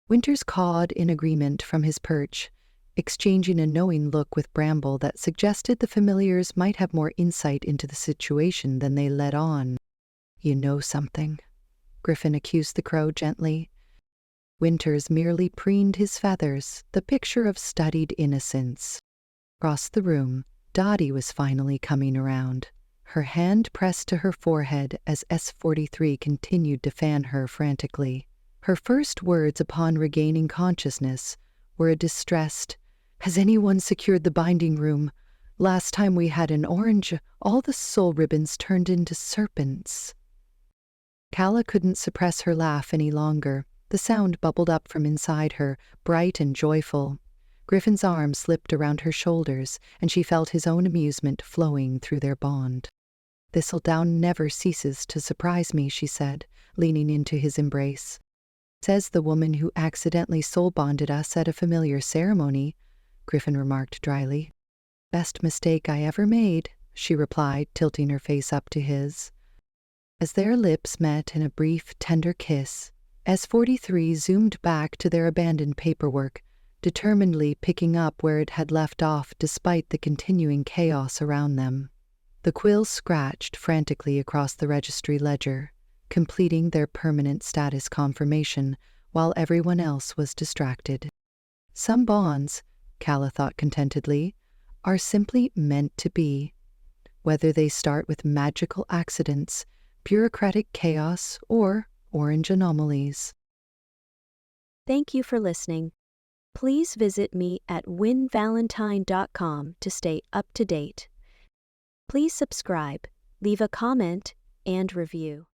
Winters cawed in agreement from his perch, exchanging a knowing look with Bramble that suggested the familiars might have more insight into the situation than they let on. "You know something," Griffin accused the crow gently. Winters merely preened his feathers, the picture of studied innocence. Across the room, Dottie was finally coming around, her hand pressed to her forehead as S-43 continued to fan her frantically. Her first words upon regaining consciousness were a distressed, "Has anyone secured the binding room? Last time we had an orange, all the soul ribbons turned into serpents." Calla couldn't suppress her laugh any longer. The sound bubbled up from inside her, bright and joyful. Griffin's arm slipped around her shoulders, and she felt his own amusement flowing through their bond. "Thistledown never ceases to surprise me," she said, leaning into his embrace. "Says the woman who accidentally soul-bonded us at a familiar ceremony," Griffin remarked dryly. "Best mistake I ever made," she replied, tilting her face up to his. As their lips met in a brief, tender kiss, S-43 zoomed back to their abandoned paperwork, determinedly picking up where it had left off despite the continuing chaos around them. The quills scratched frantically across the registry ledger, completing their permanent status confirmation while everyone else was distracted. Some bonds, Calla thought contentedly, are simply meant to be, whether they start with magical accidents, bureaucratic chaos, or orange anomalies. Thank you for listening. Please visit me at winvalentine.com to stay up to date. Please subscribe, leave a comment, and review.